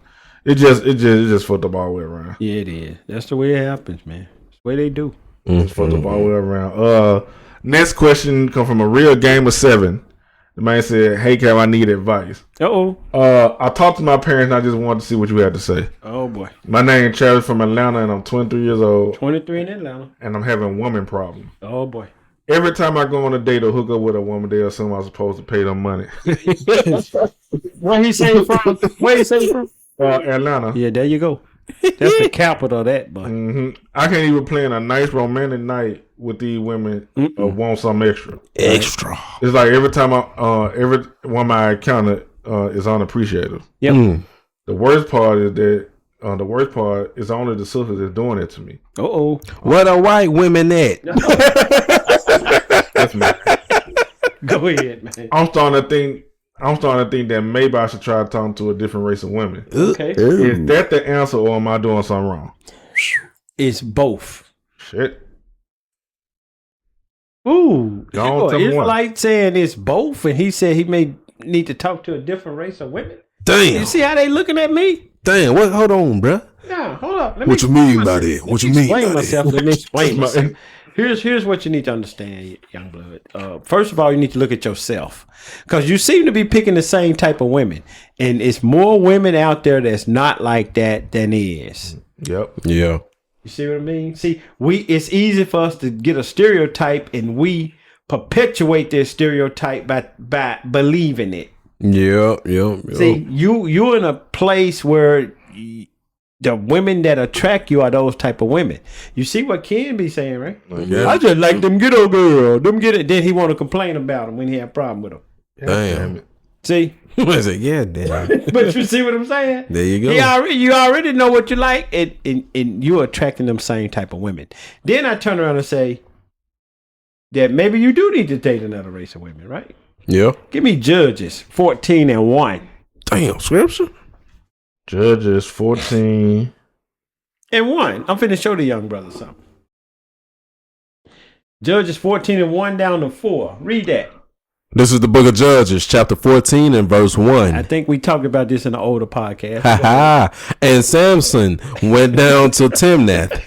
it just fucked up all the way around. Yeah, it is. That's the way it happens, man. That's the way they do. It's fucked up all the way around. Next question come from a real gamer 7. The man said, "Hey, Cal, I need advice." I talked to my parents and I just wanted to see what you had to say. Oh boy. My name is Travis from Atlanta and I'm 23 years old. 23 in Atlanta. And I'm having a woman problem. Oh boy. Every time I go on a date or hook up with a woman, they assume I'm supposed to pay them money. Where he say from? Where he say from? Atlanta. Yeah, there you go. That's the capital of that, boy. Mm-hmm. I can't even plan a nice romantic night with these women or want some extra. Extra. It's like every time every woman I encounter is unappreciative. Yep. The worst part is that is only the sisters that's doing it to me. Where the white women at? That's me. Go ahead, man. I'm starting to think that maybe I should try talking to a different race of women. Okay. Is that the answer, or am I doing something wrong? It's both. Shit. Ooh. It's like saying it's both, and he said he may need to talk to a different race of women. Damn. You see how they looking at me? Damn. What? Hold on, bruh. No, hold up. What you mean by that? What you mean by that? Let me explain myself. Here's what you need to understand, young blood. First of all, you need to look at yourself, because you seem to be picking the same type of women, and it's more women out there that's not like that than is. Yep. Yeah. You see what I mean? See, it's easy for us to get a stereotype, and we perpetuate this stereotype by believing it. Yeah. See, you're in a place where the women that attract you are those type of women. You see what Ken be saying, right? I just like them ghetto girl. Then he want to complain about them when he have a problem with them. Damn. See? I said, yeah, damn. But you see what I'm saying? There you go. You already know what you like, and you're attracting them same type of women. Then I turn around and say that maybe you do need to date another race of women, right? Yeah. Give me Judges 14:1. Damn, scripture. Judges 14:1. I'm finna show the young brother something. Judges 14:1 down to 4. Read that. This is the book of Judges, chapter 14 and verse 1. I think we talked about this in an older podcast. And Samson went down to Timnath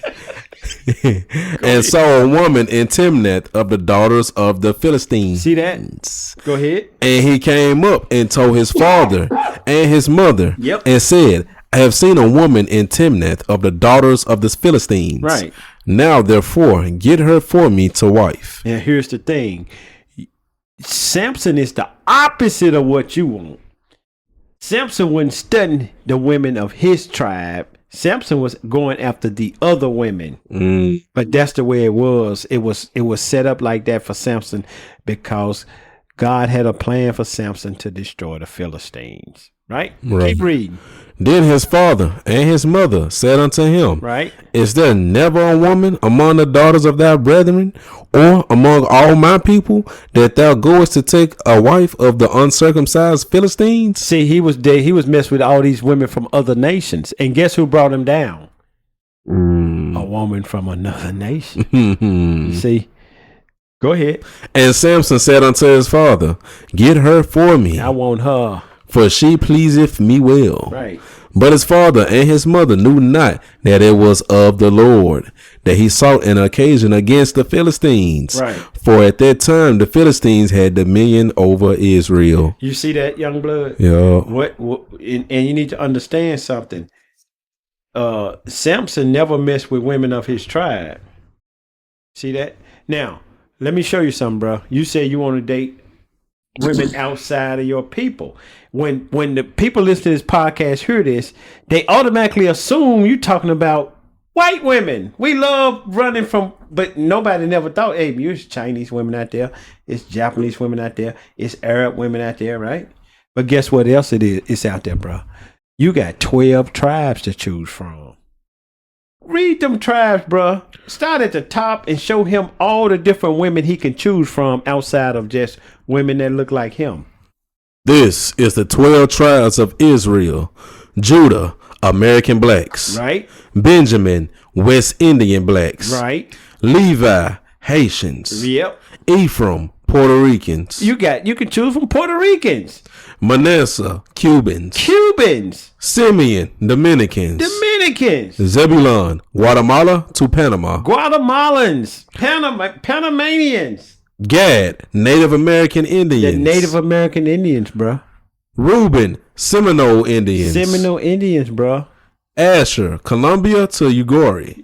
and saw a woman in Timnath of the daughters of the Philistines. See that? Go ahead. And he came up and told his father and his mother and said, I have seen a woman in Timnath of the daughters of the Philistines. Right. Now, therefore, get her for me to wife. And here's the thing. Samson is the opposite of what you want. Samson wasn't studying the women of his tribe. Samson was going after the other women. But that's the way it was. It was set up like that for Samson because God had a plan for Samson to destroy the Philistines. Right? Keep reading. Then his father and his mother said unto him, right? Is there never a woman among the daughters of thy brethren, or among all my people, that thou goest to take a wife of the uncircumcised Philistines? See, he was messed with all these women from other nations. And guess who brought him down? A woman from another nation. See? Go ahead. And Samson said unto his father, Get her for me. I want her. For she pleaseth me well. Right. But his father and his mother knew not that it was of the Lord, that he sought an occasion against the Philistines. Right. For at that time the Philistines had dominion over Israel. You see that, young blood? Yeah. And you need to understand something. Samson never messed with women of his tribe. See that? Now, let me show you something, bro. You say you want to date women outside of your people. When the people listen to this podcast hear this, they automatically assume you're talking about white women. We love running from, but nobody never thought, hey, there's Chinese women out there. It's Japanese women out there. It's Arab women out there, right? But guess what else it is? It's out there, bro. You got 12 tribes to choose from. Read them tribes, bro. Start at the top and show him all the different women he can choose from outside of just women that look like him. This is the 12 tribes of Israel. Judah, American blacks. Right. Benjamin, West Indian blacks. Right. Levi, Haitians. Yep. Ephraim, Puerto Ricans. You can choose from Puerto Ricans. Manasseh, Cubans. Simeon, Dominicans. Zebulon, Guatemala to Panama. Guatemalans, Panamanians. Gad, Native American Indians. The Native American Indians, bro. Reuben, Seminole Indians. Bro. Asher, Colombia to Uruguay.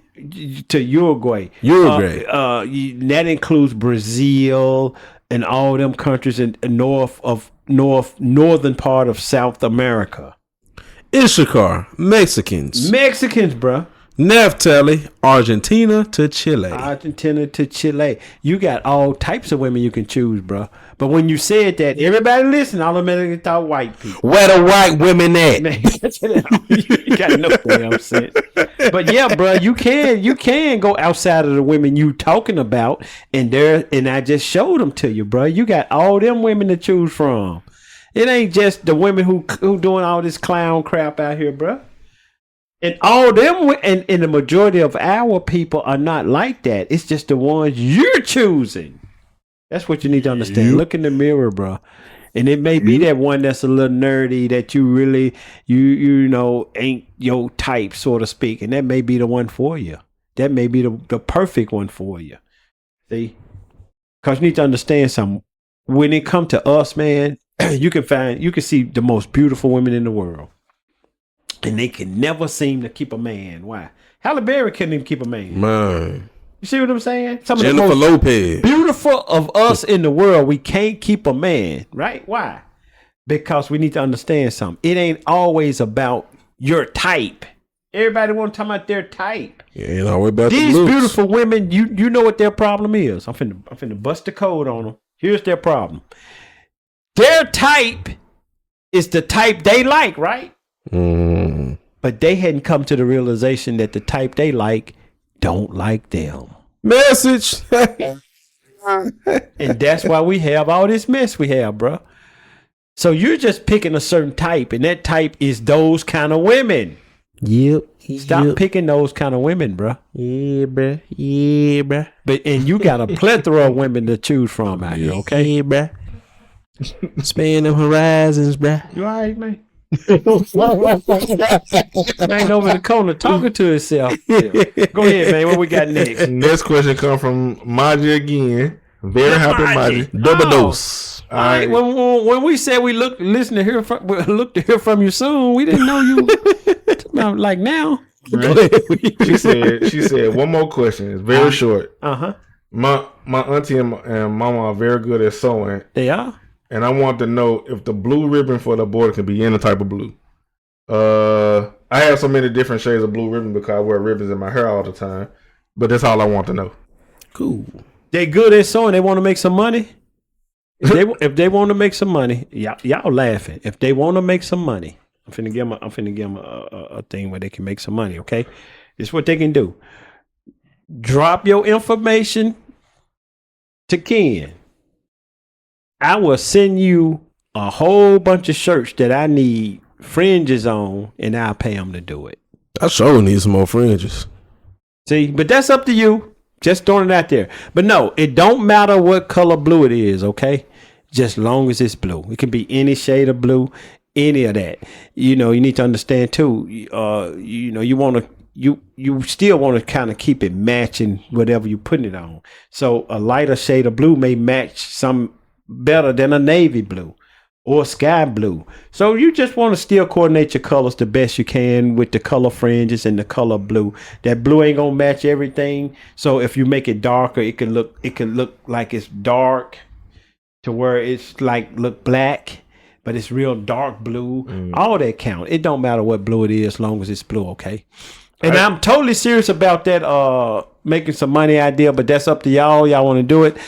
That includes Brazil and all them countries in northern part of South America. Issachar, Mexicans, bro. Naphtali, Argentina to Chile. You got all types of women you can choose, bro. But when you said that, everybody listen, automatically thought white people. Where the white women at? Man, you got no damn sense. But yeah, bro, you can go outside of the women you talking about, and I just showed them to you, bro. You got all them women to choose from. It ain't just the women who doing all this clown crap out here, bro. And all them, and the majority of our people are not like that. It's just the ones you're choosing. That's what you need to understand. Look in the mirror, bro. And it may be that one that's a little nerdy that you really, you know, ain't your type, so to speak. And that may be the one for you. That may be the perfect one for you. See? Because you need to understand something. When it comes to us, man, you can see the most beautiful women in the world. And they can never seem to keep a man. Why? Halle Berry couldn't even keep a man. Man. You see what I'm saying? Some Jennifer of the most Lopez. beautiful of us in the world, we can't keep a man. Right? Why? Because we need to understand something. It ain't always about your type. Everybody want to talk about their type. Yeah, ain't always about these the looks. beautiful women, you know what their problem is. I'm finna bust the code on them. Here's their problem. Their type is the type they like, right? Mm. But they hadn't come to the realization that the type they like don't like them. Message. And that's why we have all this mess we have, bro. So you're just picking a certain type, and that type is those kind of women. Yep. Stop picking those kind of women, bro. Yeah, bro. But and you got a plethora of women to choose from out here, okay? Yeah, bro. Span them horizons, bro. You all right, man? Man over the corner talking to himself. Yeah. Go ahead, man. What we got next? Next question comes from Maji again. Very happy Maji. Double dose. All right. When we said we look to hear from you soon, we didn't know you. Like now. Right. She said one more question. It's very short. My auntie and mama are very good at sewing. They are. And I want to know if the blue ribbon for the border can be any type of blue. I have so many different shades of blue ribbon because I wear ribbons in my hair all the time. But that's all I want to know. Cool. They good at sewing. They want to make some money. If they want to make some money, y'all laughing. If they want to make some money, I'm finna give them a thing where they can make some money. Okay, this is what they can do. Drop your information to Ken. I will send you a whole bunch of shirts that I need fringes on, and I'll pay them to do it. I sure need some more fringes. See, but that's up to you. Just throwing it out there. But no, it don't matter what color blue it is, okay? Just long as it's blue. It can be any shade of blue, any of that. You know, you need to understand too. You know, you still want to kind of keep it matching whatever you're putting it on. So a lighter shade of blue may match some better than a navy blue. or sky blue. So you just want to still coordinate your colors the best you can with the color fringes and the color blue. That blue ain't gonna match everything. So if you make it darker, it can look like it's dark to where it's like look black, but it's real dark blue. All that count. It don't matter what blue it is as long as it's blue, okay? And I'm totally serious about that making some money idea, but that's up to y'all. Y'all want to do it.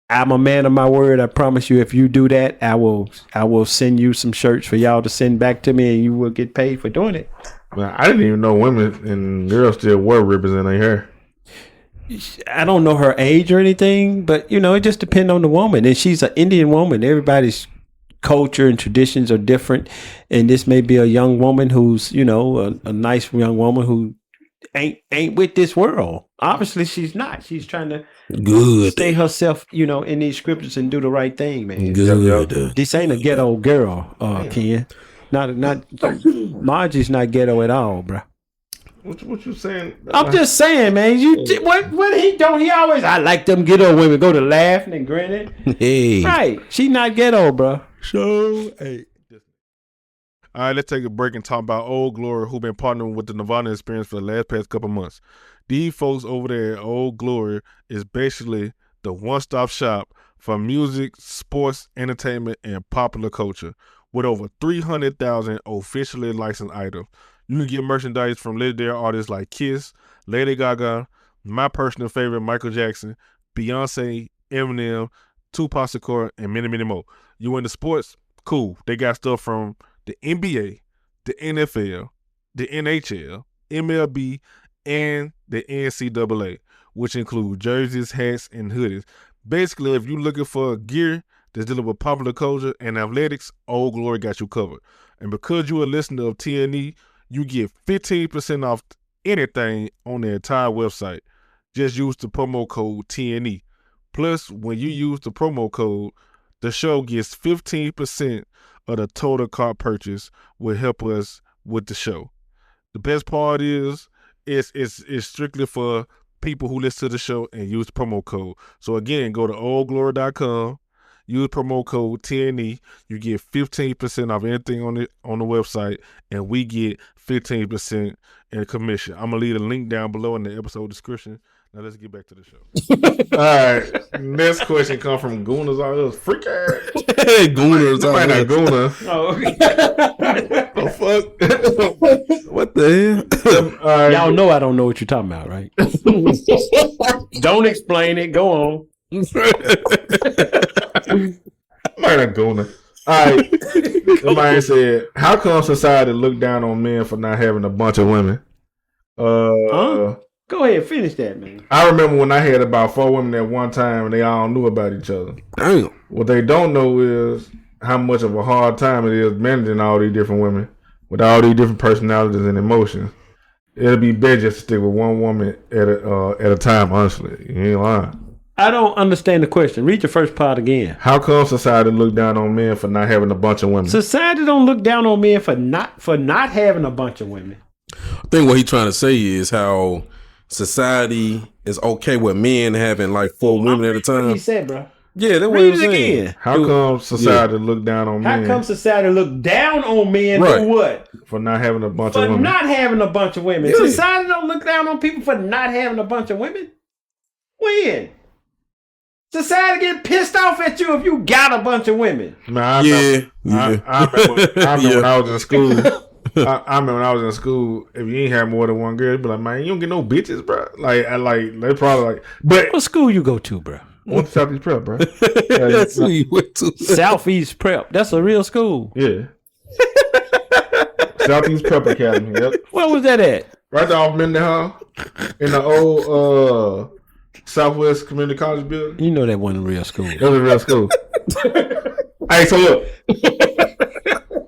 I'm a man of my word. I promise you, if you do that, I will send you some shirts for y'all to send back to me, and you will get paid for doing it. Well, I didn't even know women and girls still wear ribbons in their hair. I don't know her age or anything, but it just depends on the woman. And she's an Indian woman. Everybody's culture and traditions are different, and this may be a young woman who's a nice young woman who ain't with this world. Obviously she's not. She's trying to stay herself in these scriptures and do the right thing, man. This ain't a ghetto girl, Ken. Not Margie's not ghetto at all, bro. What you saying? I'm just saying, man. What he don't? He always. I like them ghetto women. Go to laughing and grinning. Hey, right? She not ghetto, bro. So hey. All right, let's take a break and talk about Old Glory, who been partnering with the Nirvana Experience for the past couple months. These folks over there at Old Glory is basically the one-stop shop for music, sports, entertainment, and popular culture. With over 300,000 officially licensed items, you can get merchandise from legendary artists like Kiss, Lady Gaga, my personal favorite Michael Jackson, Beyonce, Eminem, Tupac Shakur, and many, many more. You into sports? Cool. They got stuff from the NBA, the NFL, the NHL, MLB, and the NCAA, which include jerseys, hats, and hoodies. Basically, if you're looking for gear that's dealing with popular culture and athletics, Old Glory got you covered. And because you're a listener of TNE, you get 15% off anything on the entire website. Just use the promo code TNE. Plus, when you use the promo code, the show gets 15% of the total cart purchase will help us with the show. The best part is it's strictly for people who listen to the show and use the promo code. So again, go to oldglory.com, use promo code TNE. You get 15% off anything on the website, and we get 15% in commission. I'm gonna leave a link down below in the episode description. Now let's get back to the show. All right. Next question comes from Gooners out here. Freak ass. Gooners out here. Gooner. Oh, okay. The fuck? What the hell? Y'all know I don't know what you're talking about, right? Don't explain it. Go on. Might not Gooner. All right. Somebody said, how come society look down on men for not having a bunch of women? Huh? Go ahead, finish that, man. I remember when I had about 4 women at one time and they all knew about each other. Damn. What they don't know is how much of a hard time it is managing all these different women with all these different personalities and emotions. It'll be better just to stick with one woman at a time, honestly. You ain't lying. I don't understand the question. Read the first part again. How come society look down on men for not having a bunch of women? Society don't look down on men for not having a bunch of women. I think what he's trying to say is how society is okay with men having like 4 women at a time. What he said, bro. Yeah, that's what Read he was it saying. again. How come society look down on men? How come society look down on men for what? For not having a bunch of For women. not having a bunch of women. Yeah. Society don't look down on people for not having a bunch of women. When? Society get pissed off at you if you got a bunch of women. Man, I remember when I was in school. I remember when I was in school, if you ain't have more than one girl, you'd be like, man, you don't get no bitches, bro. They probably but what school you go to, bro? Went to Southeast Prep, bro. That's who you went to. Southeast Prep. That's a real school. Yeah. Southeast Prep Academy. Yep. Where was that at? Right there off Mendenhall, in the old Southwest Community College building. You know that wasn't a real school. It was a real school. Hey, so look.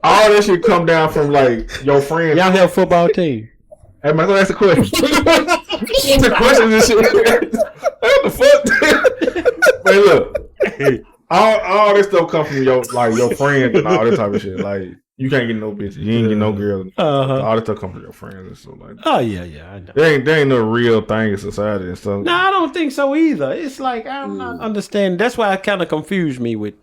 All this shit come down from like your friends. Y'all have a football team. Hey man, that's the question. The question is shit. What the fuck? Hey, look. All this stuff come from your friends and all this type of shit. Like you can't get no bitches. You ain't get no girls. All this stuff come from your friends and stuff like that. Oh yeah, I know. There ain't no real thing in society and stuff. No, I don't think so either. It's like I'm not understanding. That's why it kind of confused me with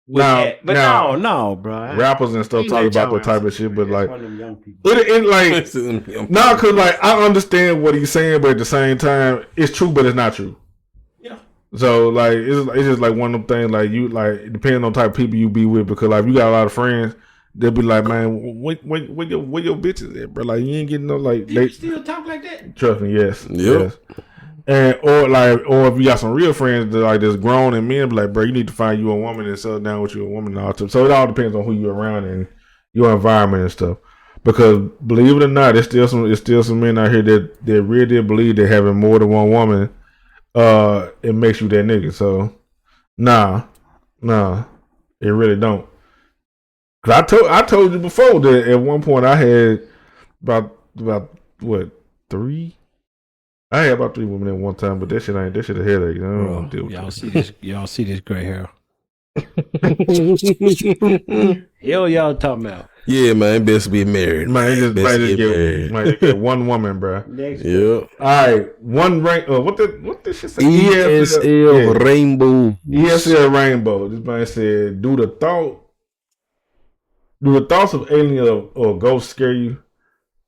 No, bro. Rappers and stuff talk about that type of shit, but like, one of them young people. cause like I understand what he's saying, but at the same time, it's true, but it's not true. Yeah. So like, it's just like one of them things. Like you, like depending on the type of people you be with, because like if you got a lot of friends, they'll be like, man, where your bitches at, bro? Like you ain't getting no like. They still talk like that. Trust me, yes. Yep. And or if you got some real friends that like just grown and men, be like, bro, you need to find you a woman and settle down with you a woman and all that. So it all depends on who you're around and your environment and stuff. Because believe it or not, it's still some men out here that really believe that having more than one woman, it makes you that nigga. So nah, it really don't. Cause I told you before that at one point I had about what 3. I had about 3 women at one time, but that shit a headache. I don't want to deal with y'all see this gray hair. Hell, y'all talking about? Yeah, man, best be married. Man, just get one woman, bro. Yep. All right, one rank. What this shit say? ESL Rainbow. ESL Rainbow. This man said, "Do the thoughts of alien or ghosts scare you?"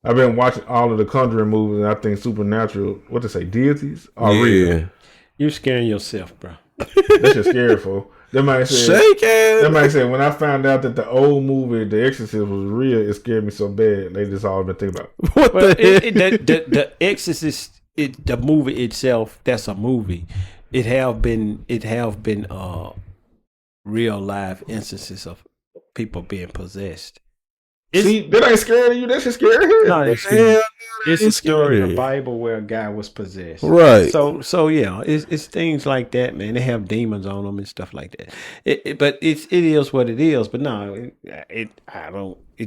I've been watching all of the Conjuring movies, and I think supernatural, what they say, deities are real. You're scaring yourself, bro. That shit scary, fool. That man said, when I found out that the old movie, The Exorcist, was real, it scared me so bad. They just all been thinking about the Exorcist, the movie itself, that's a movie. It have been real live instances of people being possessed. See, that ain't scared of you. That shit scary. No, it's a story in the Bible where a guy was possessed. Right. So yeah, it's things like that, man. They have demons on them and stuff like that. But it is what it is. But no, it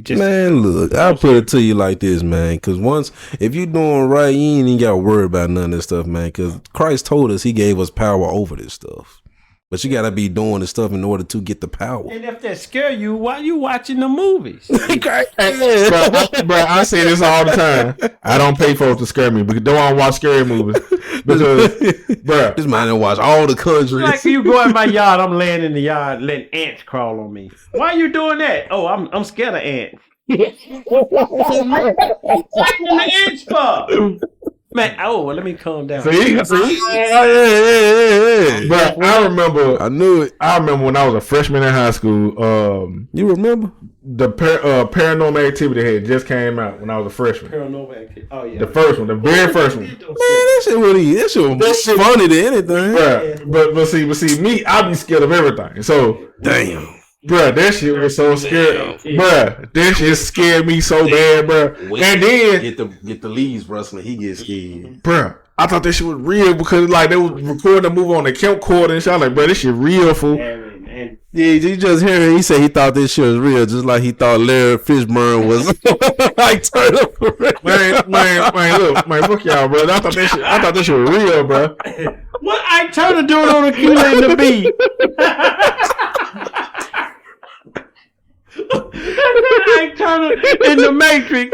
just. Man, look, I'll put it to you like this, man. Because if you're doing right, you ain't even got to worry about none of this stuff, man. Because Christ told us He gave us power over this stuff. But you gotta be doing the stuff in order to get the power. And if that scare you, why you watching the movies? Bro, I say this all the time. I don't pay for it to scare me, because don't want to watch scary movies. Because, bro, this man done watch all the countries. Like you go in my yard, I'm laying in the yard, letting ants crawl on me. Why you doing that? Oh, I'm scared of ants. What the ants for? Man, let me calm down. See? But I remember. I knew it. I remember when I was a freshman in high school. You remember? The Paranormal Activity had just came out when I was a freshman. Paranormal Activity. Oh yeah. The first one, the very first one. Man, that shit was funny to anything. Bruh, but see, me, I be scared of everything. So damn. Bruh, that shit was so scary. Bruh, that shit scared me so bad, bruh. And then get the leaves rustling, he gets scared. Bruh, I thought that shit was real because like they was recording the movie on the camcorder and shit. I was like, bruh, this shit real, fool. Yeah, you just hear him. He said he thought this shit was real, just like he thought Larry Fishburne was like turned up. Man, look, man, fuck y'all, bro. I thought that shit was real, bro. What I Turner doing on the Q and the B? I Turner in the Matrix.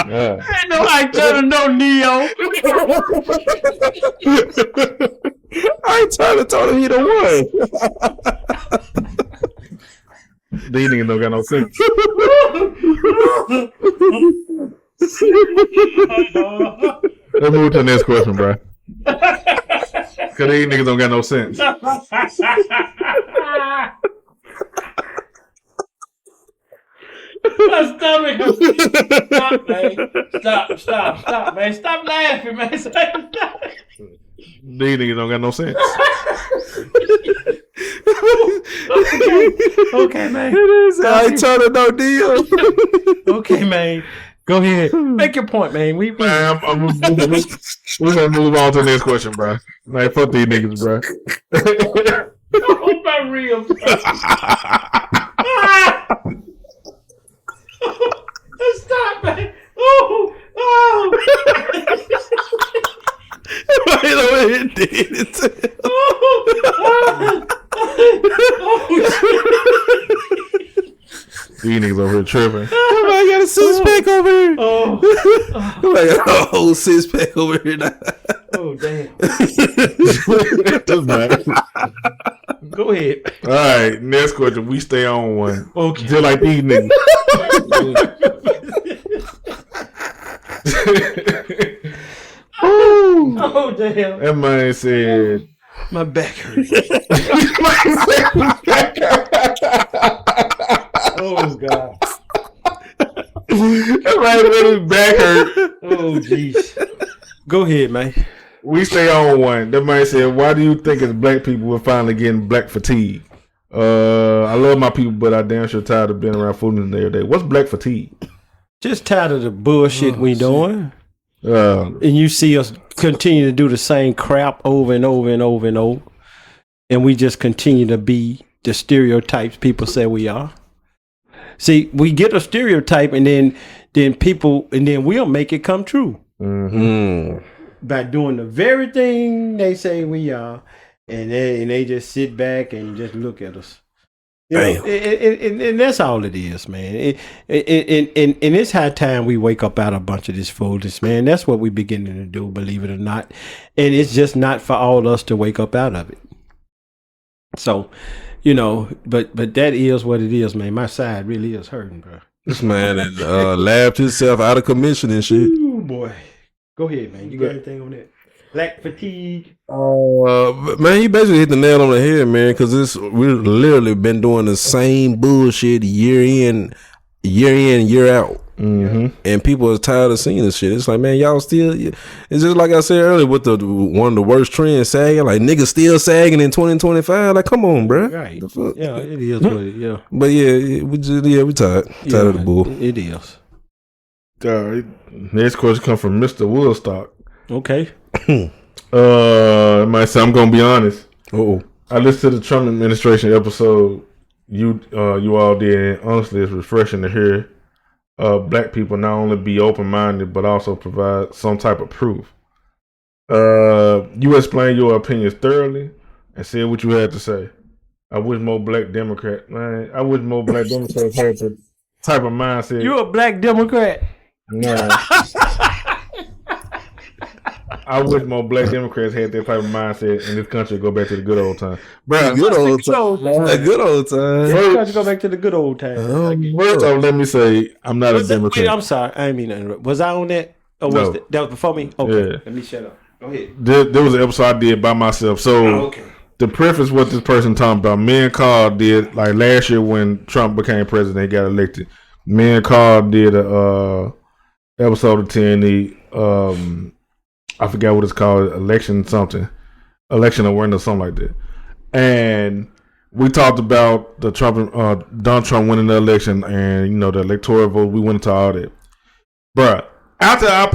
Ain't no I Turner, no Neo. I Turner told him he the one. These niggas don't got no sense. Let's move to the next question, bro. Cause these niggas don't got no sense. My stomach. Stop, man. Stop, man. Stop laughing, man. Stop. These niggas don't got no sense. Okay, man. I ain't trying to no deal. Okay, man. Go ahead. Make your point, man. We're gonna move on to the next question, bro. Like, fuck these niggas, bro. Oh, my real. Stop, man. Oh. Wait a minute, These niggas over here tripping. I gotta six-pack over here. Like a whole six-pack over here now. Oh, damn. Go ahead. All right, next question. We stay on one. Okay. Just like these niggas. Oh, damn. That man said, my back hurts. Oh, God. that man said his back hurt. Oh, jeez. Go ahead, man. We stay on one. That man said, why do you think as black people we're finally getting black fatigue? I love my people, but I damn sure tired of being around fooling every day. What's black fatigue? Just tired of the bullshit we doing. And you see us continue to do the same crap over and over and over and over. And we just continue to be the stereotypes people say we are. See, we get a stereotype and then we'll make it come true. Mm-hmm. By doing the very thing they say we are. And they just sit back and just look at us. You know, and that's all it is, man. And it's high time we wake up out of a bunch of this foolishness, man. That's what we're beginning to do, believe it or not. And it's just not for all of us to wake up out of it. So, you know, but that is what it is, man. My side really is hurting, bro. This man laughed himself out of commission and shit. Ooh, boy. Go ahead, man. You got anything on that? Black fatigue. Man, he basically hit the nail on the head, man. Because we've literally been doing the same bullshit year in, year out, and people are tired of seeing this shit. It's like, man, y'all still. It's just like I said earlier with one of the worst trends sagging. Like niggas still sagging in 2025. Like, come on, bro. Right. Yeah, it is what it is. But we tired of the bull. It is. Next question comes from Mr. Woodstock. Okay. Might say I'm gonna be honest. Oh, I listened to the Trump administration episode you all did, and honestly, it's refreshing to hear black people not only be open minded but also provide some type of proof. You explained your opinions thoroughly and said what you had to say. I wish more black Democrats had the type of mindset. You a black Democrat? No. I wish more black Democrats had that type of mindset in this country to go back to the good old time. Bro, good old time. A good old time. Let's go back to the good old time. First off, let me say I'm not a Democrat. Wait, I'm sorry. I didn't mean to interrupt. Was I on that? Or was that was before me? Okay. Yeah. Let me shut up. Go ahead. There was an episode I did by myself. So to preface what this person talking about, me and Carl did, like last year when Trump became president, he got elected. Me and Carl did a episode of TNE. I forgot what it's called, election awareness, something like that. And we talked about the Donald Trump winning the election, and you know the electoral vote. We went into all that, bruh. After I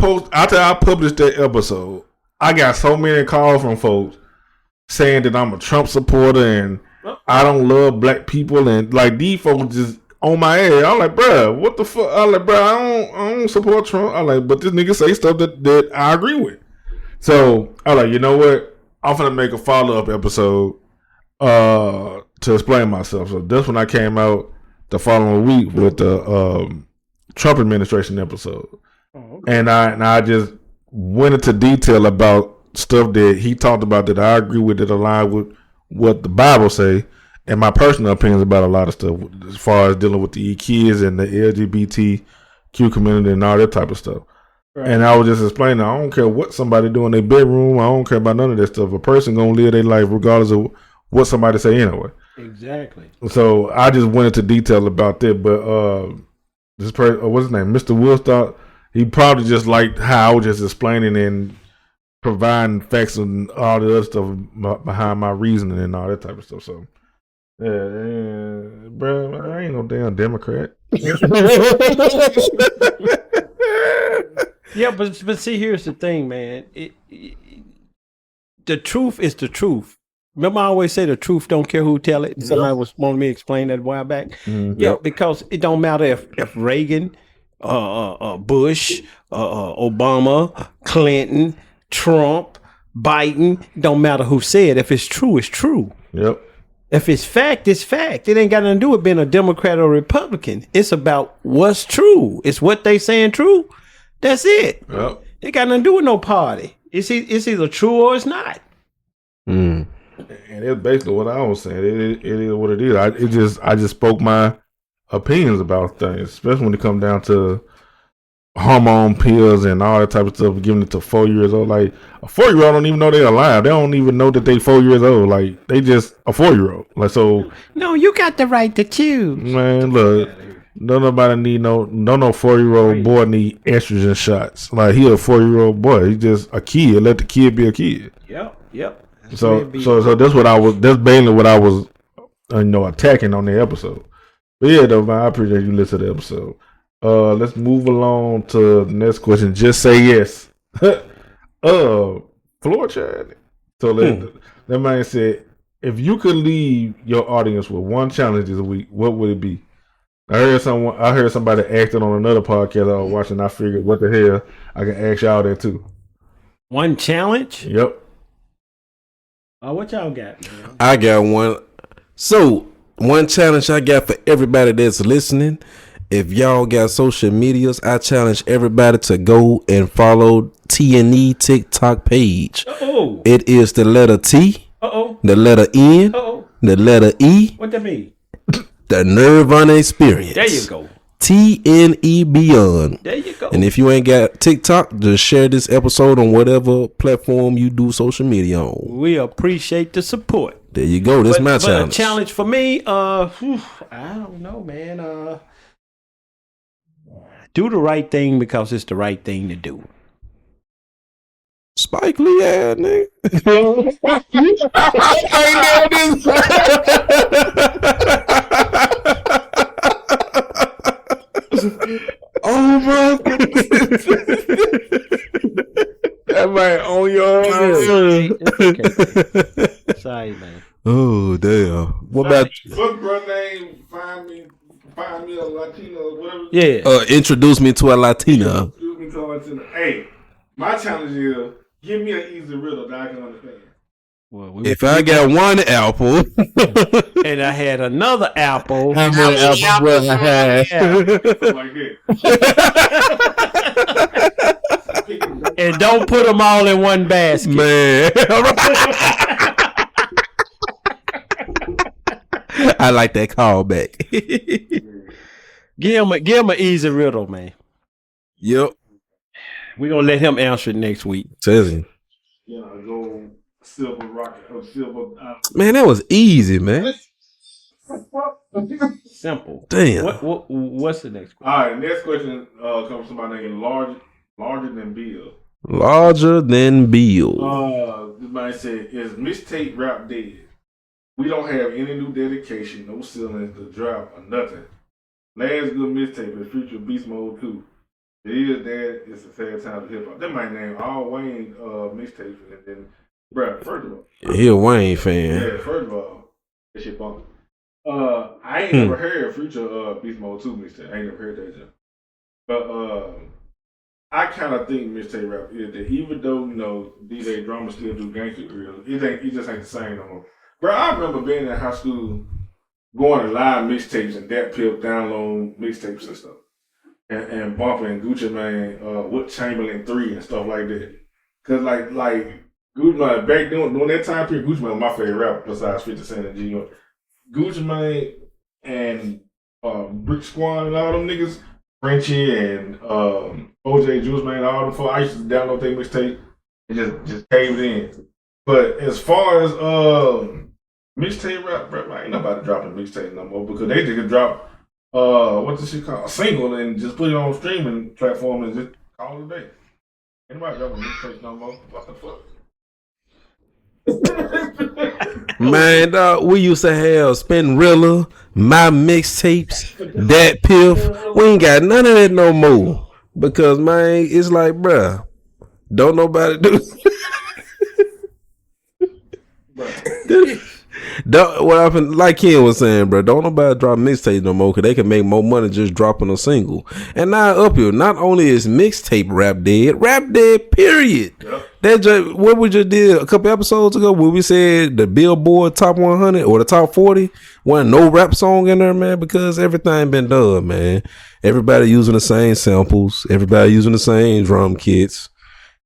published that episode, I got so many calls from folks saying that I'm a Trump supporter and I don't love black people, and like these folks just on my ass. I'm like, bruh, what the fuck? I'm like, bruh, I don't support Trump. I'm like, but this nigga say stuff that I agree with. So I was like, you know what? I'm gonna make a follow-up episode to explain myself. So that's when I came out the following week with the Trump administration episode. And I just went into detail about stuff that he talked about that I agree with, that align with what the Bible say, and my personal opinions about a lot of stuff as far as dealing with the kids and the LGBTQ community and all that type of stuff. Right. And I was just explaining, I don't care what somebody do in their bedroom. I don't care about none of that stuff. A person gonna live their life regardless of what somebody say anyway. Exactly. So I just went into detail about that. But this person, what's his name, Mr. Woodstock, he probably just liked how I was just explaining and providing facts and all the other stuff behind my reasoning and all that type of stuff. So, bro, I ain't no damn Democrat. Yeah, but see, here's the thing, man. The truth is the truth. Remember, I always say the truth don't care who tell it. Somebody was wanting me to explain that a while back. Mm-hmm. Yeah, because it don't matter if Reagan, Bush, Obama, Clinton, Trump, Biden. Don't matter who said. If it's true, it's true. Yep. If it's fact, it's fact. It ain't got nothing to do with being a Democrat or Republican. It's about what's true. It's what they saying true. That's it. Yep. It got nothing to do with no party. It's either true or it's not. And it's basically what I was saying. It is what it is. I just spoke my opinions about things, especially when it comes down to hormone pills and all that type of stuff, giving it to 4 years old. Like a 4-year-old don't even know they're alive. They don't even know that they 4 years old. Like they just a 4-year-old. Like so. No, you got the right to choose. Man, look, don't nobody need no 4-year-old boy need estrogen shots. Like he a 4-year-old boy. He just a kid. Let the kid be a kid. Yep. So that's what I was. That's mainly what I was, attacking on the episode. But yeah, though, man, I appreciate you listening to the episode. Let's move along to the next question. Just say yes. Floor chat. So that man said, if you could leave your audience with one challenge this week, what would it be? I heard somebody asked it on another podcast I was watching. I figured, what the hell, I can ask y'all that too. One challenge? Yep. What y'all got, man? I got one. So, one challenge I got for everybody that's listening. If y'all got social medias, I challenge everybody to go and follow T&E TikTok page. Uh-oh. It is the letter T, the letter N, the letter E. What that mean? The Nirvana Experience. There you go. TNE Beyond. There you go. And if you ain't got TikTok, just share this episode on whatever platform you do social media on. We appreciate the support. There you go. That's my challenge. A challenge for me, I don't know, man. Do the right thing because it's the right thing to do. Spike Lee, nigga. Oh my goodness. That man on your head. Sorry, man. Oh, damn. What about Fuck bro name, find me a Latina or whatever. Yeah. Introduce me to a Latina. Introduce me to a Latina. Hey, my challenge is give me an easy riddle that I can understand. Well, if I got one apple and I had another apple, how many apples will I have? Like that. And don't put them all in one basket, man. I like that callback. Give him an easy riddle, man. Yep. We're gonna let him answer it next week. Says he. Go silver rocket or silver. Man, that was easy, man. Simple. Damn. What's the next question? All right, next question comes from somebody named larger than Bill. Larger than Bill. This man said, "Is mixtape rap dead? We don't have any new dedication, no ceilings to drop or nothing. Last good mixtape is Future Beast Mode 2. It is that. It's a sad time for hip hop." That might name all Wayne mixtapes, and then, bruh, first of all, he a Wayne fan. Yeah, first of all, that shit bump. I ain't never heard Future Beast Mode 2 mixtape. I ain't never heard that yet. But I kind of think mixtape rap is that even though DJ Drama still do gangster drills, it just ain't the same no more. Bro, I remember being in high school, going to live mixtapes and that Pip download mixtapes and stuff. And bumping Gucci Mane, with Chamberlain 3 and stuff like that. Cause like Gucci Mane, back during that time period, Gucci Mane was my favorite rapper besides 50 Cent and G. Gucci Mane and Brick Squad and all them niggas, Frenchie and OJ Juice Man, all them folks, I used to download their mixtape and just caved in. But as far as mixtape rap, bro, ain't nobody dropping mixtape no more because they just drop what's this shit called? A single and just put it on streaming platform and just call it a day. Anybody dropping mixtape no more? What the fuck? Man, dog, we used to have Spinrilla, my mixtapes, that Piff. We ain't got none of that no more. Because, man, it's like, bruh, don't nobody do what happened, like Ken was saying, bro, don't nobody drop mixtapes no more because they can make more money just dropping a single. And now up here, not only is mixtape rap dead, period. Yep. What we just did a couple episodes ago when we said the Billboard Top 100 or the Top 40 wasn't no rap song in there, man, because everything been done, man. Everybody using the same samples, everybody using the same drum kits,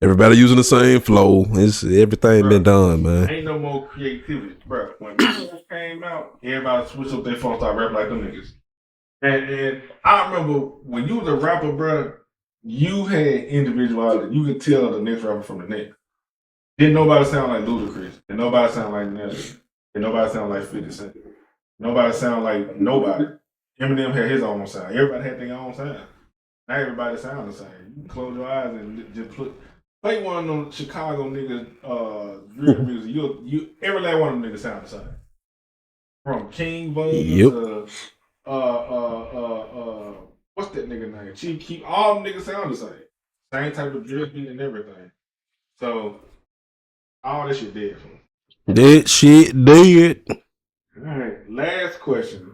everybody using the same flow. It's everything been done, man. Ain't no more creativity, bro. When music came out, everybody switched up their phone, start rapping like them niggas. And I remember when you was a rapper, bro, you had individuality. You could tell the next rapper from the next. Didn't nobody sound like Ludacris. Didn't nobody sound like Nelly. Didn't nobody sound like 50 Cent. Nobody sound like nobody. Eminem had his own sound. Everybody had their own sound. Now everybody sound the same. You can close your eyes and just play one of them Chicago niggas drill music. You every last one of them niggas sound the same. From King Von to what's that nigga name? Chief Keef. All them niggas sound the same. Same type of drill beat and everything. So all that shit dead for me. That shit dead. All right, last question.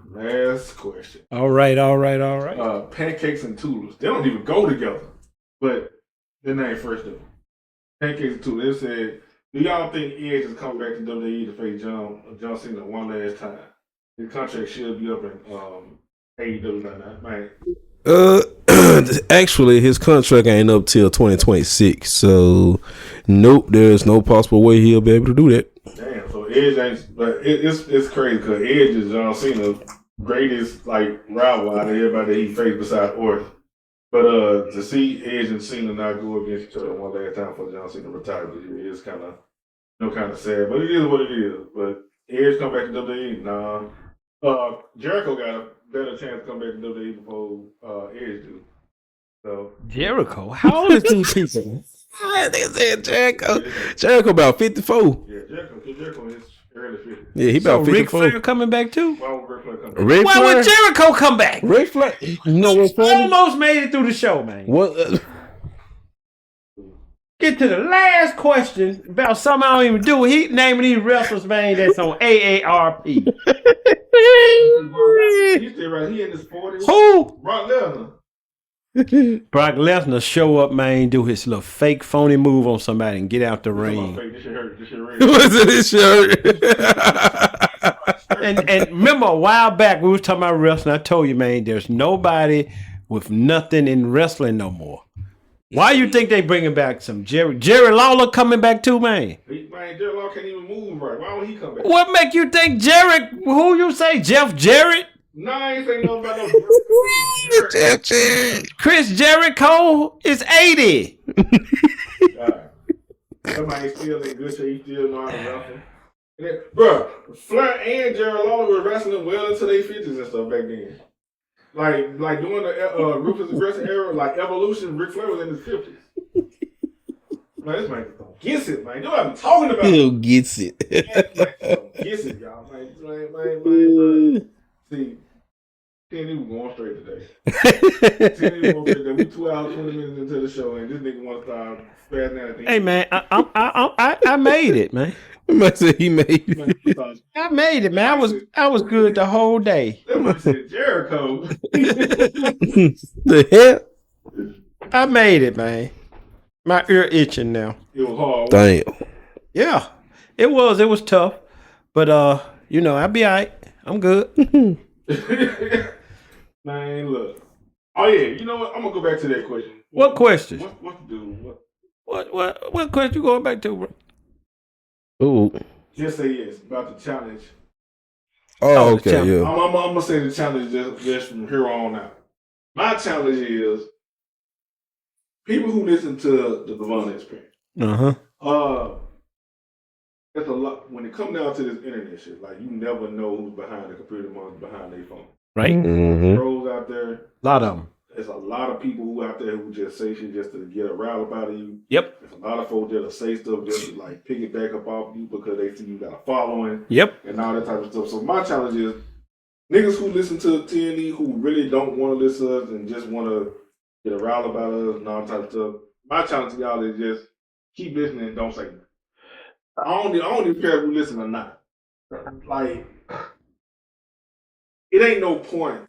All right. Pancakes and Toodles. They don't even go together. But their name first though. Pancakes and Toodles. They said, do y'all think Edge is coming back to WWE to face John Cena one last time? His contract should be up in AEW right now, man. Actually, his contract ain't up till 2026. So, nope, there's no possible way he'll be able to do that. Damn, so Edge ain't. But it's crazy because Edge is John Cena's greatest like rival out of everybody that he faced besides Orton. But to see Edge and Cena not go against each other one last time for John Cena retire this year is kind of sad. But it is what it is. But Edge come back to WWE, nah. Jericho got a better chance to come back to WWE before Edge do. So Jericho, how old is these people? They said Jericho. Jericho about 54. Yeah, Jericho is early 50s. Yeah, he about 54. Ric Flair coming back too? Why would Ric Flair come back? Why would Jericho come back? Ric Flair, you know what's funny? Almost made it through the show, man. What? Get to the last question about something I don't even do. He naming these wrestlers, man, that's on AARP. He's still right. He in his 40s. Who? Brock Lesnar. Brock Lesnar show up, man, do his little fake phony move on somebody and get out the ring. This shit hurt. This shit hurt. and remember a while back we was talking about wrestling. I told you, man, there's nobody with nothing in wrestling no more. Why you think they bringing back some Jerry Lawler coming back too, man? Man, Jerry Lawler can't even move right. Why would he come back? What make you think who you say, Jeff Jarrett? No, I ain't saying nothing about no Chris Jericho is 80. Somebody still in good shape, still know how to wrestle. Bro, Flair and Jerry Lawler were wrestling well into their 50s and stuff back then. Like during the Ruthless Aggression era, like Evolution, Ric Flair was in his 50s. Man, this man gets it, man. You know what I'm talking about? Who gets it? Gets it, y'all. Man. See, TNT was going straight today. TNT was going straight today. We 2 hours, 20 minutes into the show, and this nigga wants to start spazzing out at the end. Hey, man, I made it, man. I said he made it. I made it, man. I was good the whole day. That man said Jericho. The hell? I made it, man. My ear itching now. It was hard. Damn. Yeah, it was tough, but I'll be all right. I'm good. Man, look. Oh yeah, you know what? I'm gonna go back to that question. What question? What to do? What question you going back to, bro? Ooh. Just say yes about the challenge. Oh, okay, yeah. I'm gonna say the challenge just from here on out. My challenge is people who listen to the Devon Experience. That's a lot when it comes down to this internet shit. Like you never know who's behind the computer, who's behind their phone. Right. Mm-hmm. Trolls out there. A lot of them. There's a lot of people who out there who just say shit just to get a rile up out of you. Yep. There's a lot of folks that'll say stuff just to like pick it back up off you because they see you got a following. Yep. And all that type of stuff. So my challenge is niggas who listen to TNE who really don't want to listen to us and just want to get a rile about us and all that type of stuff. My challenge to y'all is just keep listening and don't say nothing. I don't even care if you listen or not. Like, it ain't no point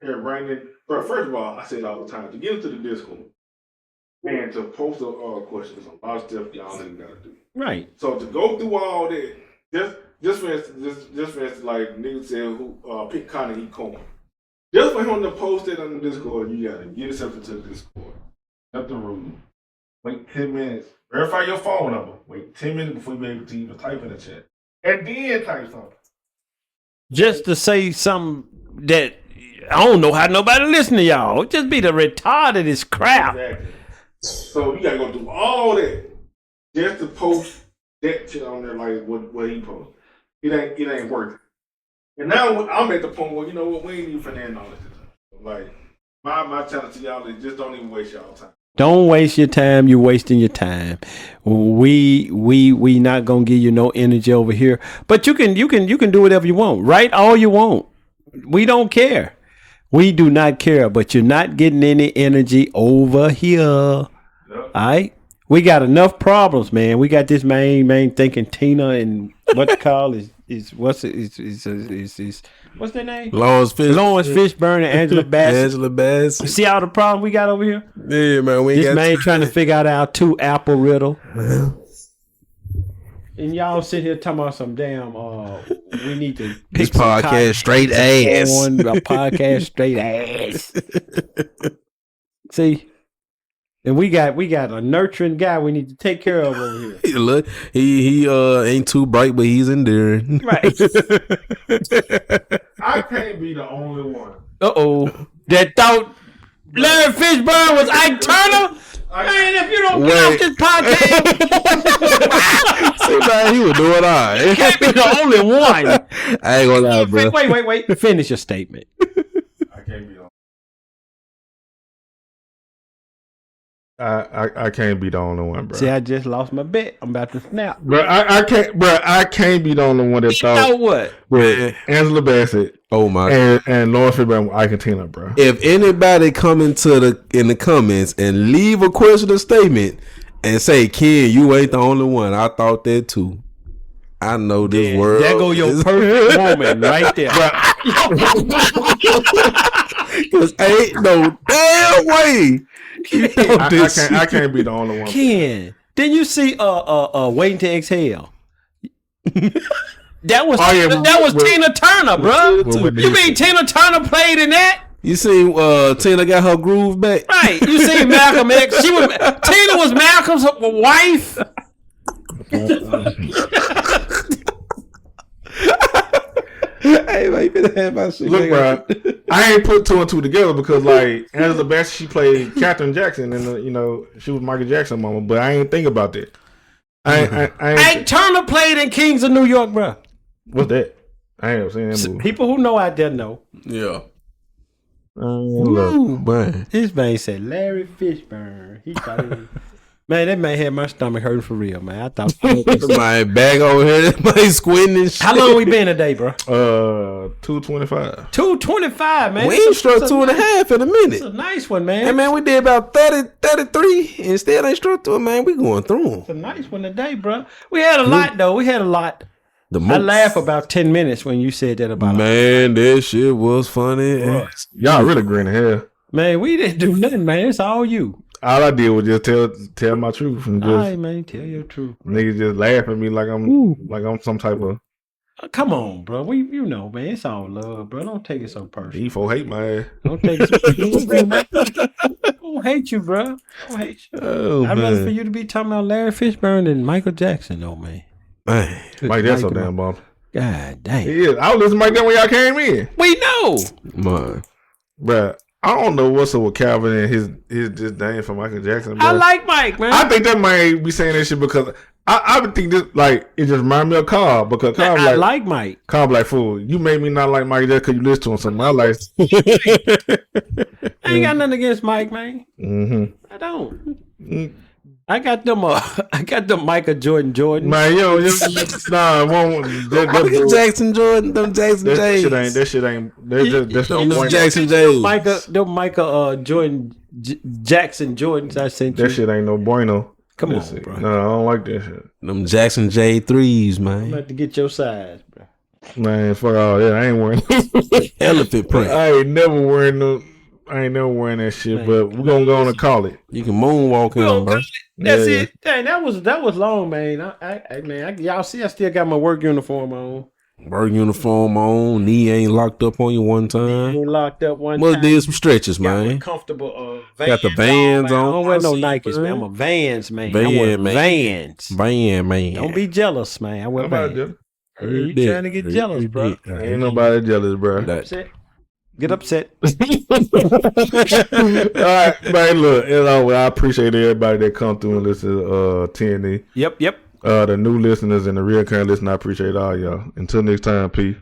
in bringing. But first of all, I say it all the time. To get into the Discord, And to post a question, there's a lot of stuff y'all ain't gotta do. Right. So to go through all that, just for instance, like niggas said who pick Connie eat corn. Just for him to post it on the Discord, you gotta get yourself into the Discord. Set the rule. Wait 10 minutes. Verify your phone number. Wait 10 minutes before you be able to even type in the chat. And then type something. Just to say something that I don't know how nobody listen to y'all. Just be the retardedest crap. Exactly. So you gotta go through all that just to post that shit on there like what he posts. It ain't worth it. And now I'm at the point where, you know what, we ain't even finna end all this. Like, my challenge to y'all is just don't even waste y'all time. Don't waste your time. You're wasting your time. We not gonna give you no energy over here. But you can do whatever you want. Write all you want. We don't care. We do not care. But you're not getting any energy over here. Yep. All right. We got enough problems, man. We got this man thinking Tina and what they call is what's their name? Lawrence Fishburne and Angela Bassett. You see all the problems we got over here? Yeah, man. This man trying to figure out our 2 apple riddle. And y'all sit here talking about some damn we need to pick this podcast straight ass. On a podcast straight ass. See? And we got a nurturing guy we need to take care of over here. Look, he ain't too bright, but he's enduring. Right. I can't be the only one. That thought Larry Fishburne was Ike Turner? Man, if you don't get off this podcast. See, man, he was doing all right. You can't be the only one. I ain't gonna lie, bro. Wait. Finish your statement. I can't be the I can't be the only one, bro. See, I just lost my bet. I'm about to snap. Bro, I can't be the only one that thought. You know what? With Angela Bassett. Oh my! And Lawrence Fishburne, Ike and Tina, bro. If anybody come in the comments and leave a question or statement and say, "Ken, you ain't the only one," I thought that too. I know this world. There go your perfect woman right there. Because ain't no damn way. I can't be the only one. Ken, didn't you see Waiting to Exhale? That was Tina Turner, bro. You mean Tina Turner played in that? You see, Tina got her groove back. Right. You see Malcolm X. Tina was Malcolm's wife. Hey, man, you better have my shit. Look, bro, I ain't put 2 and 2 together because, like, Angela Bassett, she played Katherine Jackson, and she was Michael Jackson's mama. But I ain't think about that. Ike Turner played in Kings of New York, bro. What's that? I ain't ever seen that movie. People who know out there know. Yeah. Ooh, man. This man said Larry Fishburne. He thought man, that man had my stomach hurting for real, man. I thought my bag over here, my squinting and shit. How long we been today, bro? 2:25. 2:25, man. We ain't struck 2.5 in a minute. It's a nice one, man. Hey, man, we did about 33 and still ain't struck to it, man. We going through them. It's a nice one today, bro. We had a lot, though. We had a lot. I laughed about 10 minutes when you said that about man, that shit was funny. Y'all really green here. Man, we didn't do nothing, man. It's all you. All I did was just tell my truth and just, all right, man, tell your truth. Niggas just laugh at me like I'm some type of. Come on, bro. Man, it's all love, bro. Don't take it so personal. E4 hate my ass. Don't take it so personal. I don't hate you, bro. I don't hate you. I'd rather for you to be talking about Larry Fishburne than Michael Jackson, though, man. Man, Mike, that's so damn bump. God dang. Yeah, I was listening to Mike that when y'all came in. We know, man, bruh. I don't know what's up with Calvin and his disdain for Michael Jackson. Bro. I like Mike, man. I think that might be saying that shit because I would think this like it just reminds me of Carl because Carl I like Mike. Carl like, fool, you made me not like Mike just because you listen to him something. I like. I ain't got nothing against Mike, man. Mm-hmm. I don't. Mm-hmm. I got them Michael Jordan. Man, yo, Michael Jackson Jordan, them Jackson James. That shit ain't. That's no Jackson James. Michael Jordan Jackson Jordans. I sent you. That shit ain't no bueno. Come on, bro. No, I don't like that shit. Them Jackson J3s, man. I'm about to get your size, bro. Man, fuck all that. I ain't wearing elephant print. I ain't never wearing no. I ain't never wearing that shit, but we're gonna go on and call it. You can moonwalk in them, bro. That's it. Dang, that was long, man. Y'all see, I still got my work uniform on. Work uniform on, knee ain't locked up on you one time. Ain't locked up one Must time. did some stretches, man. Comfortable. Got the Vans on. I don't wear no Nikes, man. I'm a Vans man. Van man. Don't be jealous, man. I wear Vans. You trying to get jealous, bro? Ain't nobody jealous, bro. Get upset. All right, man. Look, I appreciate everybody that come through and listen to TNE. Yep. The new listeners and the real current listeners, I appreciate all y'all. Until next time, peace.